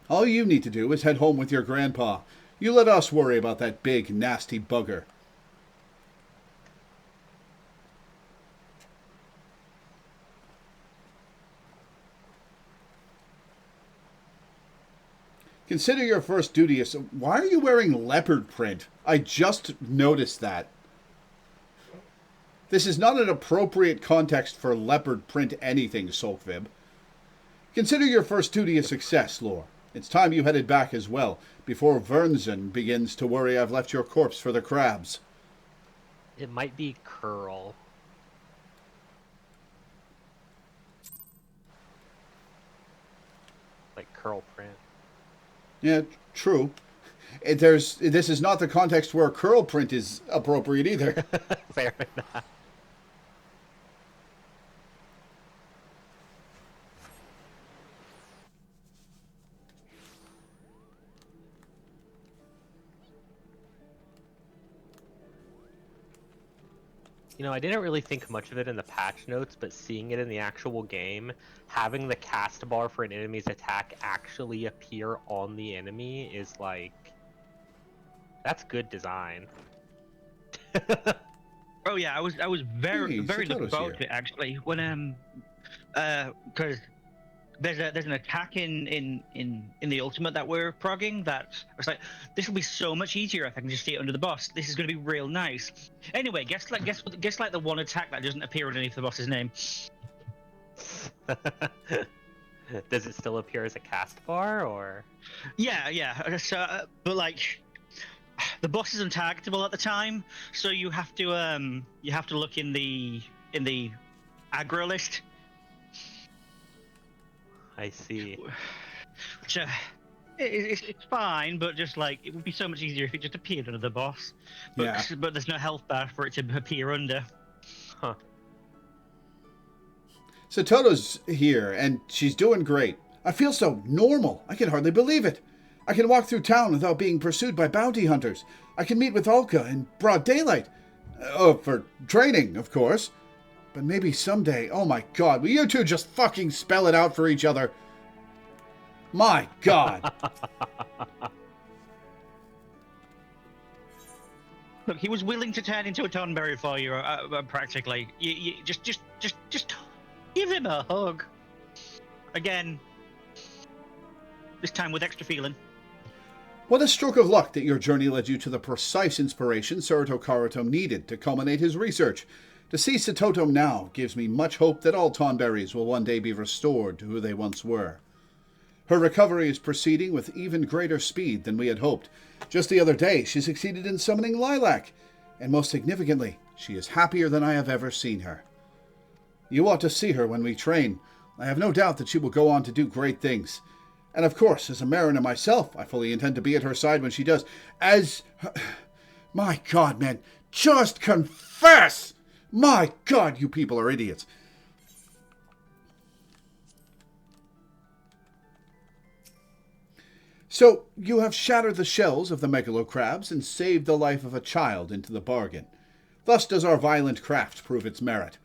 All you need to do is head home with your grandpa. You let us worry about that big, nasty bugger. Consider your first duty as... Why are you wearing leopard print? I just noticed that. This is not an appropriate context for leopard print anything, Sulkvib. Consider your first duty a success, Lore. It's time you headed back as well, before Vernzen begins to worry I've left your corpse for the crabs. It might be curl. Like curl print. Yeah, true. This is not the context where curl print is appropriate either. Fair enough. You know, I didn't really think much of it in the patch notes, but seeing it in the actual game, having the cast bar for an enemy's attack actually appear on the enemy is like, that's good design. Oh yeah, I was very Hey, very looking Satoru's forward here. to it actually when because there's an attack in the ultimate that we're progging that I was like, this will be so much easier if I can just see it under the boss. This is going to be real nice. Anyway, guess like the one attack that doesn't appear underneath the boss's name. Does it still appear as a cast bar, or? Yeah. So, but like, the boss is untargetable at the time, so you have to look in the aggro list. I see. Which it's fine, but just like it would be so much easier if it just appeared under the boss. But Yeah. but there's no health bar for it to appear under. Huh. Satoru's here, and she's doing great. I feel so normal. I can hardly believe it. I can walk through town without being pursued by bounty hunters. I can meet with Olka in broad daylight. Oh, for training, of course. But maybe someday, oh my god, will you two just fucking spell it out for each other? My god. Look, he was willing to turn into a Tonberry for you, practically. You just give him a hug. Again, this time with extra feeling. What a stroke of luck that your journey led you to the precise inspiration Saruto Karuto needed to culminate his research. To see Satoto now gives me much hope that all Tonberries will one day be restored to who they once were. Her recovery is proceeding with even greater speed than we had hoped. Just the other day, she succeeded in summoning Lilac, and most significantly, she is happier than I have ever seen her. You ought to see her when we train. I have no doubt that she will go on to do great things. And of course, as a Mariner myself, I fully intend to be at her side when she does. My God, man, just confess! My God, you people are idiots. So, you have shattered the shells of the megalocrabs and saved the life of a child into the bargain. Thus does our violent craft prove its merit.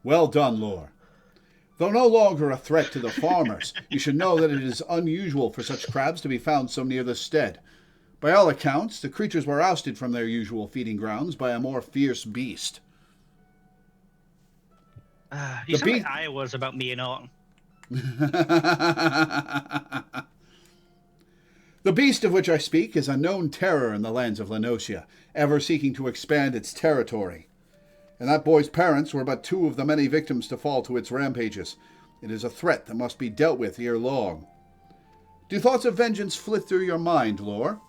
Well done, Lore. Though no longer a threat to the farmers, you should know that it is unusual for such crabs to be found so near the stead. By all accounts, the creatures were ousted from their usual feeding grounds by a more fierce beast. You sound like Iowa's about me and Autumn. The beast of which I speak is a known terror in the lands of Lenosia, ever seeking to expand its territory. And that boy's parents were but two of the many victims to fall to its rampages. It is a threat that must be dealt with ere long. Do thoughts of vengeance flit through your mind, Lore?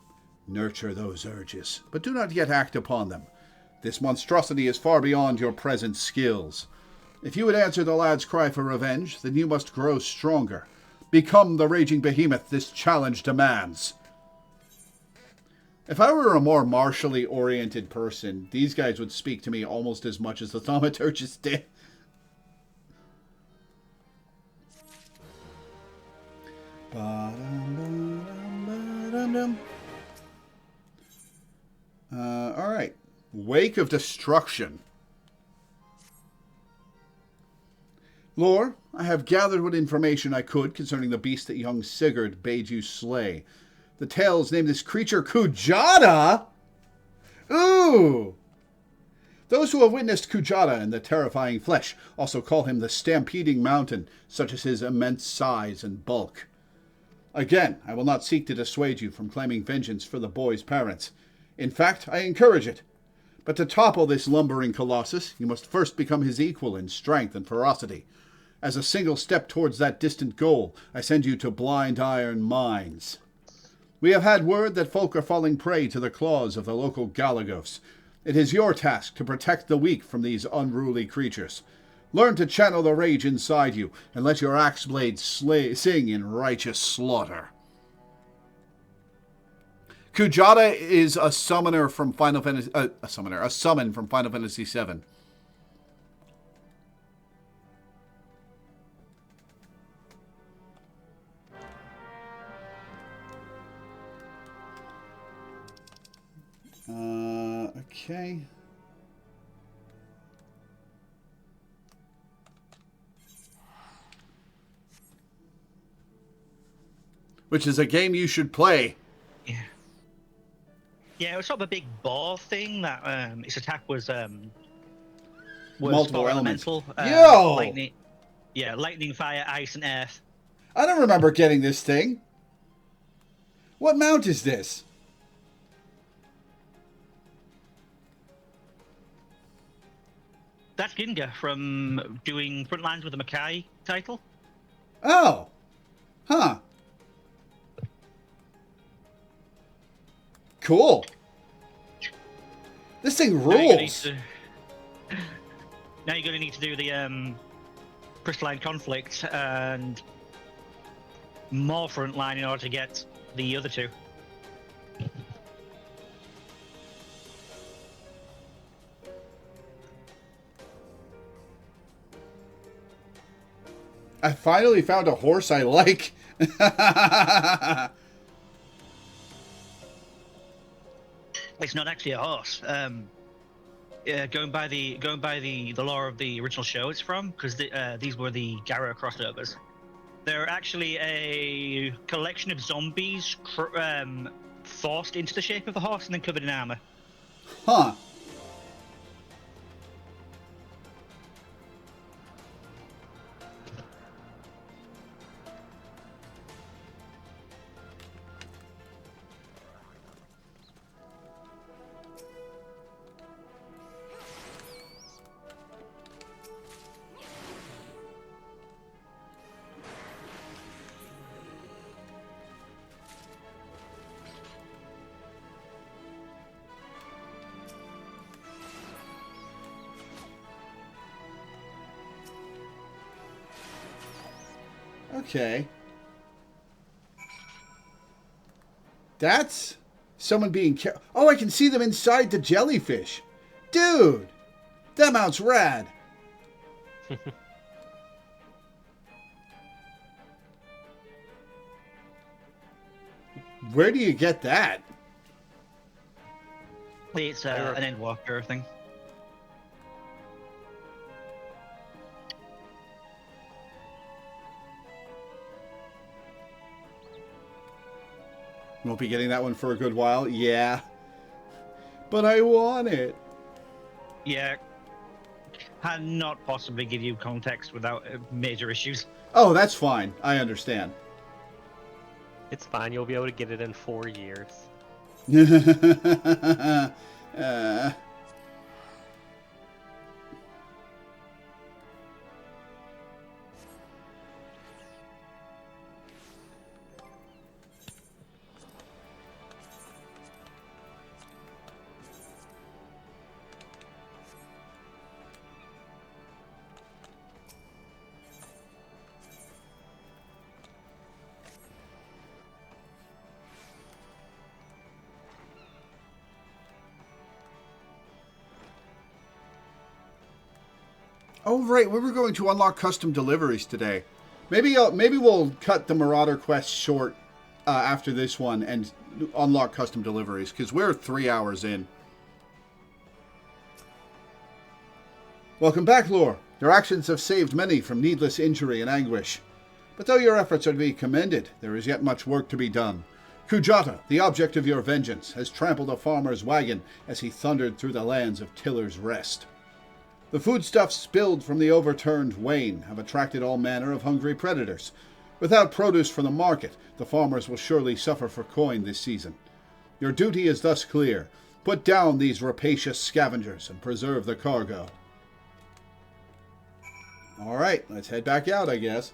Nurture those urges, but do not yet act upon them. This monstrosity is far beyond your present skills. If you would answer the lad's cry for revenge, then you must grow stronger. Become the raging behemoth this challenge demands. If I were a more martially oriented person, these guys would speak to me almost as much as the thaumaturgist did. Alright. Wake of Destruction. Lore, I have gathered what information I could concerning the beast that young Sigurd bade you slay. The tales name this creature Kujata? Ooh! Those who have witnessed Kujata in the terrifying flesh also call him the Stampeding Mountain, such as his immense size and bulk. Again, I will not seek to dissuade you from claiming vengeance for the boy's parents. In fact, I encourage it. But to topple this lumbering colossus, you must first become his equal in strength and ferocity. As a single step towards that distant goal, I send you to Blind Iron Mines. We have had word that folk are falling prey to the claws of the local Galagos. It is your task to protect the weak from these unruly creatures. Learn to channel the rage inside you, and let your axe blades sing in righteous slaughter. Kujata is a summoner from Final Fantasy... a summon from Final Fantasy VII. Okay. which is a game you should play. Yeah. Yeah, it was sort of a big ball thing that its attack was Multiple four elements. elemental. Yo! Lightning. Yeah, lightning, fire, ice, and earth. I don't remember getting this thing. What mount is this? That's Ginga from doing Frontlines with the Mackay title. Oh. Huh. Cool. This thing rules. Now you're going to need to do the crystalline conflict and more frontline in order to get the other two. I finally found a horse I like. It's not actually a horse. Going by the lore of the original show it's from, because these were the Garrow crossovers. They're actually a collection of zombies forced into the shape of a horse and then covered in armor. Huh. Okay. That's someone being oh, I can see them inside the jellyfish. Dude, that mount's rad. Where do you get that? It's an Endwalker thing. Won't be getting that one for a good while. Yeah. But I want it. Yeah. Cannot possibly give you context without major issues. Oh, that's fine. I understand. It's fine. You'll be able to get it in 4 years. Oh, right. We were going to unlock custom deliveries today. Maybe we'll cut the Marauder quest short after this one and unlock custom deliveries, because we're 3 hours in. Welcome back, Lore. Your actions have saved many from needless injury and anguish. But though your efforts are to be commended, there is yet much work to be done. Kujata, the object of your vengeance, has trampled a farmer's wagon as he thundered through the lands of Tiller's Rest. The foodstuffs spilled from the overturned wain have attracted all manner of hungry predators. Without produce from the market, the farmers will surely suffer for coin this season. Your duty is thus clear. Put down these rapacious scavengers and preserve the cargo. All right, let's head back out, I guess.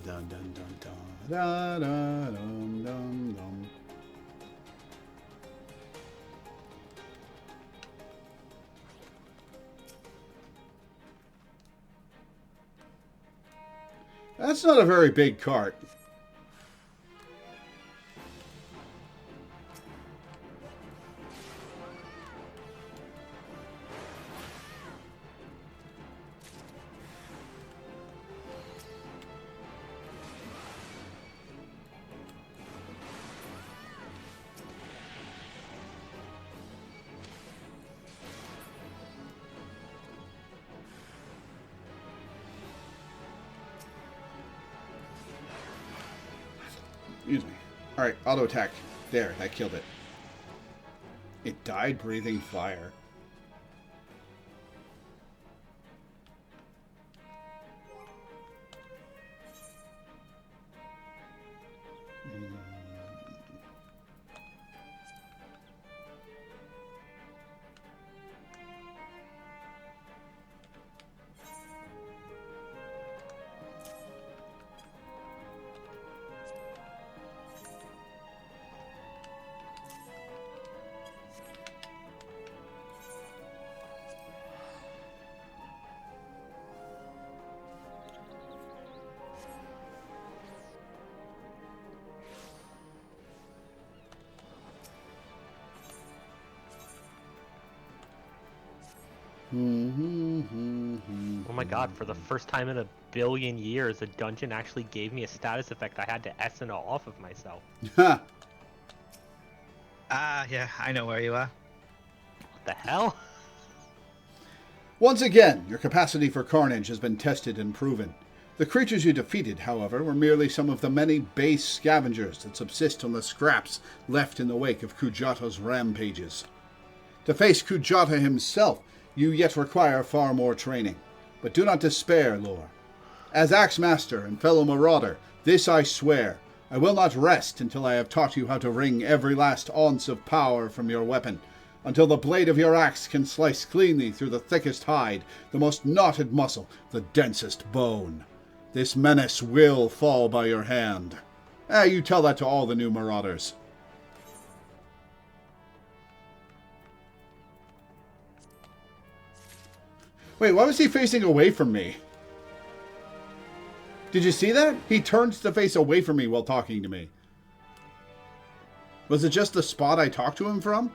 Dun, dun, dun, dun, da, da, dum, dum, dum. That's not a very big cart. Excuse me. Alright, auto attack. There, that killed it. It died breathing fire. Oh my god, for the first time in a billion years, a dungeon actually gave me a status effect I had to SNL off of myself. Ha! Ah, yeah, I know where you are. What the hell? Once again, your capacity for carnage has been tested and proven. The creatures you defeated, however, were merely some of the many base scavengers that subsist on the scraps left in the wake of Kujata's rampages. To face Kujata himself, you yet require far more training. But do not despair, Lore. As Axe Master and fellow Marauder, this I swear, I will not rest until I have taught you how to wring every last ounce of power from your weapon, until the blade of your axe can slice cleanly through the thickest hide, the most knotted muscle, the densest bone. This menace will fall by your hand. You tell that to all the new Marauders. Wait, why was he facing away from me? Did you see that? He turned to face away from me while talking to me. Was it just the spot I talked to him from?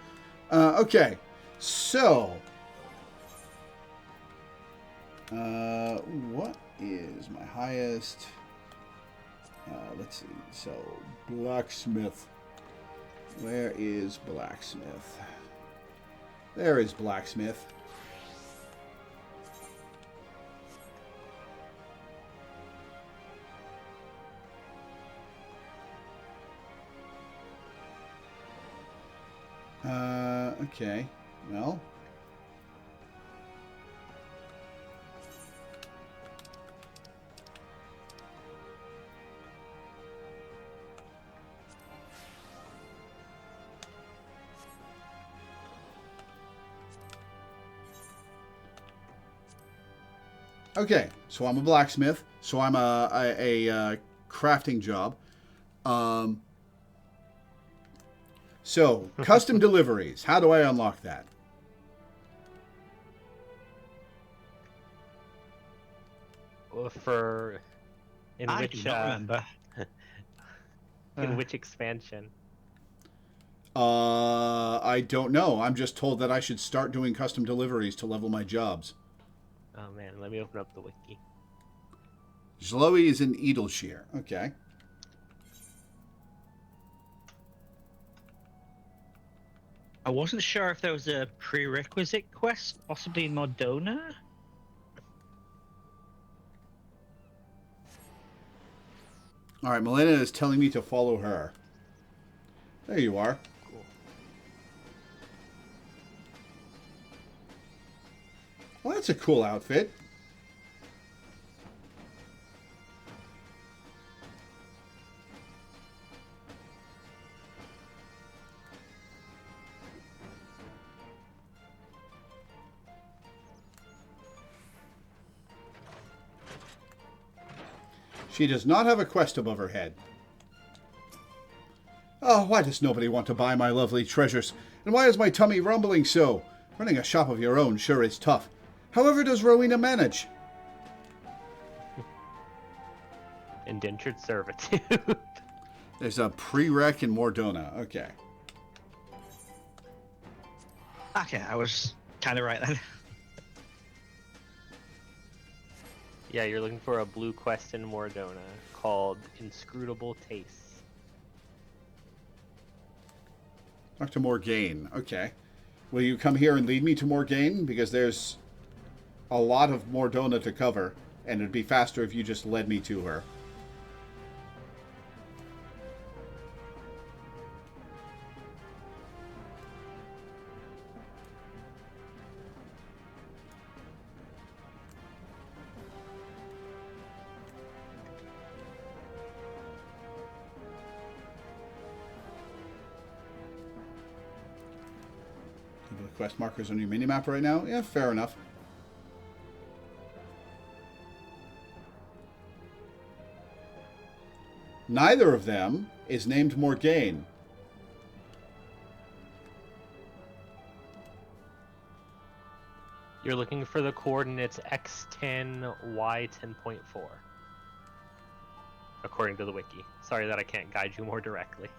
Okay. So. What is my highest? Let's see. So, Blacksmith. Where is Blacksmith? There is Blacksmith. Okay. Well. Okay, so I'm a blacksmith, so I'm a crafting job. So, custom deliveries. How do I unlock that? For in I which do not remember. in which expansion? I don't know. I'm just told that I should start doing custom deliveries to level my jobs. Oh man, let me open up the wiki. Zloe is in Edelshear. Okay. I wasn't sure if there was a prerequisite quest, possibly Modona. All right, Milena is telling me to follow her. There you are. Cool. Well, that's a cool outfit. She does not have a quest above her head. Oh, why does nobody want to buy my lovely treasures? And why is my tummy rumbling so? Running a shop of your own sure is tough. However does Rowena manage? Indentured servitude. There's a prereq in Mordona. Okay. Okay, I was kind of right then. Yeah, you're looking for a blue quest in Mordona called Inscrutable Tastes. Dr. Morgaine. Okay. Will you come here and lead me to Morgaine? Because there's a lot of Mordona to cover, and it'd be faster if you just led me to her. quest markers on your minimap right now? Yeah, fair enough. Neither of them is named Morgaine. You're looking for the coordinates x10, y10.4. According to the wiki. Sorry that I can't guide you more directly.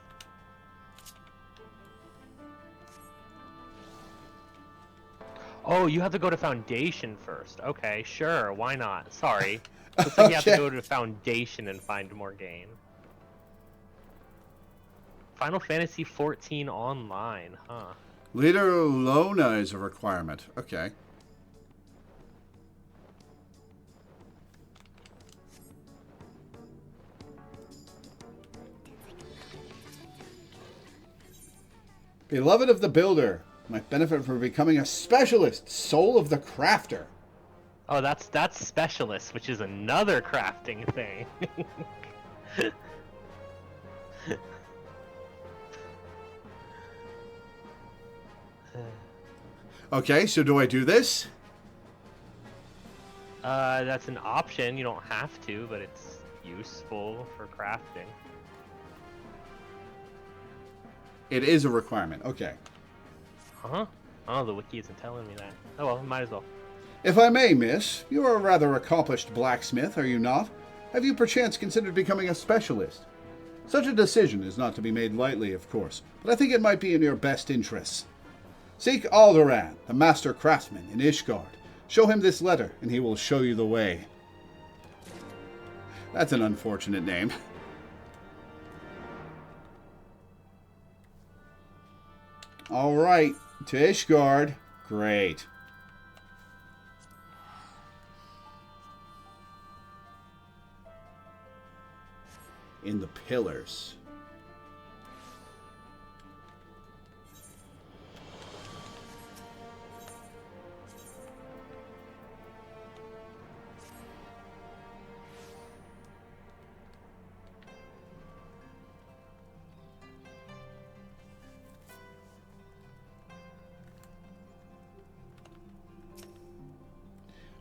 Oh, you have to go to Foundation first. Okay, sure, why not? Sorry. Looks like you have to go to Foundation and find Morgaine. Final Fantasy XIV Online, huh? Leader Lona is a requirement. Okay. Beloved of the Builder, might benefit from becoming a specialist, Soul of the Crafter. Oh, that's Specialist, which is another crafting thing. Okay, so do I do this? That's an option. You don't have to, but it's useful for crafting. It is a requirement. Okay. Huh? Oh, the wiki isn't telling me that. Oh well, might as well. If I may, miss, you are a rather accomplished blacksmith, are you not? Have you perchance considered becoming a specialist? Such a decision is not to be made lightly, of course, but I think it might be in your best interests. Seek Alderaan, the master craftsman in Ishgard. Show him this letter, and he will show you the way. That's an unfortunate name. All right, to Ishgard. Great. In the pillars.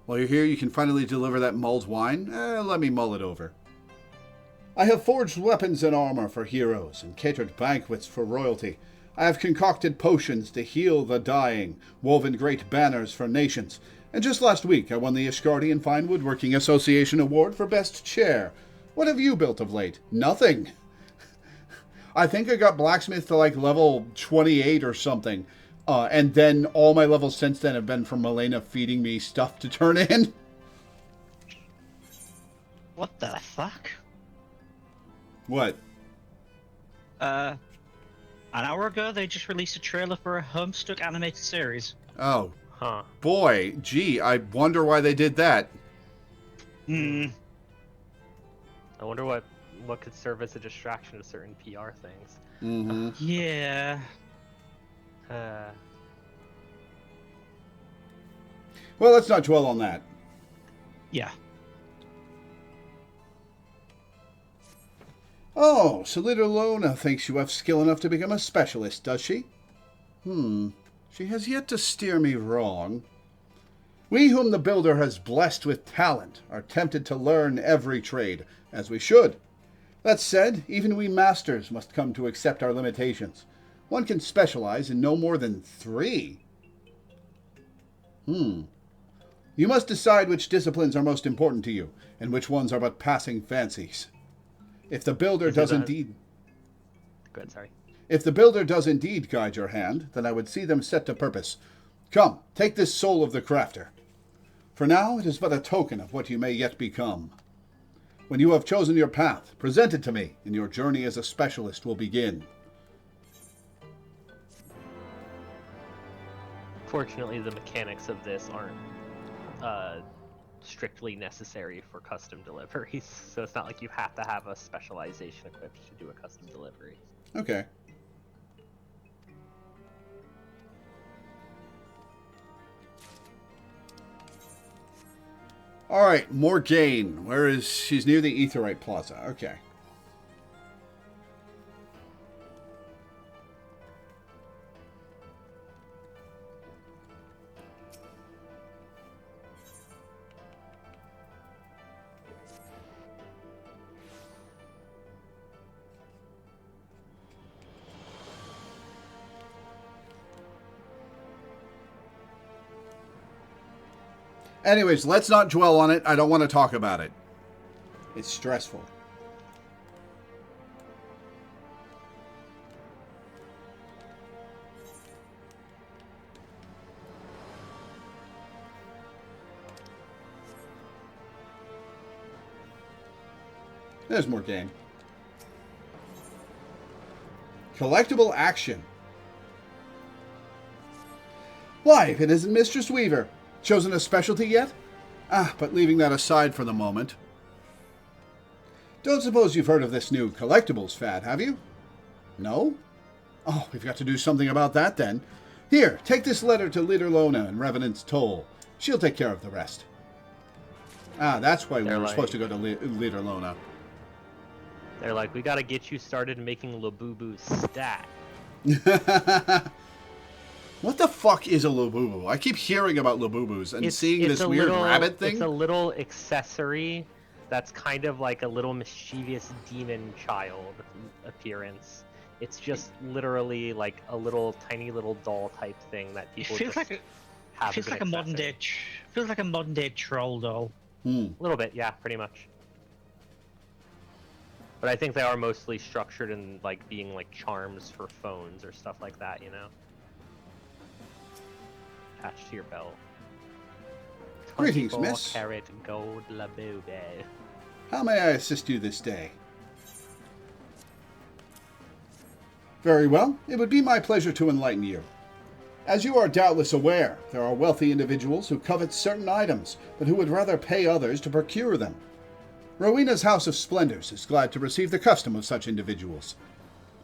While you're here, you can finally deliver that mulled wine. Let me mull it over. I have forged weapons and armor for heroes and catered banquets for royalty. I have concocted potions to heal the dying, woven great banners for nations, and just last week I won the Ishgardian Fine Woodworking Association Award for Best Chair. What have you built of late? Nothing. I think I got blacksmith to like level 28 or something. And then all my levels since then have been from Milena feeding me stuff to turn in. What the fuck? What? An hour ago, they just released a trailer for a Homestuck animated series. Oh. Huh. Boy, gee, I wonder why they did that. Hmm. I wonder what could serve as a distraction to certain PR things. Mm-hmm. Yeah. Well, let's not dwell on that. Yeah. Oh, so little Lona thinks you have skill enough to become a specialist, does she? She has yet to steer me wrong. We whom the Builder has blessed with talent are tempted to learn every trade, as we should. That said, even we masters must come to accept our limitations. One can specialize in no more than 3. You must decide which disciplines are most important to you, and which ones are but passing fancies. If the Builder does indeed... Good, sorry. If the Builder does indeed guide your hand, then I would see them set to purpose. Come, take this soul of the crafter. For now, it is but a token of what you may yet become. When you have chosen your path, present it to me, and your journey as a specialist will begin. Fortunately, the mechanics of this aren't strictly necessary for custom deliveries, so it's not like you have to have a specialization equipped to do a custom delivery. Okay. All right, Morgaine. Where is... She's near the Aetheryte Plaza. Okay. Anyways, let's not dwell on it. I don't want to talk about it. It's stressful. There's more game. Collectible action. Why, if it isn't Mistress Weaver. Chosen a specialty yet? But leaving that aside for the moment. Don't suppose you've heard of this new collectibles fad, have you? No? Oh, we've got to do something about that then. Here, take this letter to Leader Lona in Revenant's Toll. She'll take care of the rest. That's why we were supposed to go to Leader Lona. They're like, we gotta get you started making Labubu stat. What the fuck is a Labubu? I keep hearing about Labubus and seeing this weird rabbit thing. It's a little accessory that's kind of like a little mischievous demon child appearance. It's just literally like a little tiny little doll type thing that people feels like a modern day troll doll. A little bit, yeah, pretty much. But I think they are mostly structured in like being like charms for phones or stuff like that, you know. Attached to your belt. Greetings, miss. 24-karat gold Labubu. How may I assist you this day? Very well. It would be my pleasure to enlighten you. As you are doubtless aware, there are wealthy individuals who covet certain items, but who would rather pay others to procure them. Rowena's House of Splendors is glad to receive the custom of such individuals.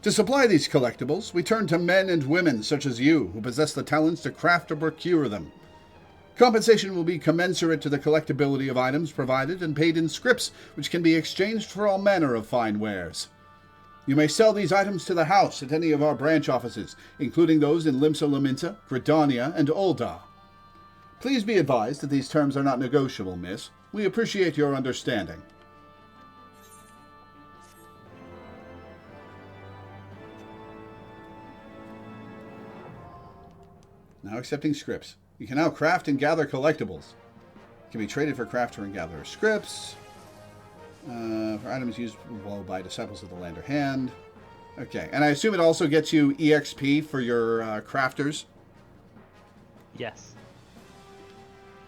To supply these collectibles, we turn to men and women such as you, who possess the talents to craft or procure them. Compensation will be commensurate to the collectability of items provided and paid in scrips, which can be exchanged for all manner of fine wares. You may sell these items to the house at any of our branch offices, including those in Limsa Laminta, Gridania, and Ul'dah. Please be advised that these terms are not negotiable, miss. We appreciate your understanding. Now accepting scripts. You can now craft and gather collectibles. Can be traded for crafter and gatherer scripts. For items used by disciples of the Lander Hand. Okay, and I assume it also gets you EXP for your crafters? Yes.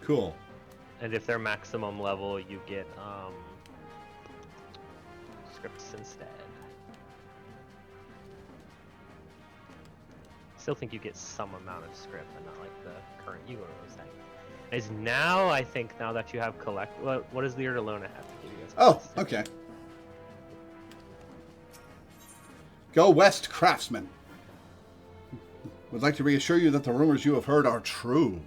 Cool. And if they're maximum level, you get scripts instead. Still think you get some amount of script, but not like the current Euro thing. Is now, I think, now that you have what does Leader Lona have to give you guys? Oh, okay. Go west, craftsman. Would like to reassure you that the rumors you have heard are true.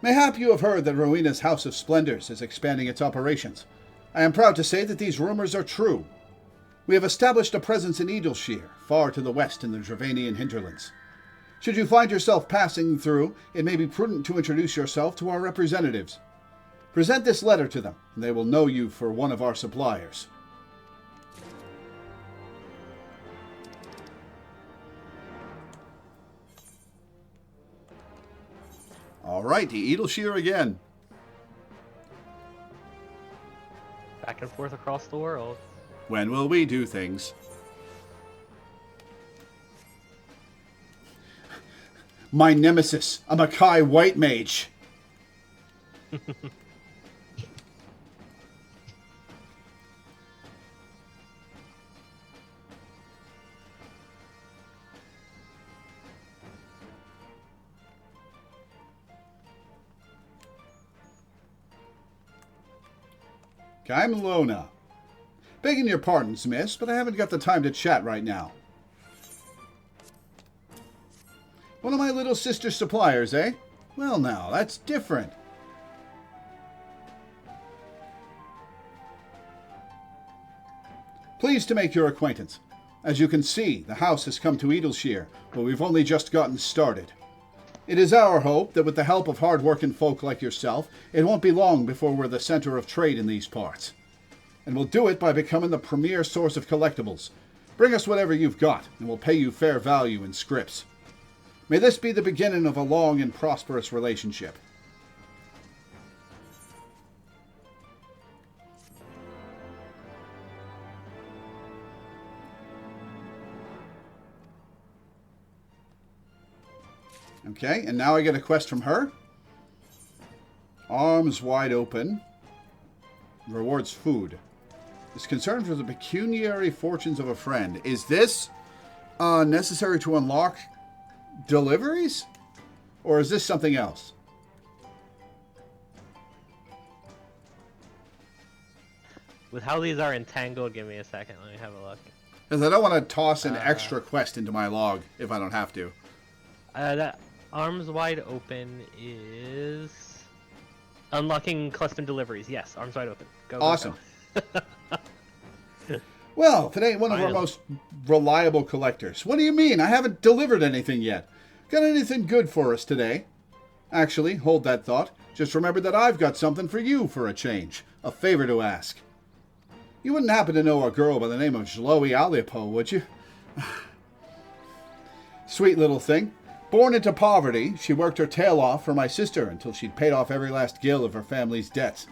Mayhap you have heard that Rowena's House of Splendors is expanding its operations. I am proud to say that these rumors are true. We have established a presence in Edelshear, far to the west in the Dravanian hinterlands. Should you find yourself passing through, it may be prudent to introduce yourself to our representatives. Present this letter to them, and they will know you for one of our suppliers. All right, the Edelshear again. Back and forth across the world. When will we do things? My nemesis, a Makai White Mage. I'm Lona. Begging your pardons, miss, but I haven't got the time to chat right now. One of my little sister suppliers, eh? Well now, that's different. Pleased to make your acquaintance. As you can see, the house has come to Edelshear, but we've only just gotten started. It is our hope that with the help of hard-working folk like yourself, it won't be long before we're the center of trade in these parts. And we'll do it by becoming the premier source of collectibles. Bring us whatever you've got, and we'll pay you fair value in scripts. May this be the beginning of a long and prosperous relationship. Okay, and now I get a quest from her. Arms wide open. Rewards food. Is concerned for the pecuniary fortunes of a friend. Is this necessary to unlock deliveries? Or is this something else? With how these are entangled, give me a second. Let me have a look. Because I don't want to toss an extra quest into my log if I don't have to. That arms wide open is unlocking custom deliveries. Yes, arms wide open. Go. Awesome. Go. Well, today one of our Finally. most reliable collectors. What do you mean? I haven't delivered anything yet. Got anything good for us today? Actually, hold that thought. Just remember that I've got something for you for a change. A favor to ask. You wouldn't happen to know a girl by the name of Loreweaver, would you? Sweet little thing. Born into poverty, she worked her tail off for my sister until she'd paid off every last gill of her family's debts.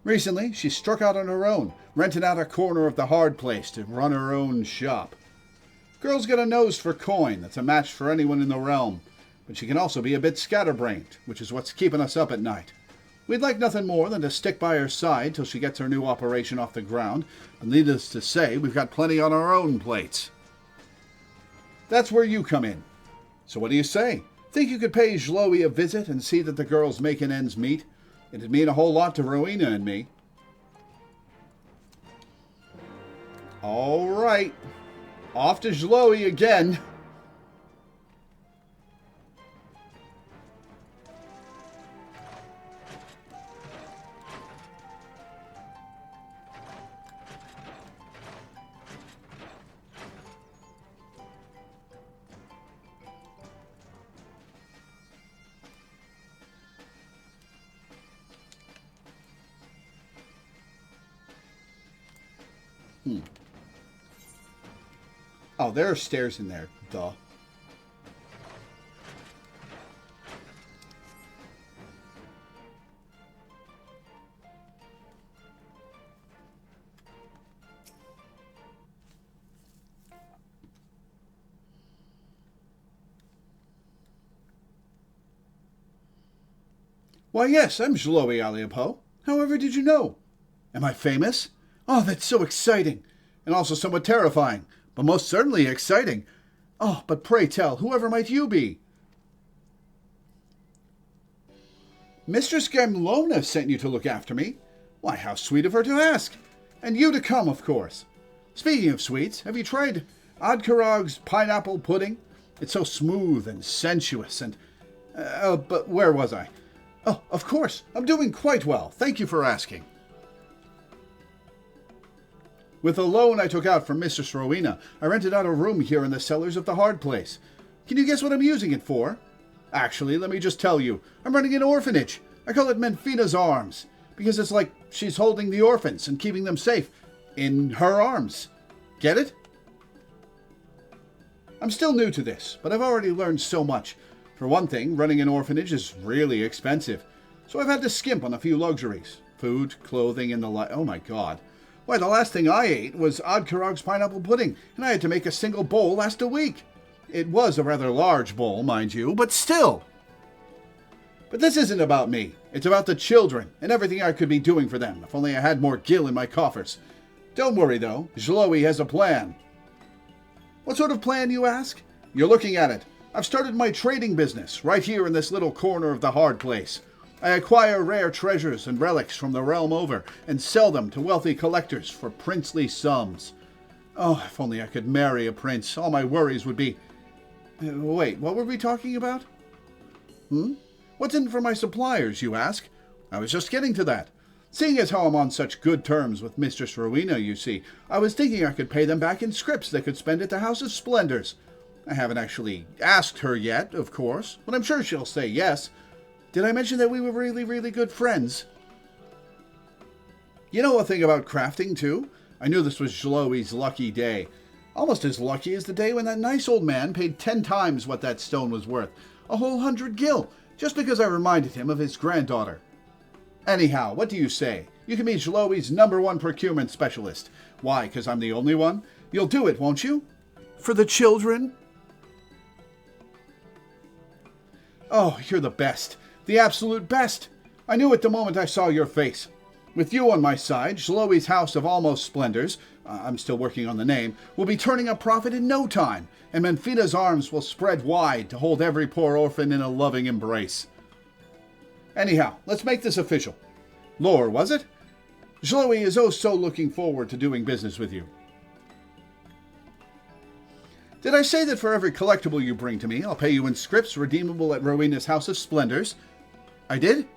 Recently, she struck out on her own, renting out a corner of the hard place to run her own shop. Girl's got a nose for coin that's a match for anyone in the realm, but she can also be a bit scatterbrained, which is what's keeping us up at night. We'd like nothing more than to stick by her side till she gets her new operation off the ground, but needless to say, we've got plenty on our own plates. That's where you come in. So what do you say? Think you could pay Zloe a visit and see that the girl's making ends meet? It'd mean a whole lot to Rowena and me. All right. Off to Zloe again. Oh, there are stairs in there. Duh. Why, yes, I'm Loreweaver. However did you know? Am I famous? Oh, that's so exciting. And also somewhat terrifying, but most certainly exciting. Oh, but pray tell, whoever might you be? Mistress Gamlona sent you to look after me. Why, how sweet of her to ask. And you to come, of course. Speaking of sweets, have you tried Adkarog's pineapple pudding? It's so smooth and sensuous and... but where was I? Oh, of course, I'm doing quite well. Thank you for asking. With the loan I took out from Mistress Rowena, I rented out a room here in the cellars of the Hard Place. Can you guess what I'm using it for? Actually, let me just tell you. I'm running an orphanage. I call it Menfina's Arms, because it's like she's holding the orphans and keeping them safe in her arms. Get it? I'm still new to this, but I've already learned so much. For one thing, running an orphanage is really expensive, so I've had to skimp on a few luxuries. Food, clothing, and the like. Oh my god. Why, the last thing I ate was Adkarog's pineapple pudding, and I had to make a single bowl last a week. It was a rather large bowl, mind you, but still. But this isn't about me. It's about the children, and everything I could be doing for them, if only I had more gil in my coffers. Don't worry, though. Zloe has a plan. What sort of plan, you ask? You're looking at it. I've started my trading business, right here in this little corner of the Hard Place. I acquire rare treasures and relics from the realm over and sell them to wealthy collectors for princely sums. Oh, if only I could marry a prince, all my worries would be... Wait, what were we talking about? What's in for my suppliers, you ask? I was just getting to that. Seeing as how I'm on such good terms with Mistress Rowena, you see, I was thinking I could pay them back in scrips they could spend at the House of Splendors. I haven't actually asked her yet, of course, but I'm sure she'll say yes. Did I mention that we were really, really good friends? You know a thing about crafting, too? I knew this was Zloe's lucky day. Almost as lucky as the day when that nice old man paid 10 times what that stone was worth. A whole 100 gil, just because I reminded him of his granddaughter. Anyhow, what do you say? You can be Zloe's #1 procurement specialist. Why, because I'm the only one? You'll do it, won't you? For the children? Oh, you're the best. The absolute best. I knew it the moment I saw your face. With you on my side, Shloe's House of Almost Splendors, I'm still working on the name, will be turning a profit in no time, and Menfina's arms will spread wide to hold every poor orphan in a loving embrace. Anyhow, let's make this official. Lore, was it? Shloe is oh so looking forward to doing business with you. Did I say that for every collectible you bring to me, I'll pay you in scripts redeemable at Rowena's House of Splendors? I did?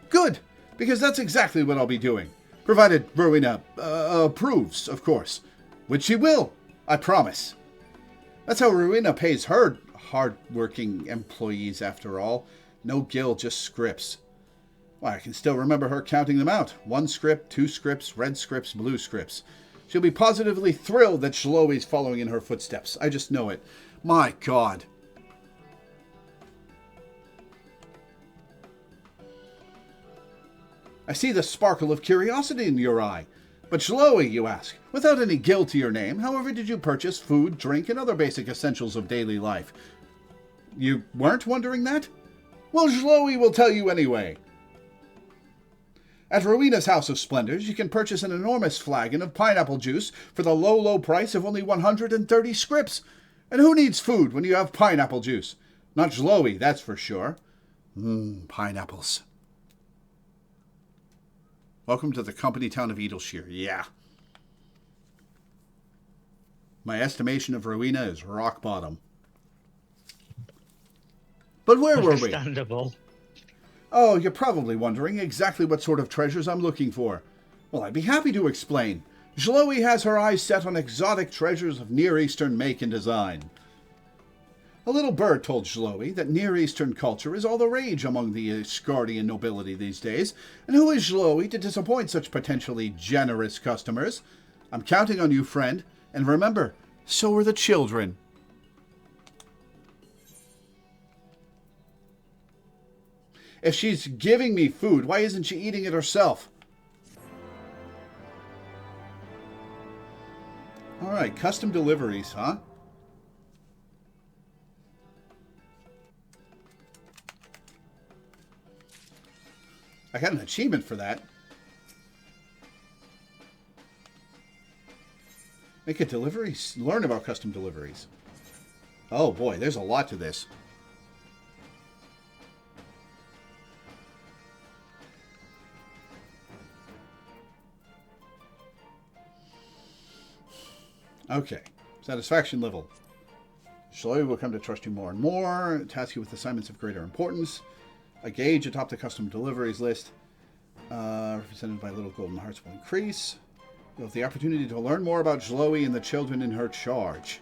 Good, because that's exactly what I'll be doing. Provided Rowena approves, of course. Which she will, I promise. That's how Rowena pays her hard-working employees, after all. No gil, just scripts. Why, I can still remember her counting them out. 1 script, 2 scripts, red scripts, blue scripts. She'll be positively thrilled that Shloe's following in her footsteps. I just know it. My God. I see the sparkle of curiosity in your eye. But Shloe, you ask, without any gil to your name, however did you purchase food, drink, and other basic essentials of daily life? You weren't wondering that? Well, Shloe will tell you anyway. At Rowena's House of Splendors, you can purchase an enormous flagon of pineapple juice for the low, low price of only 130 scripts. And who needs food when you have pineapple juice? Not Shloe, that's for sure. Pineapples. Welcome to the company town of Edelshire. Yeah. My estimation of Rowena is rock bottom. But where were we? Understandable. Oh, you're probably wondering exactly what sort of treasures I'm looking for. Well, I'd be happy to explain. Shloe has her eyes set on exotic treasures of Near Eastern make and design. A little bird told Shloe that Near Eastern culture is all the rage among the Asgardian nobility these days, and who is Shloe to disappoint such potentially generous customers? I'm counting on you, friend, and remember, so are the children. If she's giving me food, why isn't she eating it herself? All right, custom deliveries, huh? I got an achievement for that. Make a delivery. Learn about custom deliveries. Oh boy, there's a lot to this. Okay, satisfaction level. Shloe will come to trust you more and more, task you with assignments of greater importance. A gauge atop the custom deliveries list, represented by little golden hearts, will increase. You'll have the opportunity to learn more about Shloe and the children in her charge.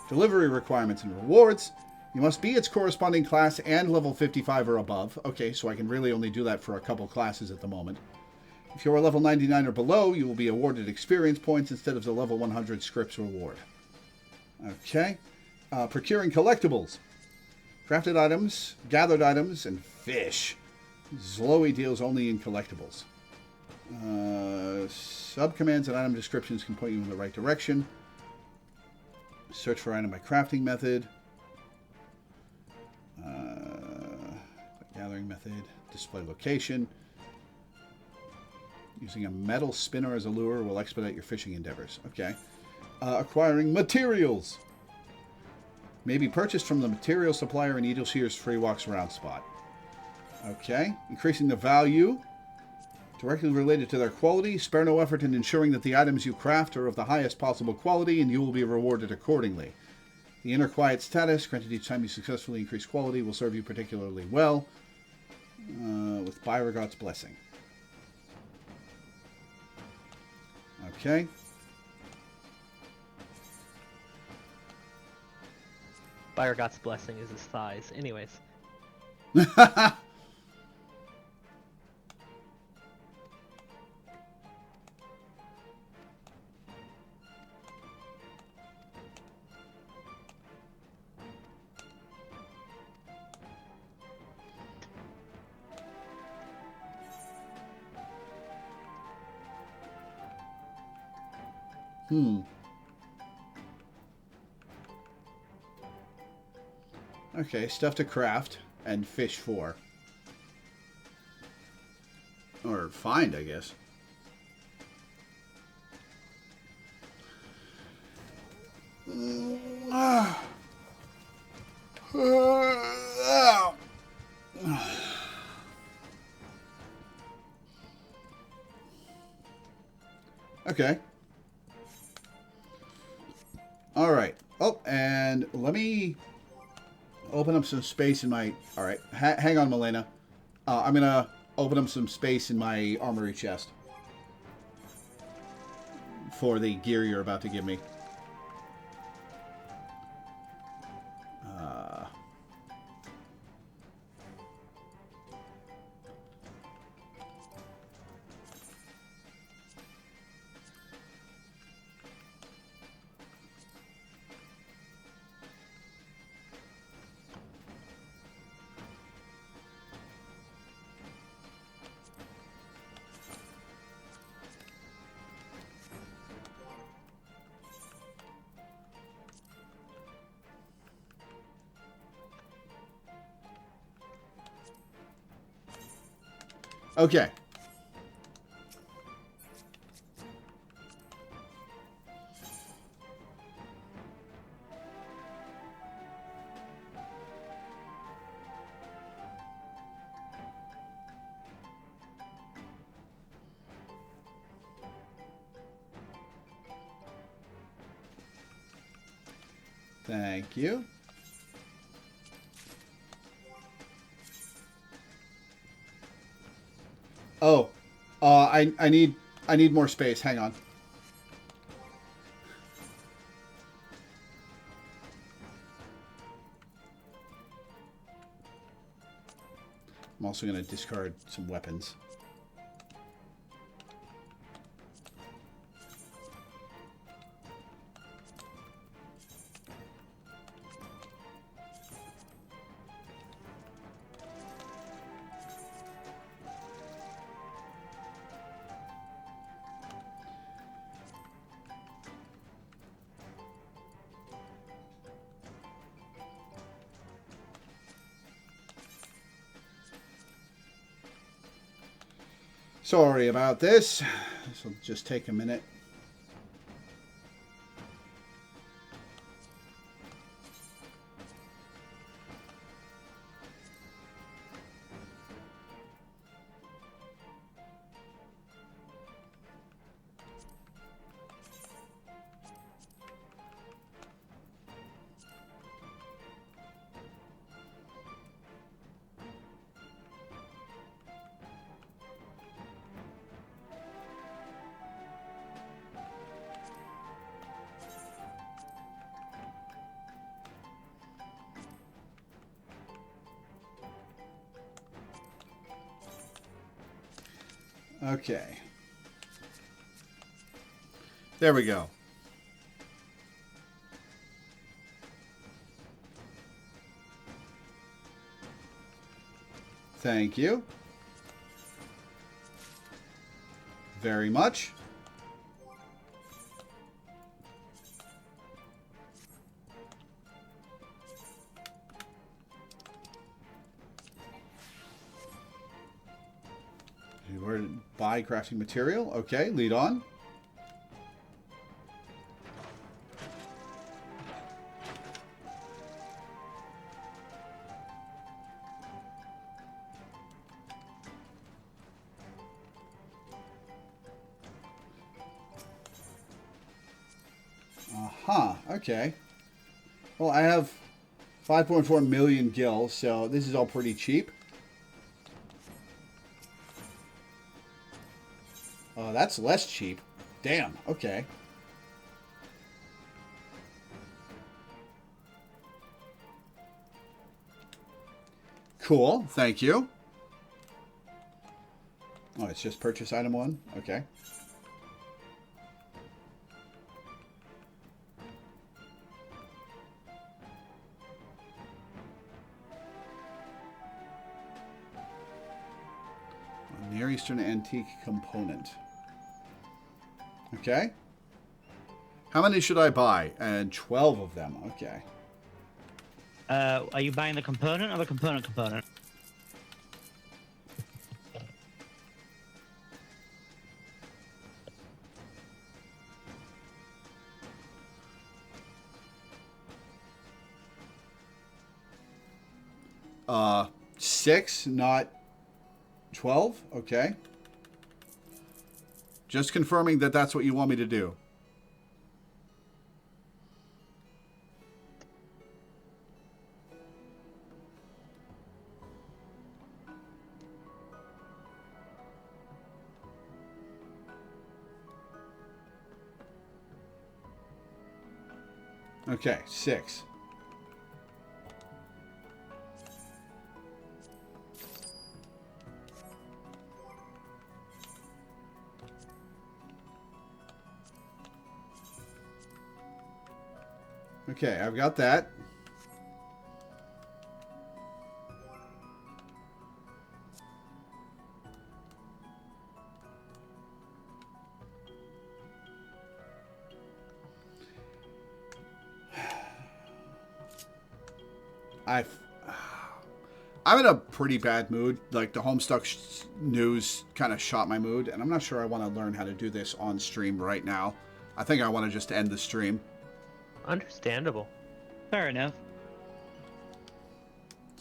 Delivery requirements and rewards. You must be its corresponding class and level 55 or above. Okay, so I can really only do that for a couple classes at the moment. If you are level 99 or below, you will be awarded experience points instead of the level 100 scripts reward. Okay. Procuring collectibles. Crafted items, gathered items, and fish. Shloe deals only in collectibles. Subcommands and item descriptions can point you in the right direction. Search for item by crafting method. Gathering method. Display location. Using a metal spinner as a lure will expedite your fishing endeavors. Okay. Acquiring materials. May be purchased from the material supplier in Edelshire's Free Walks Around spot. Okay. Increasing the value. Directly related to their quality. Spare no effort in ensuring that the items you craft are of the highest possible quality, and you will be rewarded accordingly. The inner quiet status, granted each time you successfully increase quality, will serve you particularly well. With Beauregard's blessing. Okay. Beauregard's blessing is his thighs. Anyways. Okay, stuff to craft and fish for. Or find, I guess. Okay. All right. Oh, and let me open up some space in my... All right. Hang on, Milena. I'm going to open up some space in my armory chest for the gear you're about to give me. Okay. Thank you. Oh, I need more space. Hang on. I'm also going to discard some weapons. Sorry about this. This will just take a minute. Okay. There we go. Thank you. Very much. Where to buy crafting material? Okay, lead on. Aha, okay. Well, I have 5.4 million gil, so this is all pretty cheap. Oh, that's less cheap. Damn, okay. Cool, thank you. Oh, it's just purchase item 1? Okay. Near Eastern Antique Component. Okay. How many should I buy? And 12 of them. Okay. Are you buying the component or the component? 6, not 12. Okay. Just confirming that that's what you want me to do. Okay, 6. Okay, I've got that. I'm in a pretty bad mood. Like, the Homestuck news kind of shot my mood, and I'm not sure I want to learn how to do this on stream right now. I think I want to just end the stream. Understandable. Fair enough.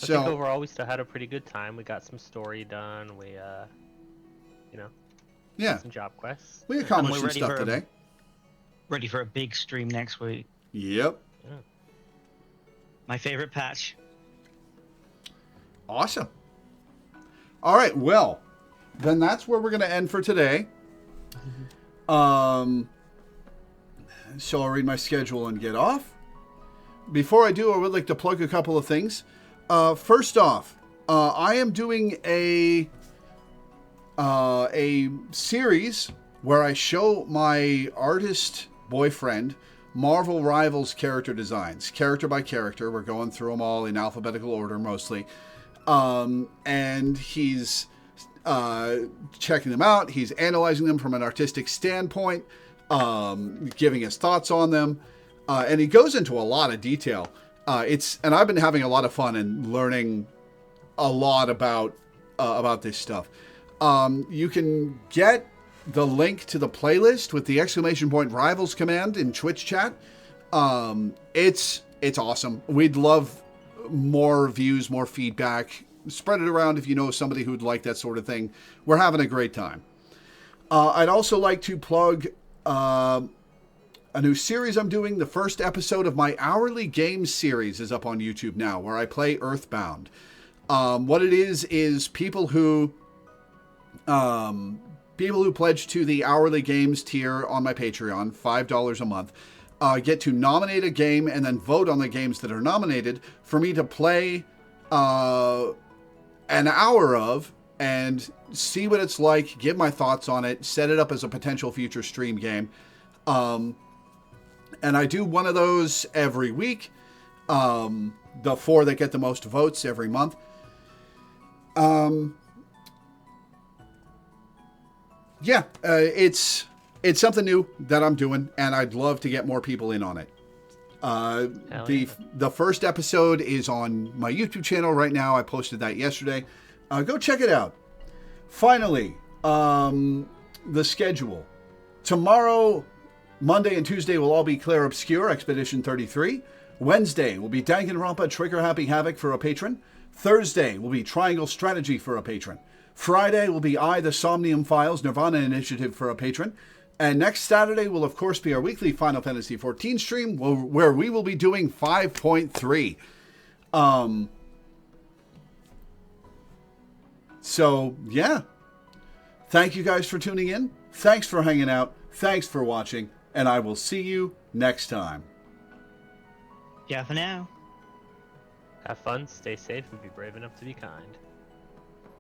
I think overall we still had a pretty good time. We got some story done. We, yeah, some job quests. We accomplished some stuff today. Ready for a big stream next week. Yep. Yeah. My favorite patch. Awesome. All right, well, then that's where we're going to end for today. So I'll read my schedule and get off. Before I do, I would like to plug a couple of things. First off, I am doing a series where I show my artist boyfriend Marvel Rivals character designs, character by character. We're going through them all in alphabetical order mostly. And he's checking them out. He's analyzing them from an artistic standpoint, giving his thoughts on them. And he goes into a lot of detail. And I've been having a lot of fun and learning a lot about this stuff. You can get the link to the playlist with the ! Rivals command in Twitch chat. It's awesome. We'd love more views, more feedback. Spread it around if you know somebody who'd like that sort of thing. We're having a great time. I'd also like to plug a new series I'm doing. The first episode of my hourly games series is up on YouTube now, where I play Earthbound. What it is people who pledge to the hourly games tier on my Patreon, $5 a month, get to nominate a game and then vote on the games that are nominated for me to play an hour of and see what it's like, give my thoughts on it, set it up as a potential future stream game. And I do one of those every week. The 4 that get the most votes every month. It's something new that I'm doing, and I'd love to get more people in on it. The first episode is on my YouTube channel right now. I posted that yesterday. Go check it out. Finally, the schedule. Tomorrow, Monday and Tuesday will all be Claire Obscure, Expedition 33. Wednesday will be Danganronpa Trigger Happy Havoc for a patron. Thursday will be Triangle Strategy for a patron. Friday will be I, the Somnium Files, Nirvana Initiative for a patron. And next Saturday will, of course, be our weekly Final Fantasy XIV stream, where we will be doing 5.3. So, yeah. Thank you guys for tuning in. Thanks for hanging out. Thanks for watching. And I will see you next time. Yeah, for now. Have fun, stay safe, and be brave enough to be kind.